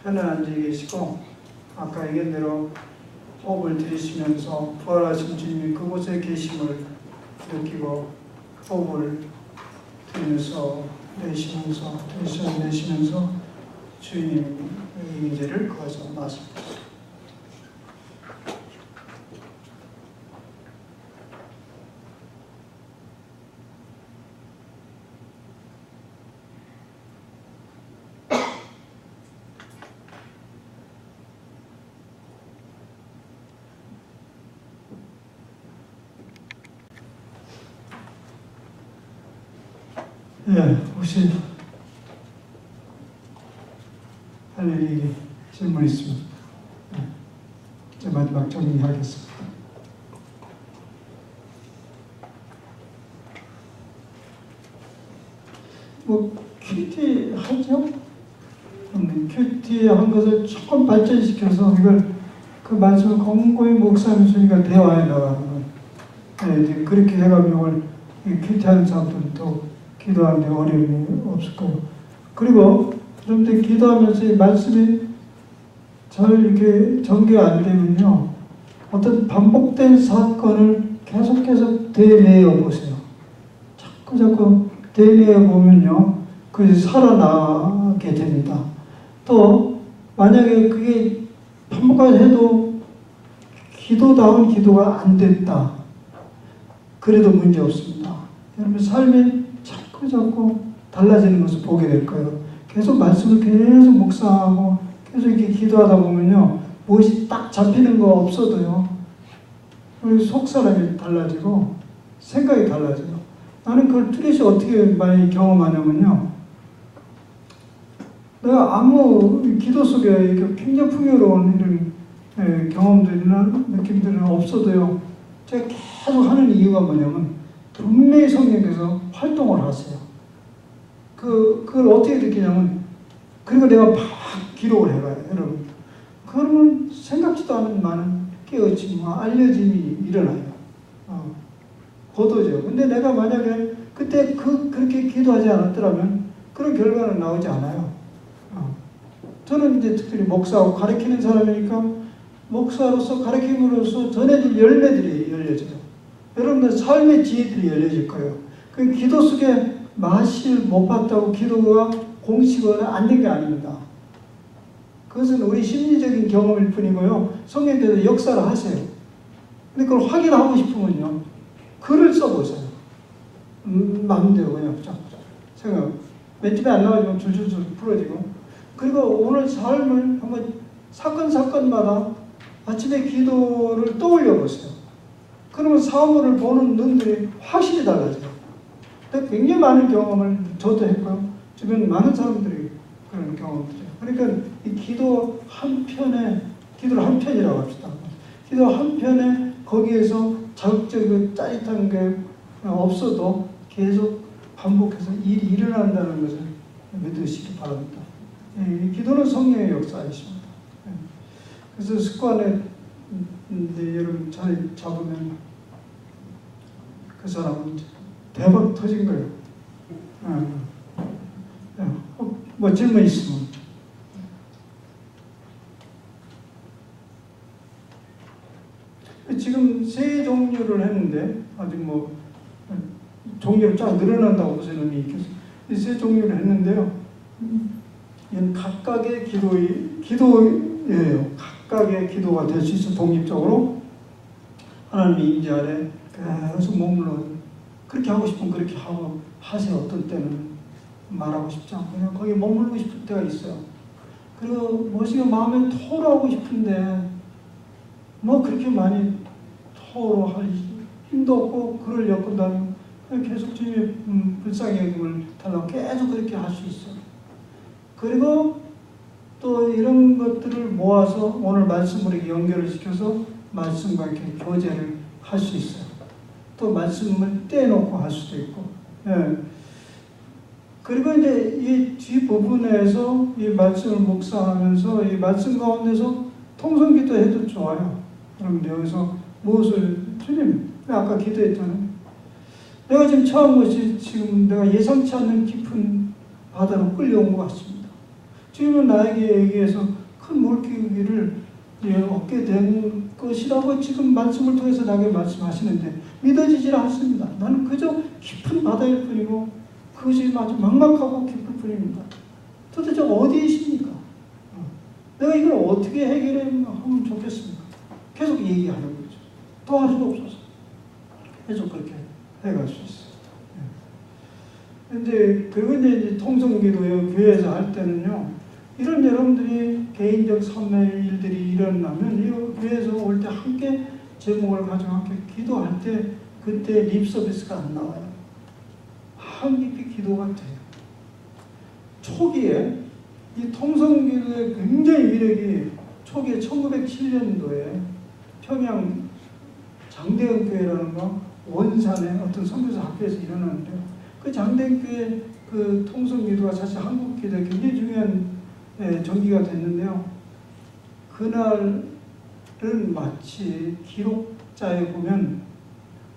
Speaker 1: 편안히 앉아 계시고 아까 얘기한 대로 호흡을 들이쉬면서 부활하신 주님이 그곳에 계심을 느끼고 호흡을 들이면서 내쉬면서 내쉬면서 주님의 임재를 거저 나십니다. 예, 혹시 할 얘기 질문 있습니다. 예, 이제 마지막 정리하겠습니다. 큐티 하죠? 큐티 한 것을 조금 발전시켜서 이걸 그 말씀을 공고히 목사님과 대화해 나가는 거예요. 예, 이제 그렇게 해가면 이걸 큐티 하는 사람들은 또 기도하는데 어려움이 없을 거예요. 그리고 좀 더 기도하면서 이 말씀이 잘 이렇게 전개가 안 되면요, 어떤 반복된 사건을 계속 되뇌어 보세요. 자꾸 되뇌어 보면요, 그게 살아나게 됩니다. 또 만약에 그게 반복까지 해도 기도다운 기도가 안 됐다, 그래도 문제 없습니다. 여러분 삶이 자꾸 달라지는 것을 보게 될 거예요. 계속 말씀을 계속 묵상하고 계속 이렇게 기도하다 보면요, 무엇이 딱 잡히는 거 없어도요, 우리 속 사람이 달라지고 생각이 달라져요. 나는 그걸 뚜렷이 어떻게 많이 경험하냐면요, 내가 아무 기도 속에 굉장히 풍요로운 이런 경험들이나 느낌들은 없어도요, 제가 계속 하는 이유가 뭐냐면 분명히 성령께서 활동을 하세요. 그걸 어떻게 느끼냐면, 그리고 내가 막 기록을 해가요, 여러분. 그러면 생각지도 않은 많은 깨어짐, 알려짐이 일어나요. 보도죠. 근데 내가 만약에 그때 그렇게 기도하지 않았더라면 그런 결과는 나오지 않아요. 저는 이제 특별히 목사하고 가르치는 사람이니까 목사로서 가르침으로써 전해질 열매들이 열려져요. 여러분들 삶의 지혜들이 열려질 거예요. 그 기도 속에 맛을 못 봤다고 기도가 공식어는 안 된 게 아닙니다. 그것은 우리 심리적인 경험일 뿐이고요, 성령께서 역사를 하세요. 근데 그걸 확인하고 싶으면요, 글을 써보세요. 마음대로 그냥 생각. 맷집에 안 나와지면 줄줄줄 풀어지고. 그리고 오늘 삶을 한번 사건마다 아침에 기도를 떠올려 보세요. 그러면 사물을 보는 눈들이 확실히 달라져요. 굉장히 많은 경험을 저도 했고요, 주변 많은 사람들이 그런 경험들이에요. 그러니까 이 기도 한 편에, 기도를 한 편이라고 합시다. 기도 한 편에 거기에서 자극적이고 짜릿한 게 없어도 계속 반복해서 일이 일어난다는 것을 믿으시기 바랍니다. 이 기도는 성령의 역사이십니다. 그래서 습관에 여러분 잘 잡으면 그 사람은 대박 터진 거예요. 뭐 질문 있으면. 지금 세 종류를 했는데, 아직 뭐 종류를 쫙 늘어난다고 무슨 의미 있겠어요. 이 세 종류를 했는데요, 이건 각각의 기도예요. 각각의 기도가 될 수 있어. 독립적으로 하나님의 임재 아래 계속 머물러, 그렇게 하고 싶으면 그렇게 하세요. 어떤 때는 말하고 싶지 않고 그냥 거기 머물고 싶을 때가 있어요. 그리고 무엇인가 마음에 토로하고 싶은데 뭐 그렇게 많이 토로할 힘도 없고 그를 엮은다면, 계속 주님의 불쌍히 여김을 달라고 계속 그렇게 할 수 있어요. 그리고 또 이런 것들을 모아서 오늘 말씀으로 이렇게 연결을 시켜서 말씀과 이렇게 교제를 할 수 있어요. 또 말씀을 떼놓고 할 수도 있고. 예. 그리고 이제 이 뒷부분에서 이 말씀을 묵상하면서 이 말씀 가운데서 통성기도 해도 좋아요. 그럼 여기서 무엇을 주님, 아까 기도했잖아요. 내가 지금 처한 것이 지금 내가 예상치 않는 깊은 바다로 끌려온 것 같습니다. 주님은 나에게 얘기해서 큰 물기를 얻게 된 것이라고 지금 말씀을 통해서 나에게 말씀하시는데 믿어지질 않습니다. 나는 그저 깊은 바다일 뿐이고 그것이 아주 막막하고 깊을 뿐입니다. 도대체 어디이십니까? 내가 이걸 어떻게 해결하면 좋겠습니까? 계속 얘기하는 거죠. 도와주옵소서. 계속 그렇게 해갈 수 있어요. 근데 그리고 이제 통성기도요, 교회에서 할 때는요, 이런 여러분들이 개인적 삶의 일들이 일어나면 이 교회에서 올 때 함께 제목을 가지고 함께 기도할 때 그때 립 서비스가 안 나와요. 마음 깊이 기도가 돼요. 초기에 이 통성기도의 굉장히 위력이 초기에 1907년도에 평양 장대현 교회라는 거 원산의 어떤 선교사 학교에서 일어났는데요. 그 장대현 교회 그 통성기도가 사실 한국 기도에 굉장히 중요한 전기가 됐는데요. 그날은 마치 기록자에 보면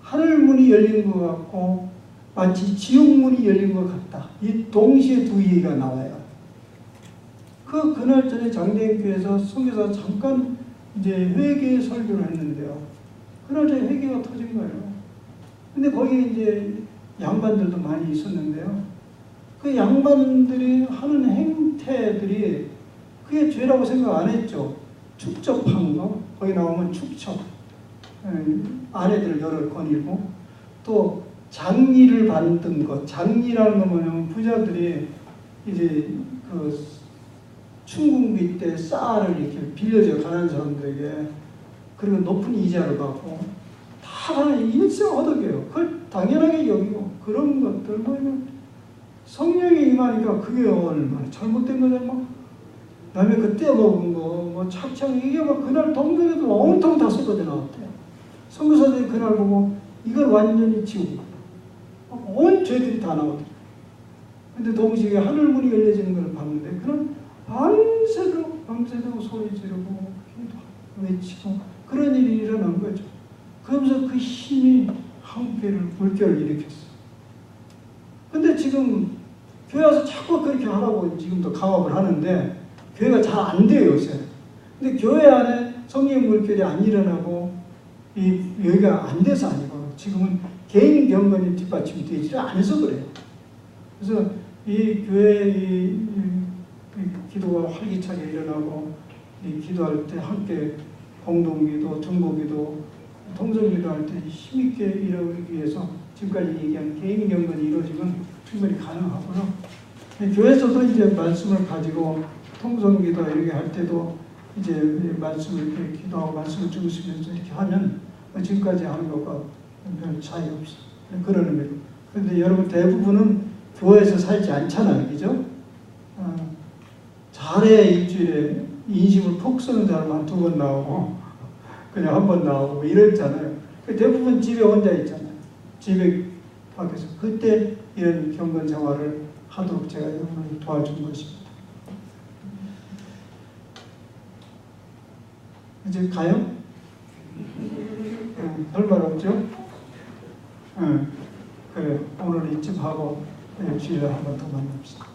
Speaker 1: 하늘문이 열린 것 같고 마치 지옥문이 열린 것 같다. 이 동시에 두 얘기가 나와요. 그날 전에 장대현 교회에서 선교사 잠깐 이제 회개 설교를 했는데요. 그날 전에 회개가 터진 거예요. 근데 거기 이제 양반들도 많이 있었는데요. 그 양반들이 하는 행태들이 그게 죄라고 생각 안 했죠. 축적한 거, 거기 나오면 축적, 아내들 여러 거닐고, 또 장리를 받는 것, 장리라는 건 뭐냐면 부자들이 이제 그 춘궁비 때 쌀을 이렇게 빌려줘 가난한 사람들에게, 그리고 높은 이자를 받고 다 일생허덕이에요. 그걸 당연하게 여기고 그런 것들 뭐냐면 성령이 임하니까 그게 얼마나 잘못된 거잖아. 그다음에 그 떼먹은 거, 뭐 착착 이게 막 그날 동네에도 온통 다 쏟아져 나왔대요. 선교사들이 그날 보고 이걸 완전히 지우고 온 죄들이 다 나오더라고요. 근데 동시에 하늘문이 열려지는 걸 봤는데 그런 밤새도록 소리 지르고 외치고 그런 일이 일어난 거죠. 그러면서 그 힘이 한국교회를 물결을 일으켰어요. 근데 지금 교회 와서 자꾸 그렇게 하라고 지금도 강압을 하는데 교회가 잘 안 돼요, 요새. 근데 교회 안에 성령의 물결이 안 일어나고 여기가 안 돼서 아니고 지금은 개인 경건이 뒷받침이 되지 않아서 그래요. 그래서 이 교회의 기도가 활기차게 일어나고 이 기도할 때 함께 공동기도, 중보기도, 통성기도 할 때 힘있게 이루기 위해서 지금까지 얘기한 개인 경건이 이루어지면 충분히 가능하고요. 교회에서도 이제 말씀을 가지고 통성기도 이렇게 할 때도 이제 말씀을 이렇게 기도하고 말씀을 주시면서 이렇게 하면 지금까지 하는 것과 별 차이 없어요. 그런 의미로. 그런데 여러분 대부분은 교회에서 살지 않잖아요. 그죠? 잘해 일주일에 인심을 푹 쓰는 사람 한 2번 나오고 그냥 1번 나오고 이랬잖아요. 대부분 집에 혼자 있잖아요. 집에 밖에서. 그때 이런 경건 생활을 하도록 제가 여러분을 도와준 것입니다. 이제 가요? 할 말 없죠? 그래 오늘 이쯤 하고 주일날 한 번 더 만납시다.